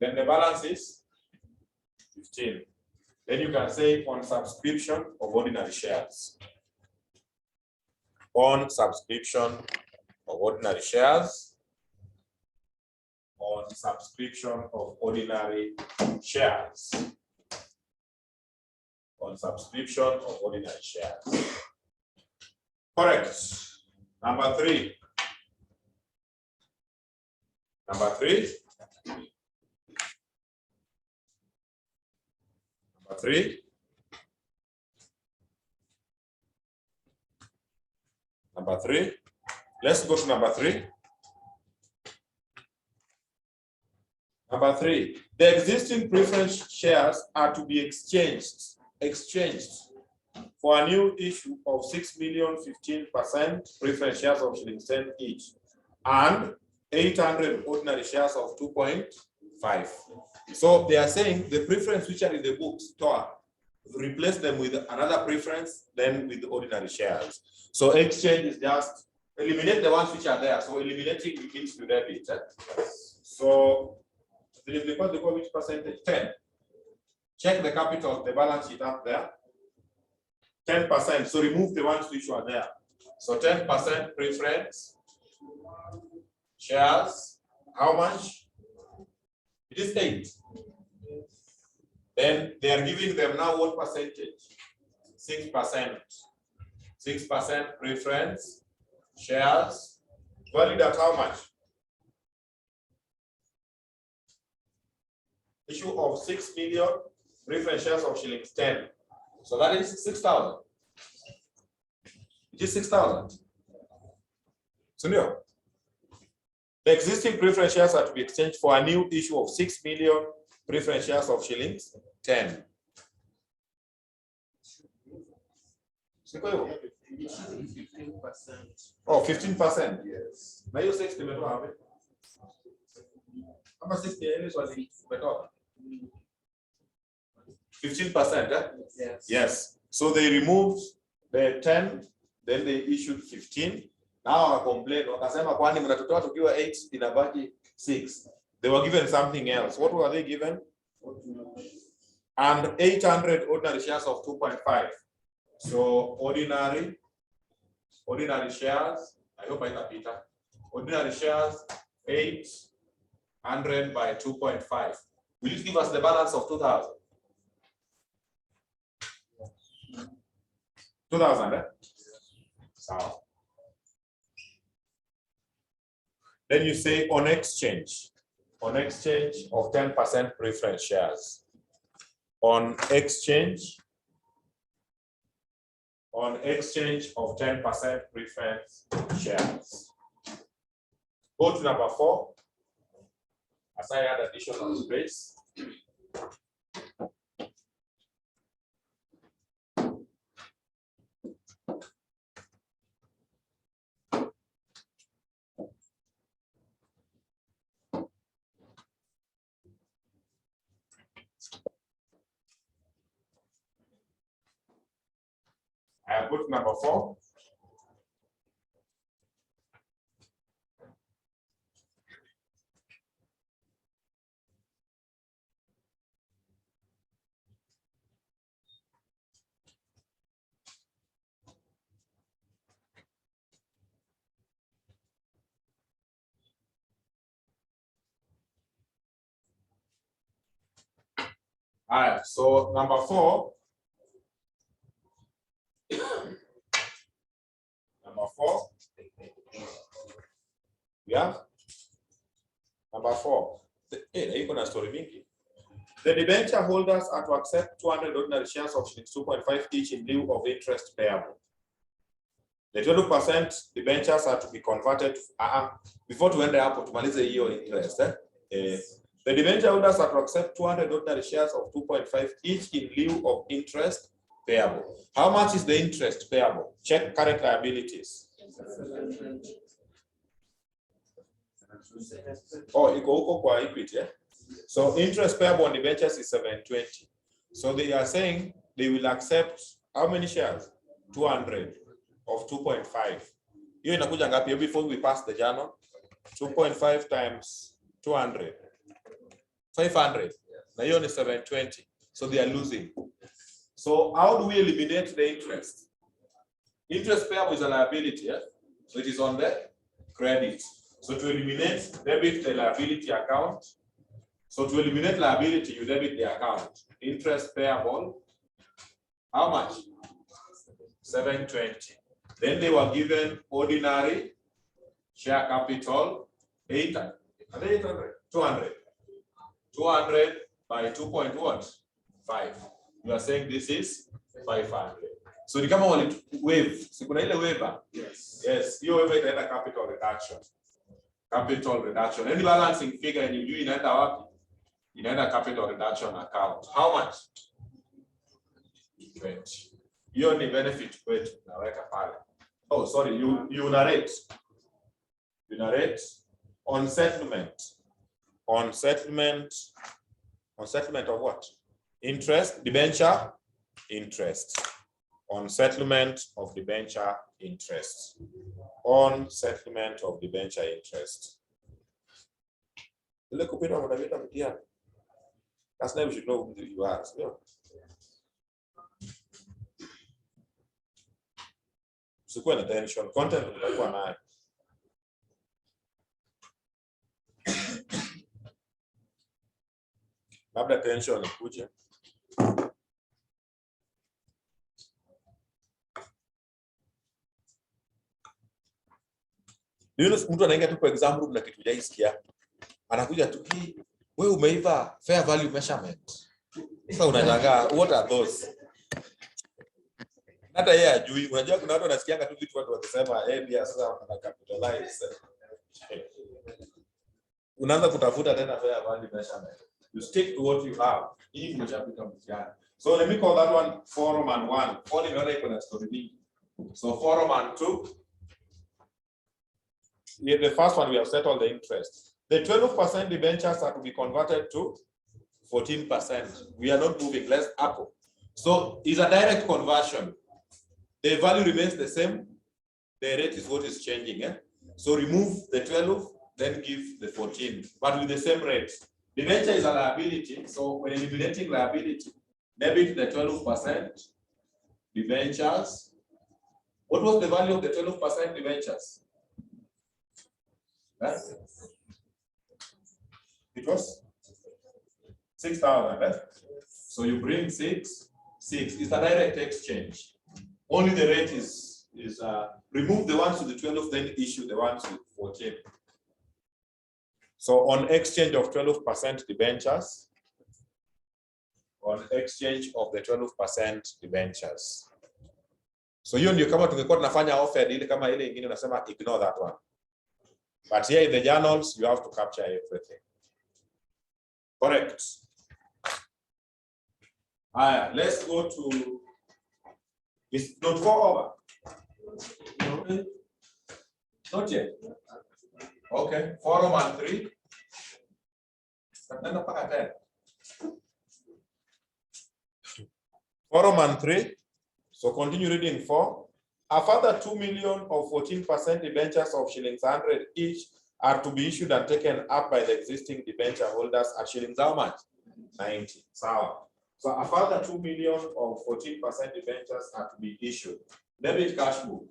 Then the balance is 15. Then you can say on subscription of ordinary shares. On subscription of ordinary shares. On subscription of ordinary shares. On subscription of ordinary shares. Correct. Number 3. Number 3. Number 3. Number 3. Let's go to number 3. Number 3. The existing preference shares are to be exchanged for a new issue of 6,015% preference shares of Shillings 10 each and 800 ordinary shares of 2.5. So they are saying the preference which are in the book store, replace them with another preference, then with the ordinary shares. So exchange is just eliminate the ones which are there. So eliminating begins to debit. So they call which percentage? 10. Check the capital, the balance sheet up there. 10%. So remove the ones which were there. So 10% preference shares. How much? It is 8. Then they are giving them now what percentage? 6%. 6% preference shares. Valued at how much? Issue of 6,015,000 preference shares of shillings 10. So that is 6,000. It is 6,000. So no. The existing preference shares are to be exchanged for a new issue of 6 million preference shares of shillings 10. It should be 15%. Oh, 15%. Yes. Now you 60 meto. How much 60 meto? 15%, eh? Yes. Yes. So they removed the 10, then they issued 15. Now I complain, wakasema kwani mnatotoa tukiwa 8 inabaki 6. They were given something else. What were they given? And 800 ordinary shares of 2.5. So ordinary shares, I hope I can Peter. Ordinary shares 800 by 2.5. Will it give us the balance of 2,000? 2,000, eh? So then you say on exchange of 10% preference shares. On exchange of 10% preference shares. Go to number 4. As I add additional space. I have put number 4. All right, so number 4. Number 4. Yeah. Number 4. The debenture holders are to accept 200 ordinary shares of 2.5 each in lieu of interest payable. The 20% debentures are to be converted before to end up to manage your interest. The debenture holders are to accept 200 ordinary shares of 2.5 each in lieu of interest payable. How much is the interest payable? Check current liabilities. Oh, equal equity. So interest payable on debentures is 720. So they are saying they will accept how many shares? 200 of 2.5. Hiyo inakuja ngapi before we pass the journal? 2.5 times 200. 500. Now hiyo is 720. So they are losing. So how do we eliminate the interest? Interest payable is a liability, so it is on the credit. So to eliminate, debit the liability account. So to eliminate liability, you debit the account. Interest payable, how much? 720. Then they were given ordinary share capital 800. 200. 200 by 2.5. You are saying this is 500. So the kama wali wave, sikuna ile waiver. Yes. Yes, hiyo waiver itaenda capital reduction. Capital reduction. Any balancing figure and you inaenda wapi? Inaenda capital reduction account. How much? 20. Hiyo ni benefit kwetu naweka pale. Oh, sorry, you narrate. You narrate on settlement. On settlement of what? Interest, debenture, interest. On settlement of debenture interest. On settlement of debenture interest. That's why we should know who you are. Sikuwa na tension, content utakuwa nayo. Labda tension ikuje. Mtu anaingia tu kwa exam room na kitu hajaisikia. Anakuja tu wewe umeiva fair value measurement. Sasa unashangaa, what are those? Hata yeye ajui. Unajua kuna watu wanasikianga tu vitu watu wakisema pia sasa wana capitalize. Unaanza kutafuta tena fair value measurement. You stick to what you have. Hii imeshapita mtihani. So let me call that one forum and 1. All in all iko na story nyingi. So forum and 2. Yeah, the first one we have settled the interest. The 12% debentures are to be converted to 14%. We are not moving less up. So it's a direct conversion. The value remains the same. The rate is what is changing. So remove the 12, then give the 14, but with the same rate. Debenture is a liability. So when eliminating liability, debit the 12% debentures. What was the value of the 12% debentures? It was 6,000. Right? So you bring 6. It's a direct exchange. Only the rate is remove the ones with the 12, then issue the ones with 14. So on exchange of 12% debentures, on exchange of the 12% debentures. So hiyo ndio kama tungekuwa tunafanya offer ile kama ile nyingine unasema ignore that one. But here in the journals you have to capture everything. Correct. Let's go to it's not 4 over. Not yet. Okay, 4 and 3. Then 4 and 3. So continue reading 4. A further 2 million of 14% debentures of shillings 100 each are to be issued and taken up by the existing debenture holders at shillings how much? 90. So a further 2 million of 14% debentures are to be issued. Debit cash book.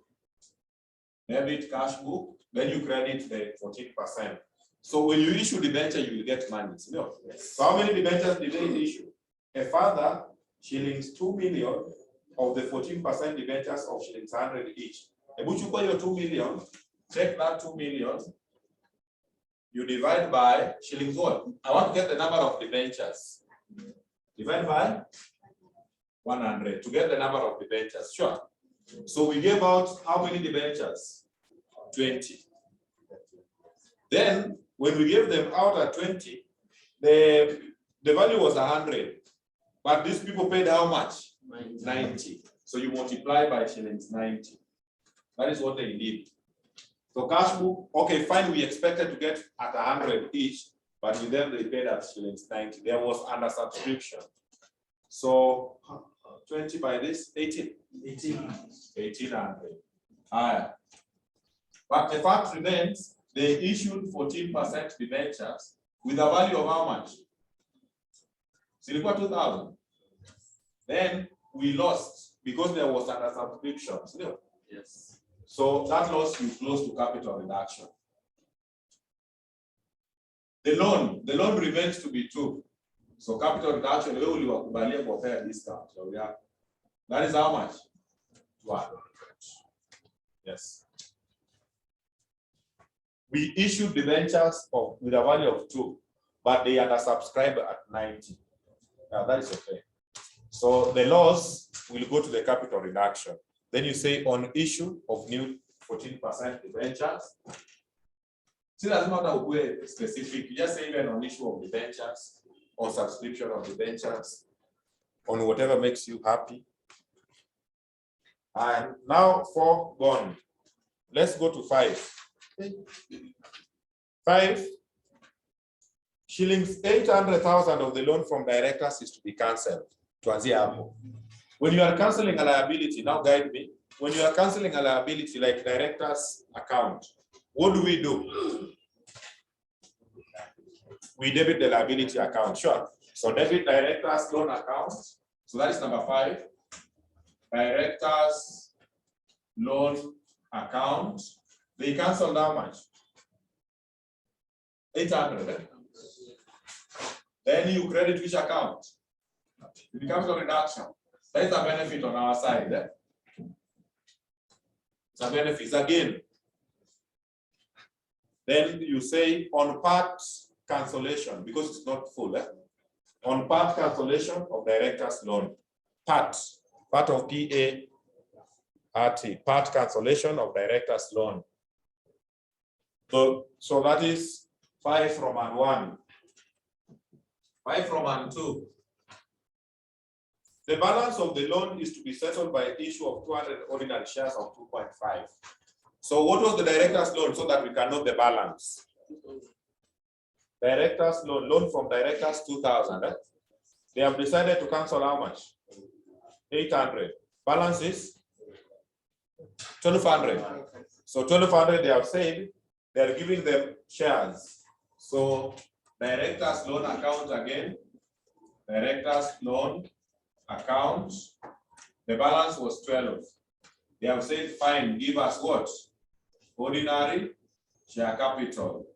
Debit cash book. Then you credit the 14%. So when you issue debenture, you will get money. No. So how many debentures did they issue? A further shillings 2 million of the 14% debentures of shillings 100 each. If you pay your 2 million, take that 2 million, you divide by shillings what? I want to get the number of debentures. Divide by 100 to get the number of debentures. Sure. So we gave out how many debentures? 20. Then when we gave them out at 20, the value was 100. But these people paid how much? 90. So you multiply by shillings 90. That is what they did. So cash book, okay, fine, we expected to get at 100 each, but with them they paid at shillings 90. There was under subscription. So 20 by this, 18. 1800. But the fact remains, they issued 14% debentures with a value of how much? Silikuwa 2,000. Then we lost because there was under subscription. Yes. So that loss you close to capital reduction. The loan remains to be 2. So capital reduction, we will for fair discount. So we have, that is how much? 200. Yes. We issued debentures with a value of 2, but they are subscribed at 90. Now that is okay. So the loss will go to the capital reduction. Then you say on issue of new 14% debentures. See, that's not a way specific. You just say even on issue of debentures, on subscription of debentures, on whatever makes you happy. And now for bond. Let's go to 5. 5 shillings 800,000 of the loan from directors is to be cancelled. When you are cancelling a liability, now guide me. When you are cancelling a liability like director's account, what do? We debit the liability account. Sure. So debit director's loan account. So that is number 5. Director's loan account. They canceled how much? 800. Then you credit which account? It becomes a reduction. That is a benefit on our side. It's a benefit again. Then you say on part cancellation because it's not full. On part cancellation of director's loan. Part of PART, part cancellation of director's loan. So that is 5 Roman 1. 5 Roman 2. The balance of the loan is to be settled by issue of 200 ordinary shares of 2.5. So what was the director's loan so that we can know the balance? Director's loan from directors 2,000. Eh? They have decided to cancel how much? 800. Balance is 1,200. So 1,200 they have said they are giving them shares. So director's loan account again. Director's loan account. The balance was 12. They have said, fine, give us what? Ordinary share capital.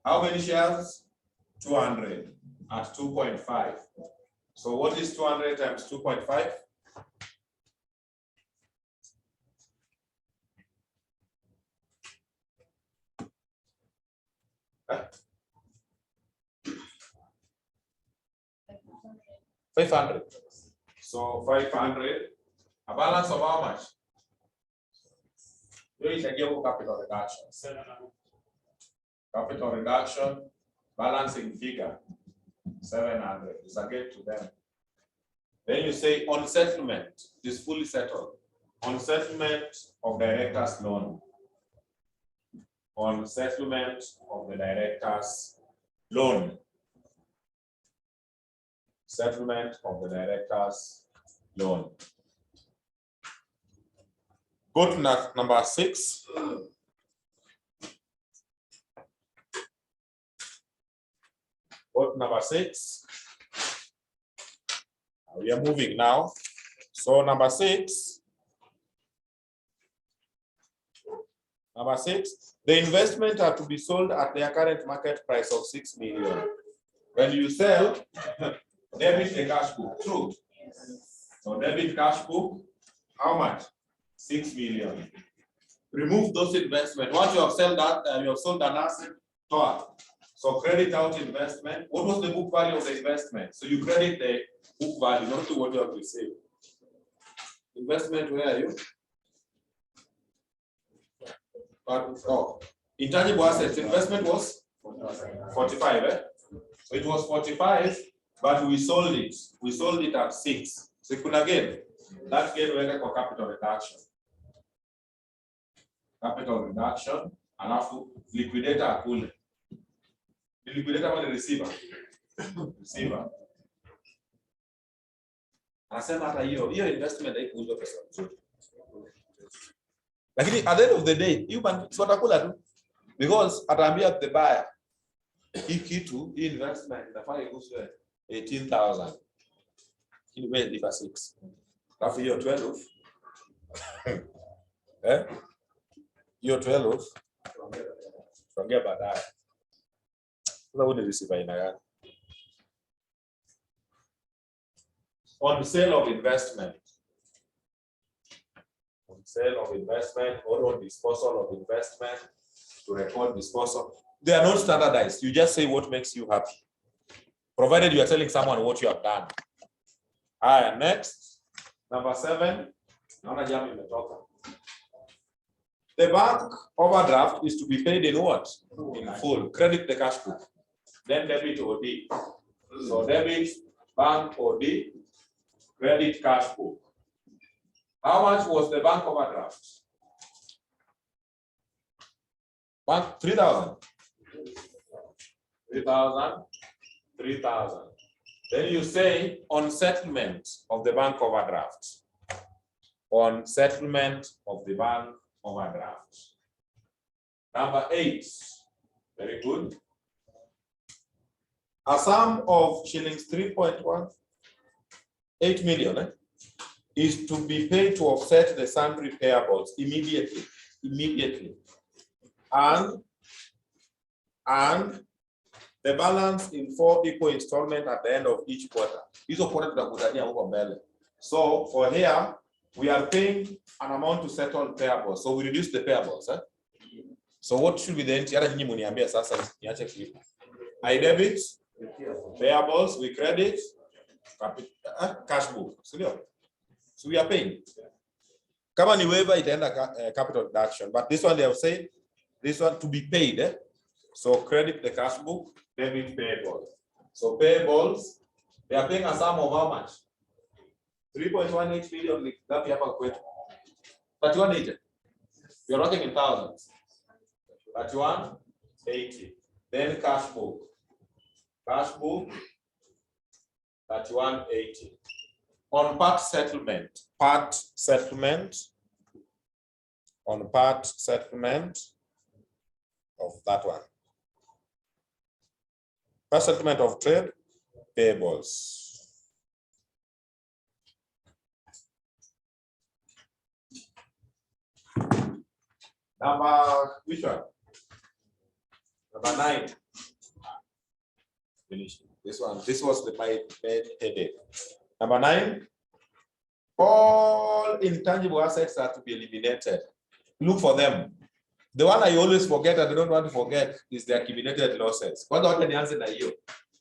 How many shares? 200 at 2.5. So what is 200 times 2.5? Huh? 500. So 500. A balance of how much? Here is a capital reduction. Capital reduction, balancing figure, 700. Is again to them. Then you say on settlement, it is fully settled. On settlement of director's loan. On settlement of the director's loan. Settlement of the director's loan. Go to number 6. Go to number 6. We are moving now. So number 6. Number 6. The investment are to be sold at their current market price of 6 million. When you sell, debit the cash book. True. So debit cash book, how much? 6 million. Remove those investments. Once you have sold that, you have sold an asset, so credit out investment. What was the book value of the investment? So you credit the book value, not to what you have received. Investment, where are you? Intangible assets. Investment was 45. Eh? So it was 45, but we sold it. We sold it at 6. So you could again, that gain went for capital reduction. Capital reduction, and after liquidator cool. The liquidator was the receiver. Receiver. I said that your investment they could do. Like at the end of the day, you can sort of do because at the buyer, to investment the fire goes 18,000. You made it 6. After year 12. Eh? Year 12. Forget about that. On sale of investment. On sale of investment or on disposal of investment, to record disposal. They are not standardized. You just say what makes you happy. Provided you are telling someone what you have done. All right, next. Number 7. The bank overdraft is to be paid in what? In full. Credit the cash book. Then debit OD. So debit, bank OD, credit cash book. How much was the bank overdraft? Bank 3,000. 3,000. 3,000. Then you say on settlement of the bank overdraft. On settlement of the bank overdraft. Number 8. Very good. A sum of shillings 3.18 million is to be paid to offset the sundry payables immediately. And the balance in 4 equal installments at the end of each quarter. So for here, we are paying an amount to settle payables. So we reduce the payables. Eh? So what should be the entry? I debit Payables, we credit. Cash book. So we are paying. Kama ni waiver itaenda capital deduction, but this one they have said this one to be paid. So credit the cash book, debit payables. So payables, they are paying a sum of how much? 3.18 million. That hapa kwetu. 3180. We are working in thousands. 3180. Then cash book. Cash book 3180. On part settlement. On part settlement of that one. Part settlement of trade payables. Number, which one? Number 9. Finish. This one. This was my headache. Number 9. All intangible assets are to be eliminated. Look for them. The one I always forget and I don't want to forget is the accumulated losses. What the the answer na hiyo?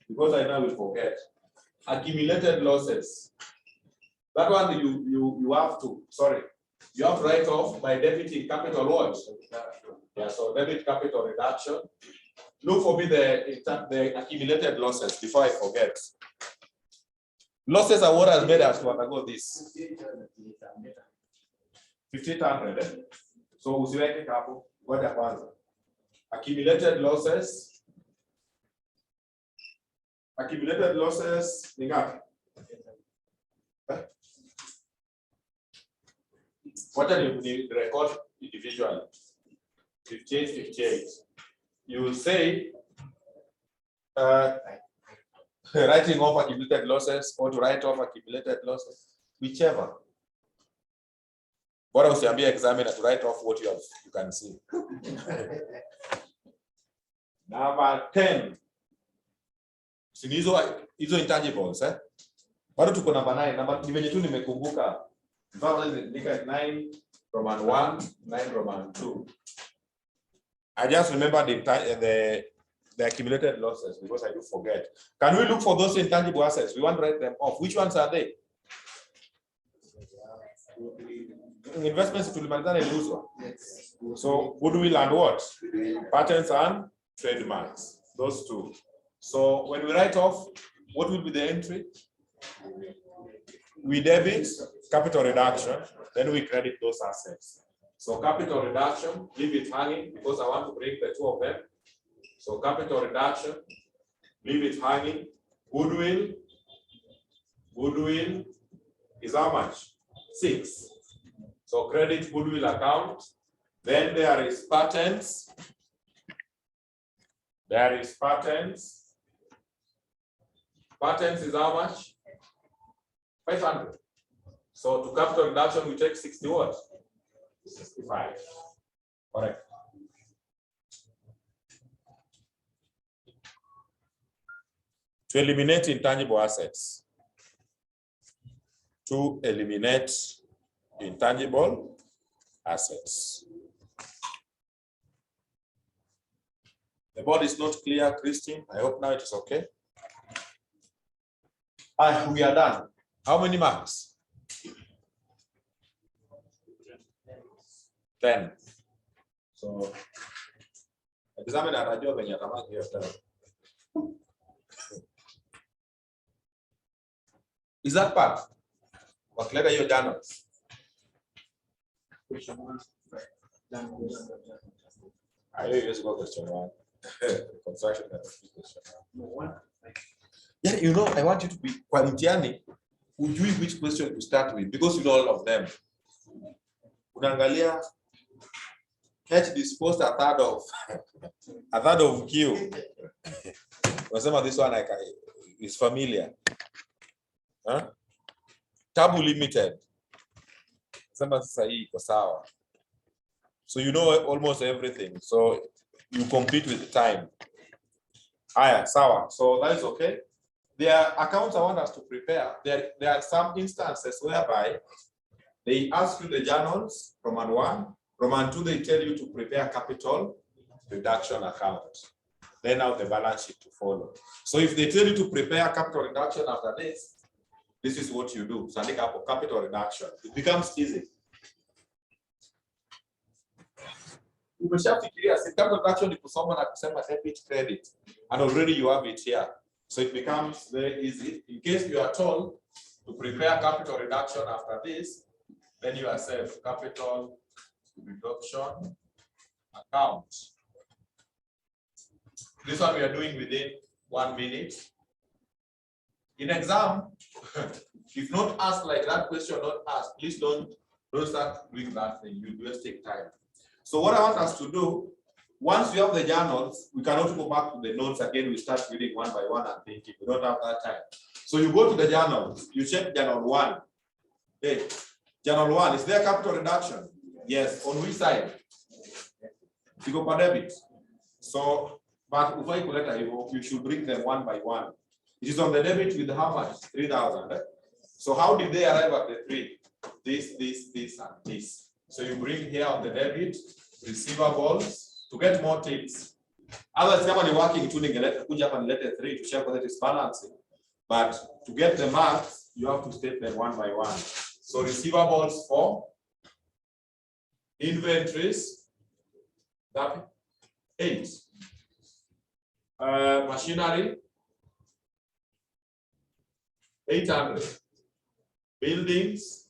Because I know I will forget. Accumulated losses. That one you have to, sorry. You have to write off by debiting capital what? Yeah, so debit capital reduction. Look for me the accumulated losses before I forget. Losses are what has made us to undergo this. 1500. So usiweke hapo, ngoja kwanza. Accumulated losses. Accumulated losses ni ngapi? What are you record individually? 58. You will say writing off accumulated losses or to write off accumulated losses, whichever. What else you be examiner to write off what you can see. Number 10. Hizo intangibles, eh? Bado tuko number 9. Number nivenye tu nimekumbuka. Look at 9 Roman 1, 9 Roman 2. I just remember the accumulated losses because I do forget. Can we look for those intangible assets? We want to write them off. Which ones are they? Investments to lose. So goodwill and what? Patents and trademarks. Those two. So when we write off, what will be the entry? We debit capital reduction, then we credit those assets. So capital reduction, leave it hanging because I want to break the two of them. So capital reduction, leave it hanging. Goodwill is how much? 6. So credit goodwill account. Then there is patents. Patents is how much? 500. So to capital reduction, we take 60 what? 65. Correct. To eliminate intangible assets. To eliminate intangible assets. The board is not clear, Christine. I hope now it is okay. We are done. How many marks? 10. So, examiner anajua venye atamaki hiyo 10. Is that part? Wakileta hiyo journals. I know you just go question 1. Construction question 1. Yeah, you know, I want you to be kwa mtihani, ujui which question to start with because you know all of them. Unaangalia catch disposed a third of Q. Wasema this one is familiar. Huh? Tabu limited. Sema sasa hii iko sawa. So you know almost everything. So you compete with the time. Aya, sawa. So that is okay. There are accounts I want us to prepare. There are some instances whereby they ask you the journals, Roman 1, Roman 2, they tell you to prepare capital reduction account. then now the balance sheet to follow. So if they tell you to prepare capital reduction after this is what you do. Standing up for capital reduction. It becomes easy. Umeshafikiria capital reduction ni kusoma na kusema debit credit, and already you have it here. So it becomes very easy. In case you are told to prepare capital reduction after this, then you are safe. Capital reduction account. This one we are doing within 1 minute. In exam, if not asked like that question, not asked, please don't start doing that thing. You just take time. So what I want us to do, once we have the journals, we cannot go back to the notes again. We start reading one by one and thinking. We don't have that time. So you go to the journals, you check journal 1. Hey, journal 1, is there capital reduction? Yes. On which side? You go per debit. So, but you should bring them one by one. It is on the debit with how much? 3,000. Right? So how did they arrive at the 3? This, and this. So you bring here on the debit, receivables, to get more tips. Otherwise, someone is working to let 3 to check whether it is balancing. But to get the marks, you have to state them one by one. So receivables 4, inventories, that 8. Machinery, 800. Buildings,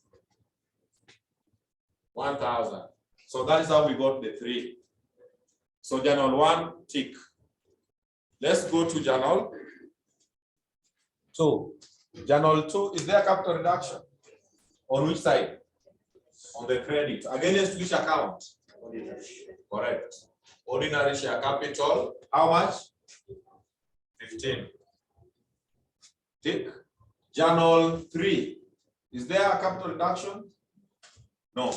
1,000. So that is how we got the 3. So journal 1, tick. Let's go to journal 2. Journal 2, is there capital reduction? On which side? On the credit. Against which account? Correct. Ordinary share capital, how much? 15. Tick. Journal 3, is there a capital reduction? No.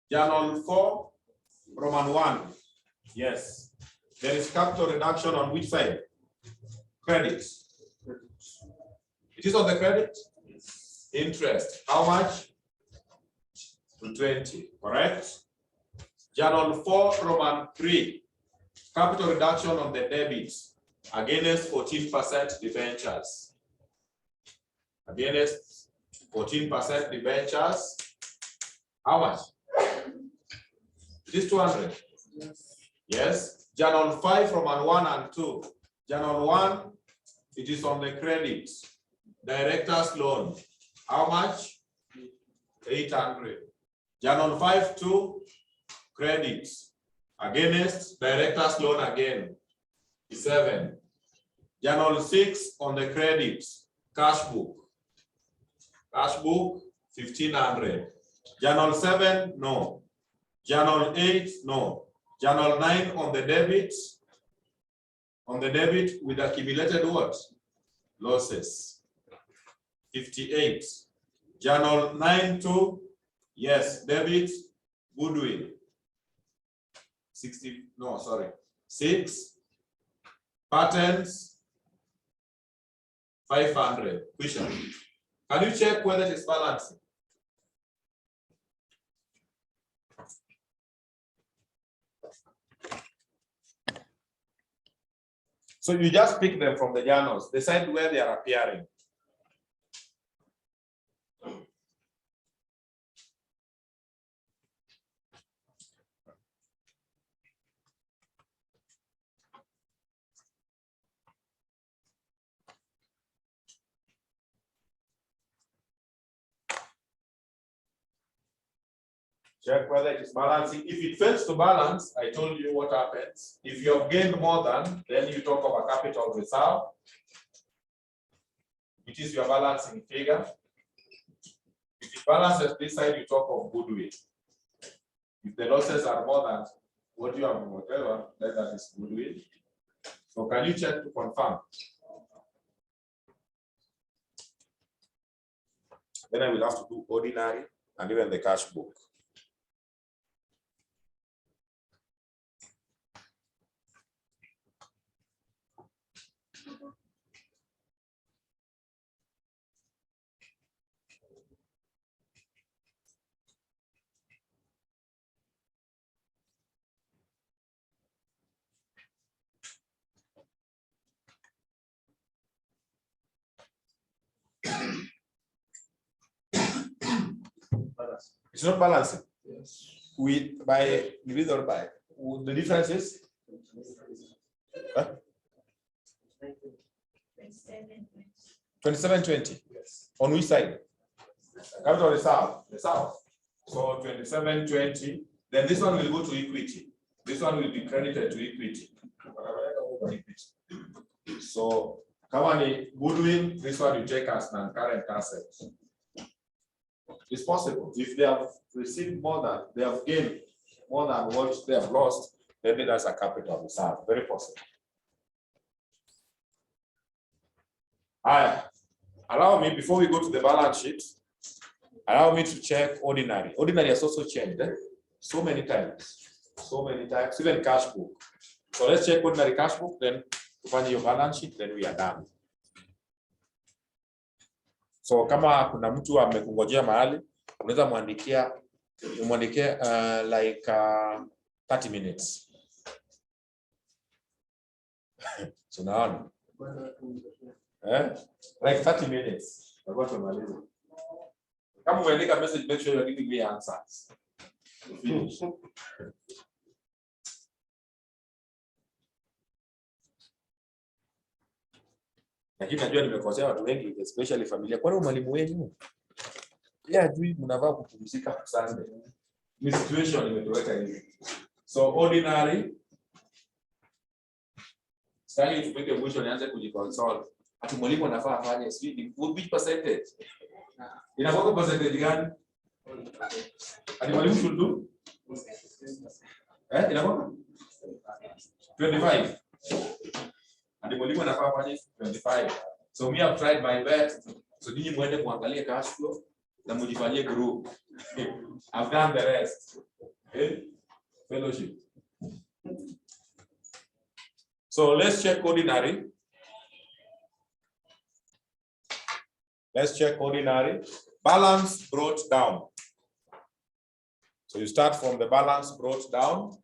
Journal 4, Roman 1, yes. There is capital reduction on which side? Credit. It is on the credit? Interest, how much? 20, correct? Journal 4, Roman 3, capital reduction on the debit against 14% debentures. Against 14% debentures, how much? It is 200. Yes. Journal 5 from 1 and 2. Journal 1, it is on the credit. Director's loan. How much? 800. Journal 5, 2, credit. Against director's loan again. 7. Journal 6 on the credit. Cash book. Cash book, 1,500. Journal 7, no. Journal 8, no. Journal 9 on the debit. On the debit with accumulated what? Losses. 58. Journal 9 to, yes, debit, goodwill. 60, no, sorry. 6. Patents, 500. Question. Can you check whether it is balancing? So you just pick them from the journals, decide where they are appearing. Check whether it is balancing. If it fails to balance, I told you what happens. If you have gained more than, then you talk of a capital reserve, which is your balancing figure. If it balances this side, you talk of goodwill. If the losses are more than what you have, whatever, then that is goodwill. So can you check to confirm? Then I will have to do ordinary and even the cash book. It's not balancing. Yes. With by divided by the difference is 2720. Yes. On which side? Capital reserve, the south. So 2720. Then this one will go to equity. This one will be credited to equity. So come on, goodwill, this one you take as non-current assets. It's possible. If they have received more than, they have gained more than what they have lost, then that's a capital reserve. Very possible. Allow me, before we go to the balance sheet, allow me to check ordinary. Ordinary has also changed so many times. So many times, even cash book. So let's check ordinary cash book, then find your balance sheet, then we are done. So kama kuna mtu amekungojea mahali, unaweza muandikia like 30 minutes. So now, like 30 minutes. Kama umeandika message, make sure you're giving me answers. Finish. Lakini najua nimekosea watu wengi, especially familia. Kwani mwalimu wenu yeye ajui mnavaa kupumzika Sunday. Ni situation imetoweka hivi. So ordinary sasa tupige mwisho nianze kujiconsole. Ati mwalimu anafaa afanye which percentage? Inakuwa percentage gani? Ati mwalimu should do? Inakuwa 25. And mwalimu anafaa afanye 25. So me have tried my best. So ninyi muende muangalie cash flow na mjifanyie group. I've done the rest. Okay? Fellowship. So let's check ordinary. Let's check ordinary. Balance brought down. So you start from the balance brought down.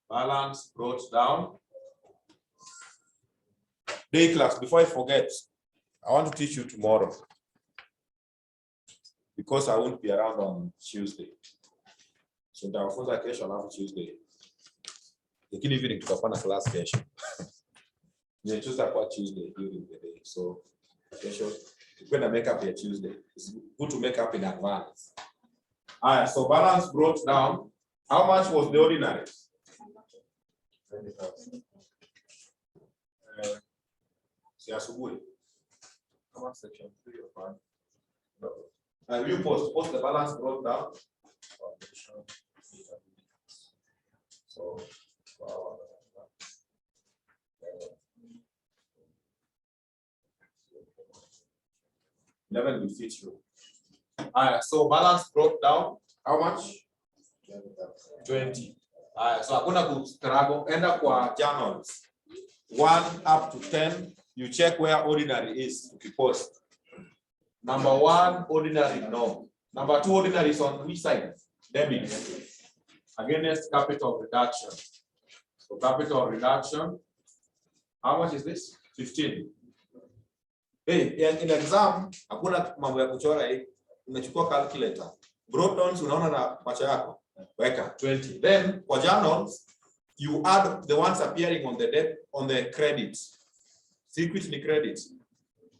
Balance brought down. Day class, before I forget, I want to teach you tomorrow because I won't be around on Tuesday. So nitawafunza kesho alafu Tuesday. Lakini hivi tutafanya class kesho. Yeah, Tuesday kwa Tuesday during the day. So kesho we're gonna make up here Tuesday. It's good to make up in advance. Alright, so balance brought down. How much was the ordinary? 20,000. Si asubuhi. Kama section 3 or 5. You post the balance brought down. So 11 will fit you. Alright, so balance brought down. How much? 20. So hakuna kustruggle. Enda kwa journals. 1 up to 10. You check where ordinary is. Okay, post. Number 1, ordinary, no. Number 2, ordinary is on which side? Debit. Against capital reduction. So capital reduction. How much is this? 15. Hey, in exam, hakuna mambo ya kuchora hii. Unachukua calculator. Brought downs unaona na macho yako. Weka 20. Then for journals, you add the ones appearing on the debt on the credits. Secret ni credits.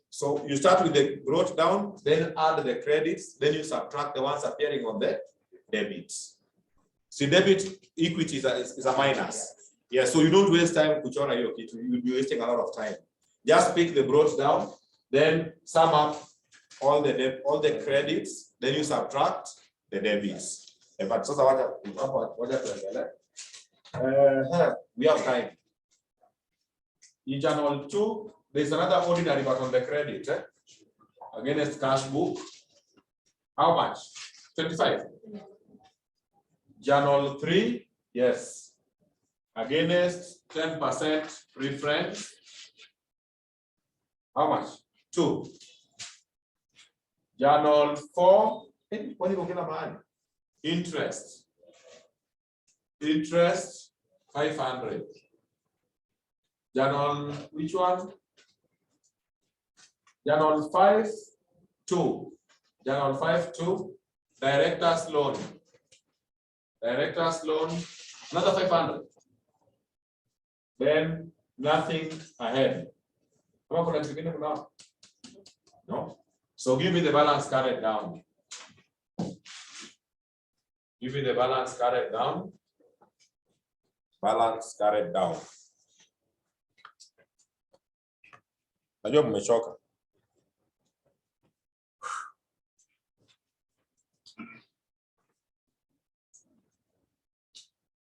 So you start with the brought down, then add the credits, then you subtract the ones appearing on the debits. See, debit equity is a minus. Yeah, so you don't waste time kuchora hiyo kitu. You'll be wasting a lot of time. Just pick the brought down, then sum up all the credits, then you subtract the debits. But sasa wacha tuendelee. We have time. In journal 2, there's another ordinary but on the credit. Against cash book. How much? 25. Journal 3, yes. Against 10% preference. How much? 2. Journal 4. Interest. Interest 500. Journal, which one? Journal 5, 2. General 5, 2. Director's loan. Director's loan, another 500. Then nothing ahead. No. So give me the balance carried down. Give me the balance carried down. Balance carried down. Najua mmechoka.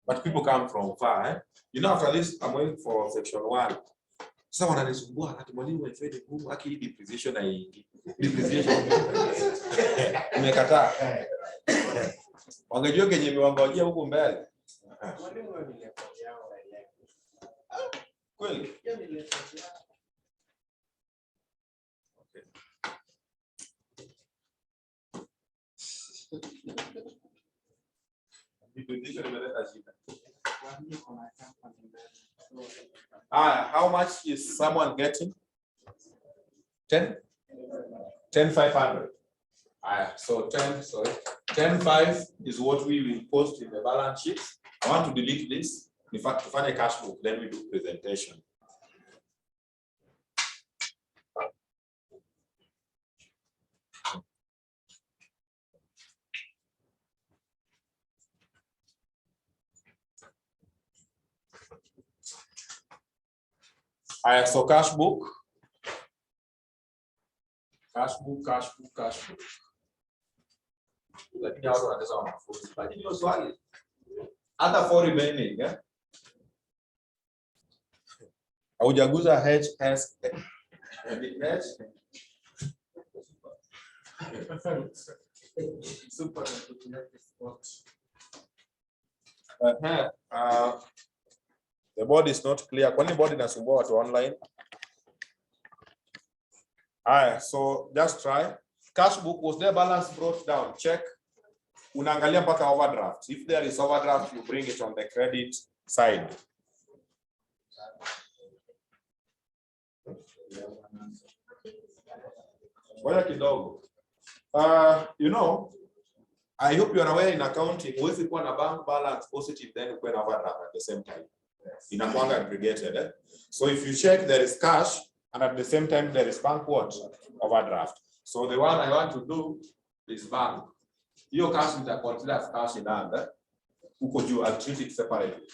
But people come from far, eh? You know, after this, I'm waiting for section 1. Someone anisumbua ati mwalimu wewe ngumu aki depreciation na hii. Depreciation. Umekataa. Wangejua kenye mwangojea huko mbele. Mwalimu aliniambia Kweli? Okay. Depreciation imeleta shida. How much is someone getting? 10? 10,500. So 10,500 is what we will post in the balance sheet. I want to delete this. In fact, to find a cash book, then we do presentation. So cash book. Cash book. Lakini watu wanaweza wanafunzi. Lakini hiyo swali. Hata for remaining, eh? Haujaguza HS. super. The board is not clear. Kwani board inasumbua watu online? So just try. Cash book, was there balance brought down? Check. Unaangalia mpaka overdraft. If there is overdraft, you bring it on the credit side. Ngoja kidogo. You know, I hope you are aware in accounting, huwezi kuwa na bank balance positive then kuwa na overdraft at the same time. Inakuanga aggregated. Eh? So if you check, there is cash, and at the same time there is bank what? Overdraft. So the one I want to do is bank. Your cash is considered as cash in hand. I'll treat it separately.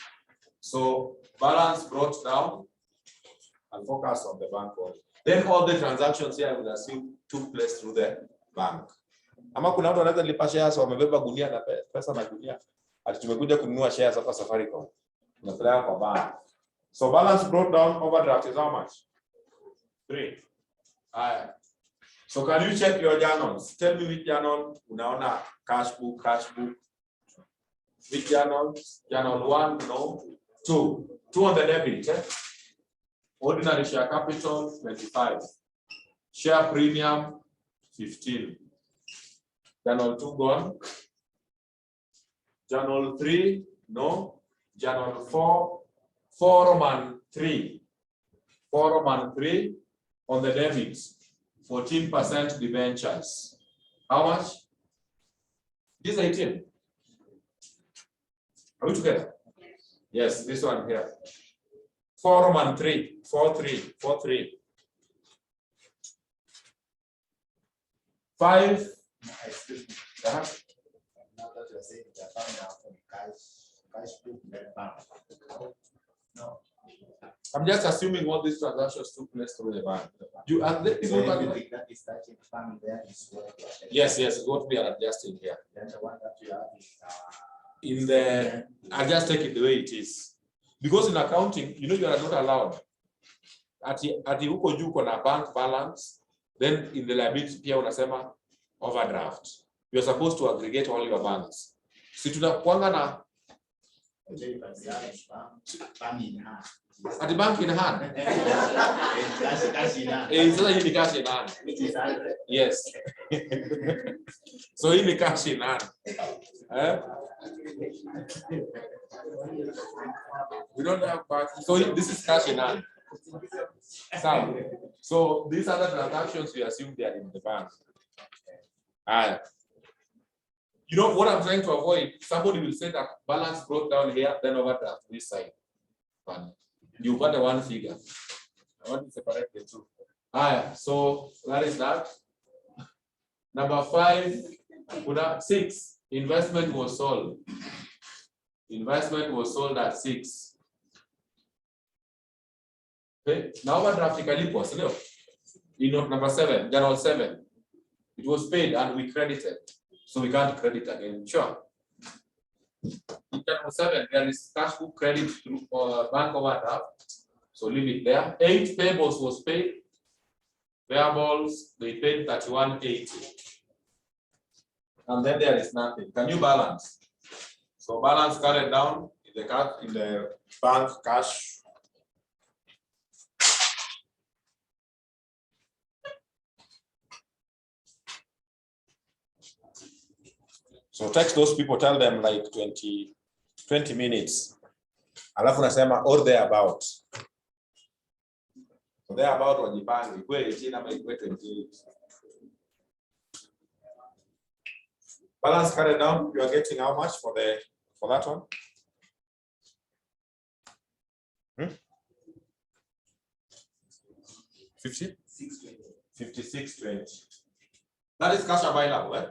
So balance brought down and focus on the bank one. Then all the transactions here I would assume took place through the bank. Ama kuna watu wanaweza lipa shares wamebeba gunia na pesa na gunia. Ati tumekuja kununua shares hapa Safaricom. Tunapeleka kwa bank. So balance brought down overdraft is how much? 3. So can you check your journals? Tell me which journal unaona cash book. Which journal? Journal 1, no. 2. 2 on the debit. Eh? Ordinary share capital 25. Share premium 15. Journal 2 gone. Journal 3, no. Journal 4. 4 Roman 3. 4 Roman 3 on the debits. 14% debentures. How much? This is 18. Are we together? Yes, this one here. 4 Roman 3. 4-3. 5. No. I'm just assuming all these transactions took place through the bank. You and the people that is touching fund there is what yes, what we are adjusting here. then the one that you have is In the I just take it the way it is. Because in accounting, you know you are not allowed. At huko juu kuna bank balance, then in the liability pia unasema overdraft. You are supposed to aggregate all your banks. Si tunakuanga na at the bank in hand. Sasa hii ni cash in hand. Yes. So hii ni cash in hand. We don't have bank. So this is cash in hand. So these other transactions we assume they are in the bank. And you know what I'm trying to avoid? Somebody will say that balance broke down here, then overdraft this side. But you got the one figure. I want to separate the two. So that is that. Number 5, 6. Investment was sold. Investment was sold at 6. Okay. Now overdraft was number 7, general 7. It was paid and we credited. So we can't credit again. Sure. In general 7, there is cash book credit through bank overdraft. So leave it there. 8 payables was paid. Payables, they paid 3180. And then there is nothing. Can you balance? So balance carried down in the bank cash. So text those people, tell them like 20 minutes. Alafu nasema or thereabout. So thereabout wajipange ikue 18 ama ikue 28. Balance carried down, you are getting how much for that one? 50? 56.20. That is cash available, eh?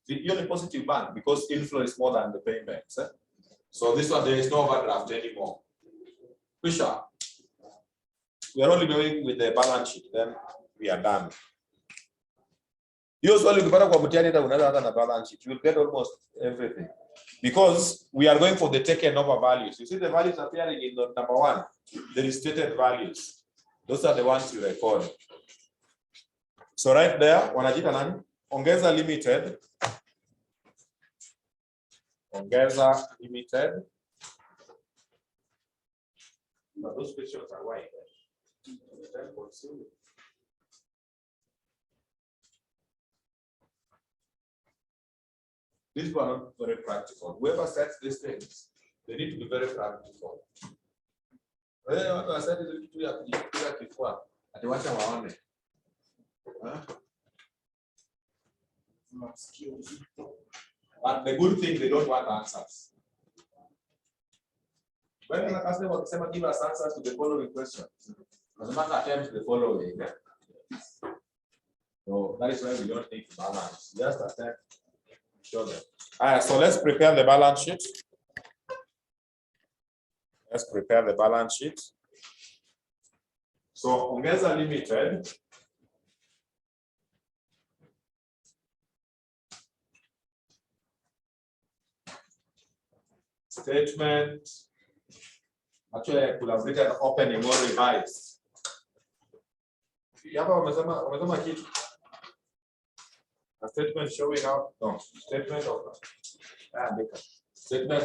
The only positive bank because inflow is more than the payments. Eh? So this one, there is no overdraft anymore. Pusha. We are only going with the balance sheet, then we are done. Usually, the balance sheet, you will get almost everything. Because we are going for the taken over values. You see the values appearing in the number 1, the restated values. Those are the ones you record. So right there, wanajita nani? Ongeza limited. Ongeza limited. But those pictures are white. These are not very practical. Whoever sets these things, they need to be very practical. But the good thing, they don't want answers. When the customer give us answers to the following questions, doesn't matter attempt the following. So that is why we don't need to balance. Just attempt to show them. All right, so let's prepare the balance sheet. Let's prepare the balance sheet. So Ongeza Limited. Statement. Actually, I could have written opening or revised. A statement showing out, no, statement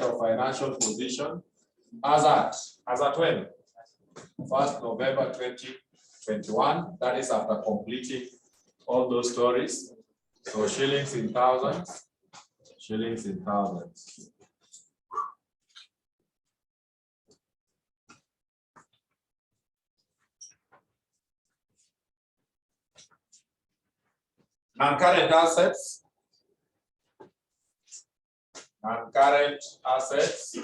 of financial position as at when? 1st November 2021. That is after completing all those stories. So shillings in thousands. Shillings in thousands. Non-current assets. Non-current assets.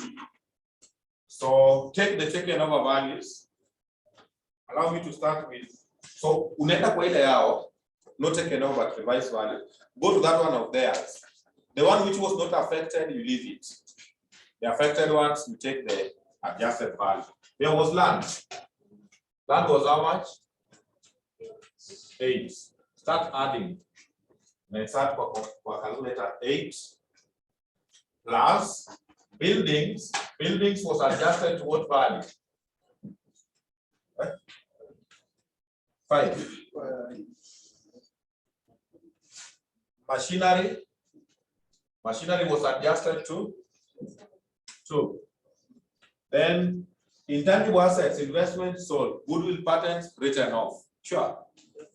So take the taken over values. Allow me to start with. So unaenda kwa ile yao, not taken over but revised value. Go to that one of theirs. The one which was not affected, you leave it. The affected ones, you take the adjusted value. There was land. Land was how much? 8. Start adding. Let's start for calculator 8 plus buildings. Buildings was adjusted to what value? 5. Machinery. Machinery was adjusted to 2. Then intangible assets, investment sold, goodwill, patents written off. Sure.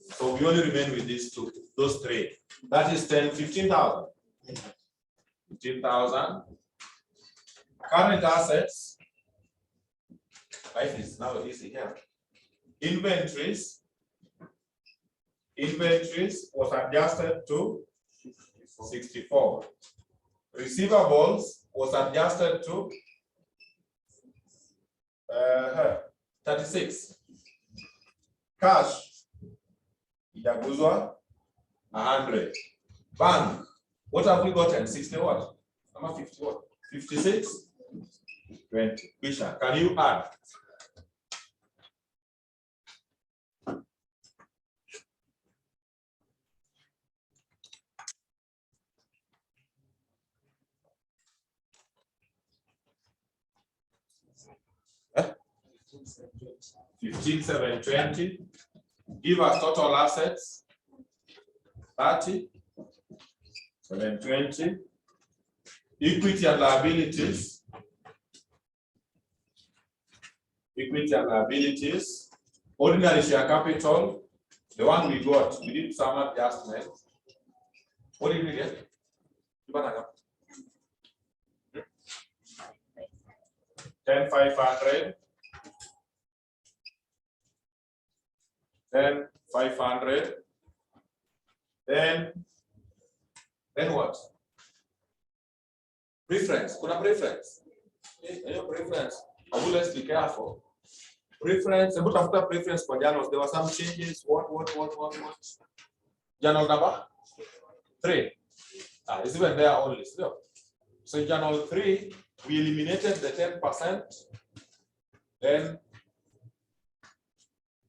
So we only remain with these two, those 3. That is 15,000. 15,000. Current assets. Life is now easy here. Inventories. Inventories was adjusted to 64. Receivables was adjusted to 36. Cash itaguzwa 100. Bank, what have we gotten? 60 what? Number 50 what? 56, 20. Kisha, can you add? Eh? 15, 7, 20. Give us total assets. 30, 720. Equity and liabilities. Equity and liabilities. Ordinary share capital. The one we got, we did some adjustment. What did we get? 10,500. 10,500. Then what? Preference. Kuna preference. Preference. Let's be careful. Preference. After preference for journals, there were some changes. What? Journal number 3. It's even there only. So in journal 3, we eliminated the 10%. Then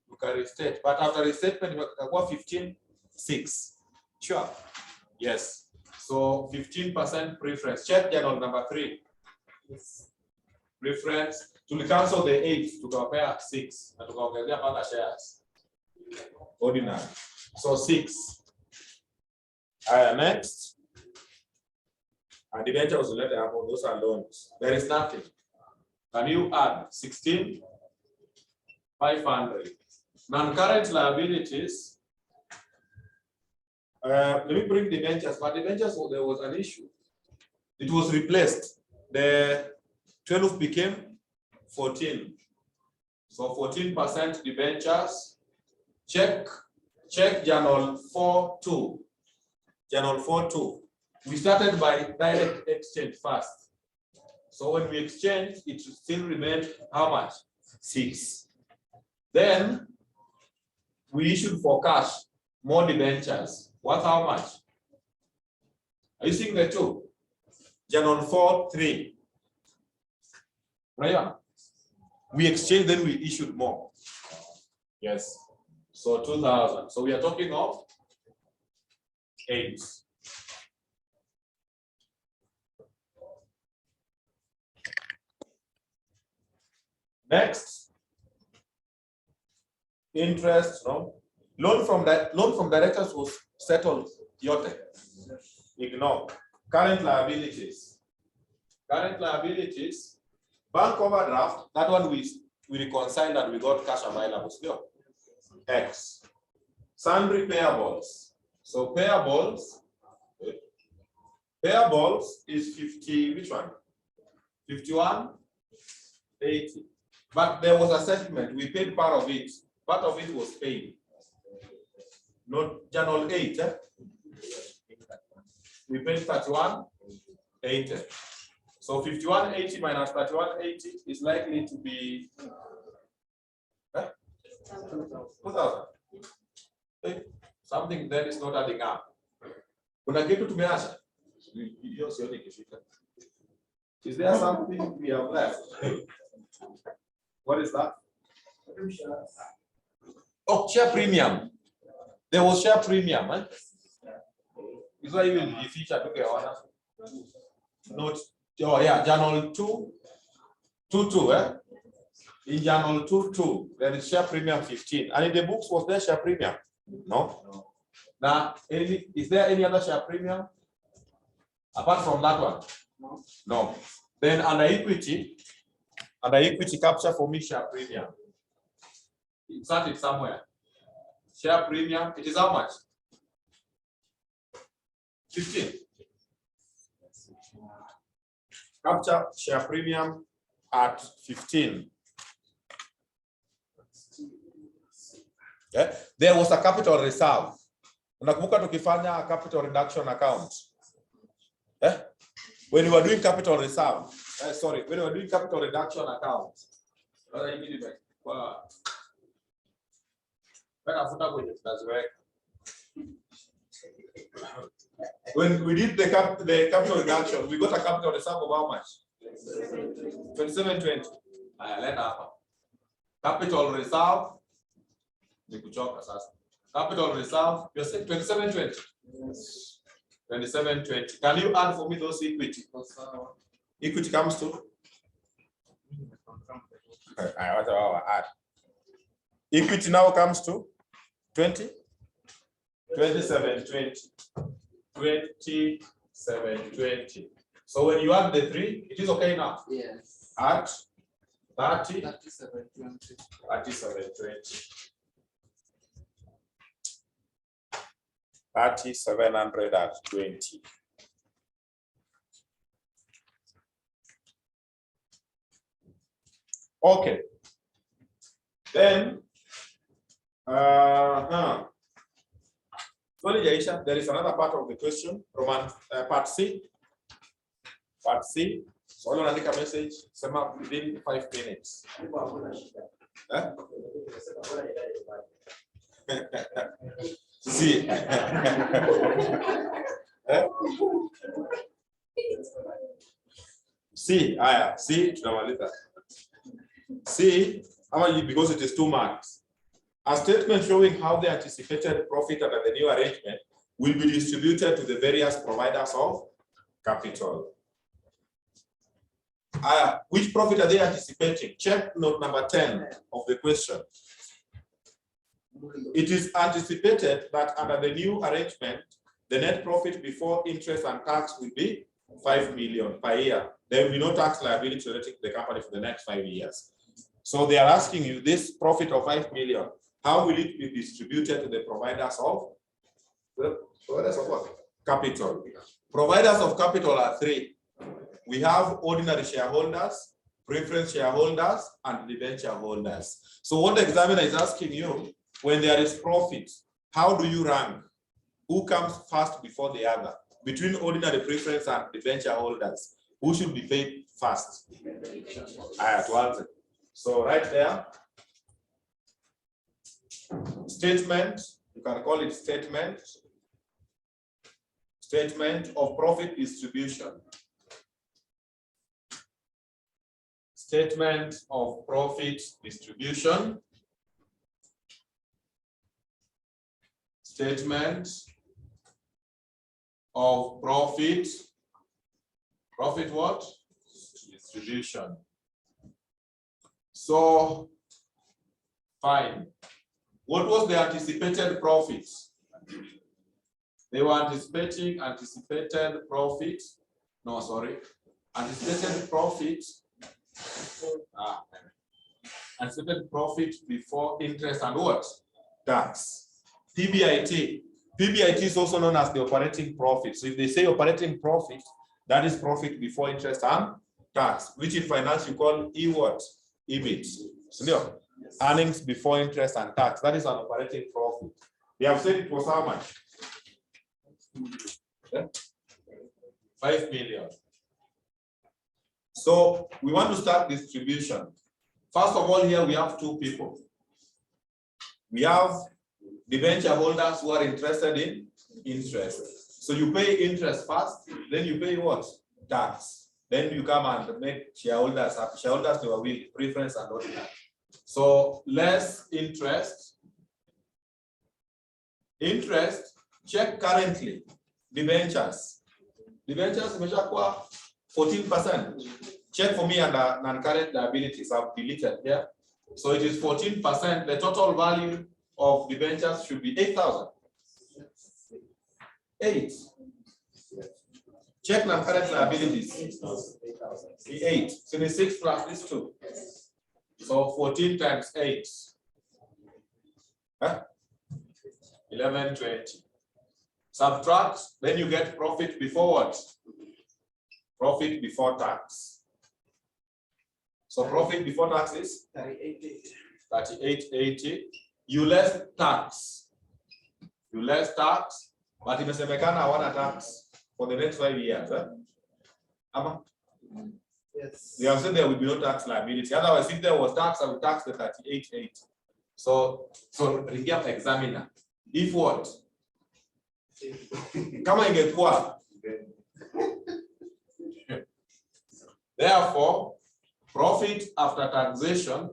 you can restate. But after restatement, you can go 15.6. Sure. Yes. So 15% preference. Check journal number 3. Yes. Preference. To cancel the 8 to compare 6 and to compare other shares. Ordinary. So 6. Next. And the venture was let happen. Those are loans. There is nothing. Can you add 16,500? Non-current liabilities. Let me bring the ventures, but the ventures, there was an issue. It was replaced. The 12 became 14. So 14% debentures. Check journal 4.2. Journal 4.2. We started by direct exchange first. So when we exchange, it still remained how much? 6. Then we issued for cash more debentures. What? How much? Are you seeing the 2? Journal 4.3. Right? We exchanged, then we issued more. Yes. So 2,000. So we are talking of 8. Next, interest. No, loan from directors was settled. Yote. Ignore. Current liabilities. Current liabilities. Bank overdraft. That one we reconciled and we got cash available. Still. X. Sundry payables. So payables is 50. Which one? 51.80. But there was a settlement. We paid part of it. Part of it was paid. Not journal 8. We paid 31.80. So 51.80 minus 31.80 is likely to be 2,000. Something that is not adding up. Kuna kitu tumeacha? Is there something we have left? What is that? Oh, share premium. There was share premium. Is why you will be featured to get honor. Note. Oh yeah, journal 2.2. In journal 2.2, there is share premium 15. And in the books, was there share premium? No. Now, is there any other share premium apart from that one? No. Then under equity capture for me share premium. Insert it somewhere. Share premium, it is how much? 15. Capture share premium at 15. Yeah. There was a capital reserve. Unakumbuka tukifanya capital reduction account? When you were doing capital reserve, when you were doing capital reduction account. When we did the capital reduction, we got a capital reserve of how much? 2720. Capital reserve. Capital reserve, you're saying 2720. 2720. Can you add for me those equity? Equity comes to? Add. Equity now comes to 20? 2720. 2720. So when you add the 3, it is okay now? Yes. Add 30. 3720. 3720. 3720. Okay. Then, there is another part of the question, part C. Part C. So I'll make a message, sum up within 5 minutes. See. See, tunamaliza. See, because it is 2 marks. A statement showing how the anticipated profit under the new arrangement will be distributed to the various providers of capital. Which profit are they anticipating? Check note number 10 of the question. It is anticipated that under the new arrangement, the net profit before interest and tax will be 5 million per year. There will be no tax liability related to the company for the next 5 years. So they are asking you, this profit of 5 million, how will it be distributed to the providers of what? Capital. Providers of capital are 3. We have ordinary shareholders, preference shareholders, and debenture holders. So what the examiner is asking you, when there is profit, how do you rank? Who comes first before the other? Between ordinary preference and debenture holders, who should be paid first? So right there, statement, you can call it statement of profit distribution. Statement of profit distribution. Statement of profit what? Distribution. So, fine. What was the anticipated profit? They were anticipated profit. No, sorry. Anticipated profit. Anticipated profit before interest and what? Tax. PBIT. PBIT is also known as the operating profit. So if they say operating profit, that is profit before interest and tax, which in finance you call what? EBIT. So, yes. Earnings before interest and tax. That is an operating profit. They have said it was how much? 5 million. So we want to start distribution. First of all, here we have 2 people. We have debenture holders who are interested in interest. So you pay interest first, then you pay what? Tax. Then you come and make shareholders happy. Shareholders they will preference and ordinary. So less interest. Interest, check currently. Debentures. Debentures imeshakuwa 14%. Check for me under non-current liabilities. I've deleted here. So it is 14%. The total value of debentures should be 8,000. 8. Check non-current liabilities. 8. So the 6 plus this 2. So 14 times 8. 1120. Subtract, then you get profit before what? Profit before tax. So profit before tax is 3880. 3880. You less tax. you less tax, but imesemekana hawana tax for the next 5 years. Ama? Yes. They have said there will be no tax liability. Otherwise, if there was tax, I would tax the 38.8. So Rigia examiner. If what? Kama ingekuwa. Therefore, profit after taxation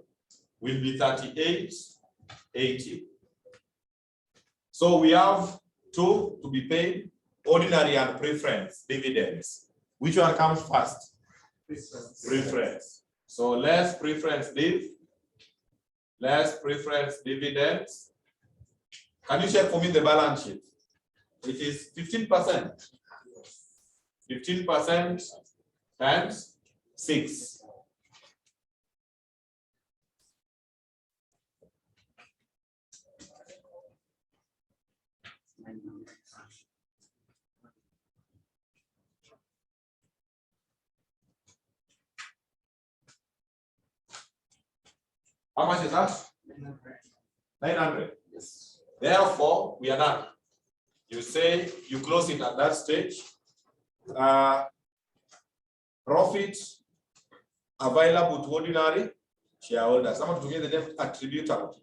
will be 38.80. So we have two to be paid, ordinary and preference dividends. Which one comes first? Preference. So less preference dividends. Can you check for me the balance sheet? It is 15%. 15% times 6. How much is that? 900. Yes. Therefore, we are done. You say you close it at that stage. Profit available to ordinary shareholders. Someone to get the name attributable.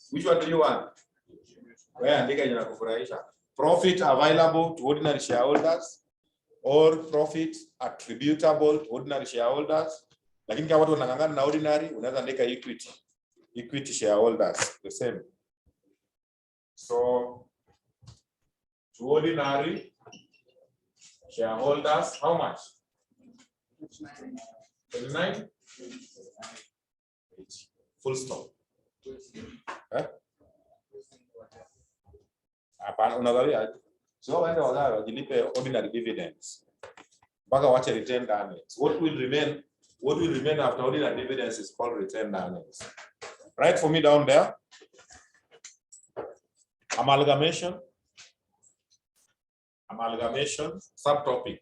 Which one do you want? Profit available to ordinary shareholders or profit attributable to ordinary shareholders. Lakini kama watu wanang'ang'ana na ordinary, unaweza andika equity shareholders, the same. So to ordinary shareholders, how much? 29. Full stop. So when wajilipe ordinary dividends, mpaka wache retained earnings. What will remain after ordinary dividends is called retained earnings. Right for me down there. Amalgamation, subtopic.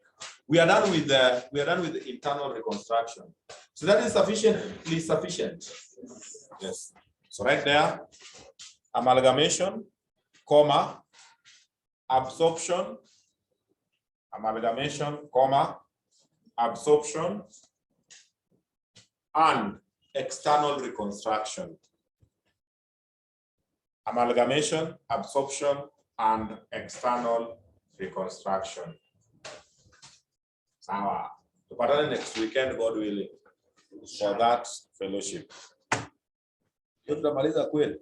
We are done with the internal reconstruction. So that is sufficient. Yes. So right there, amalgamation, comma, absorption, amalgamation, comma, absorption, and external reconstruction. Amalgamation, absorption, and external reconstruction. Sawa. Tupatane next weekend, God willing, for that fellowship. Tutamaliza kweli.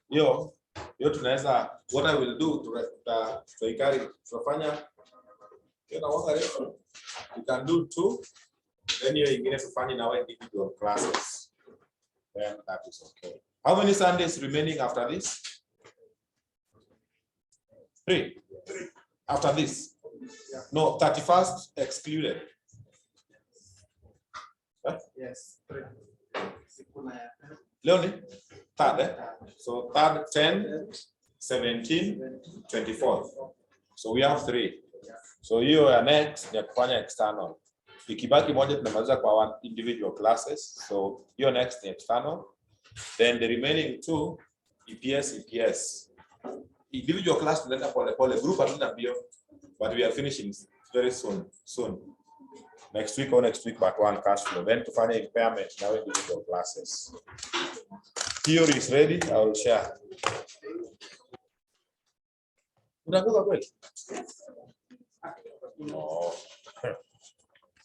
Yo tunaweza, what I will do tutafanya you can do 2, then you ingine tufanye na individual classes. Then that is okay. How many Sundays remaining after this? 3. After this? No, 31st excluded. Huh? Yes. 3. Leonie? 3rd. So 3rd, 10, 17, 24th. So we have 3. So your next ya kufanya external. Ikibaki moja tunamaliza kwa one individual classes. So your next external. Then the remaining 2 EPS. Individual class tunaenda pole group hatuna bio, but we are finishing very soon. Next week but 1 cash flow. Then to find impairment now individual classes. Theory is ready. I will share. Unakuza kweli? No.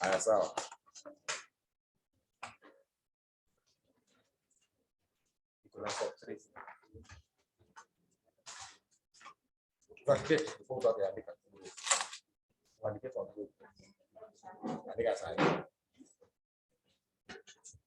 Haya sawa. Andika sana.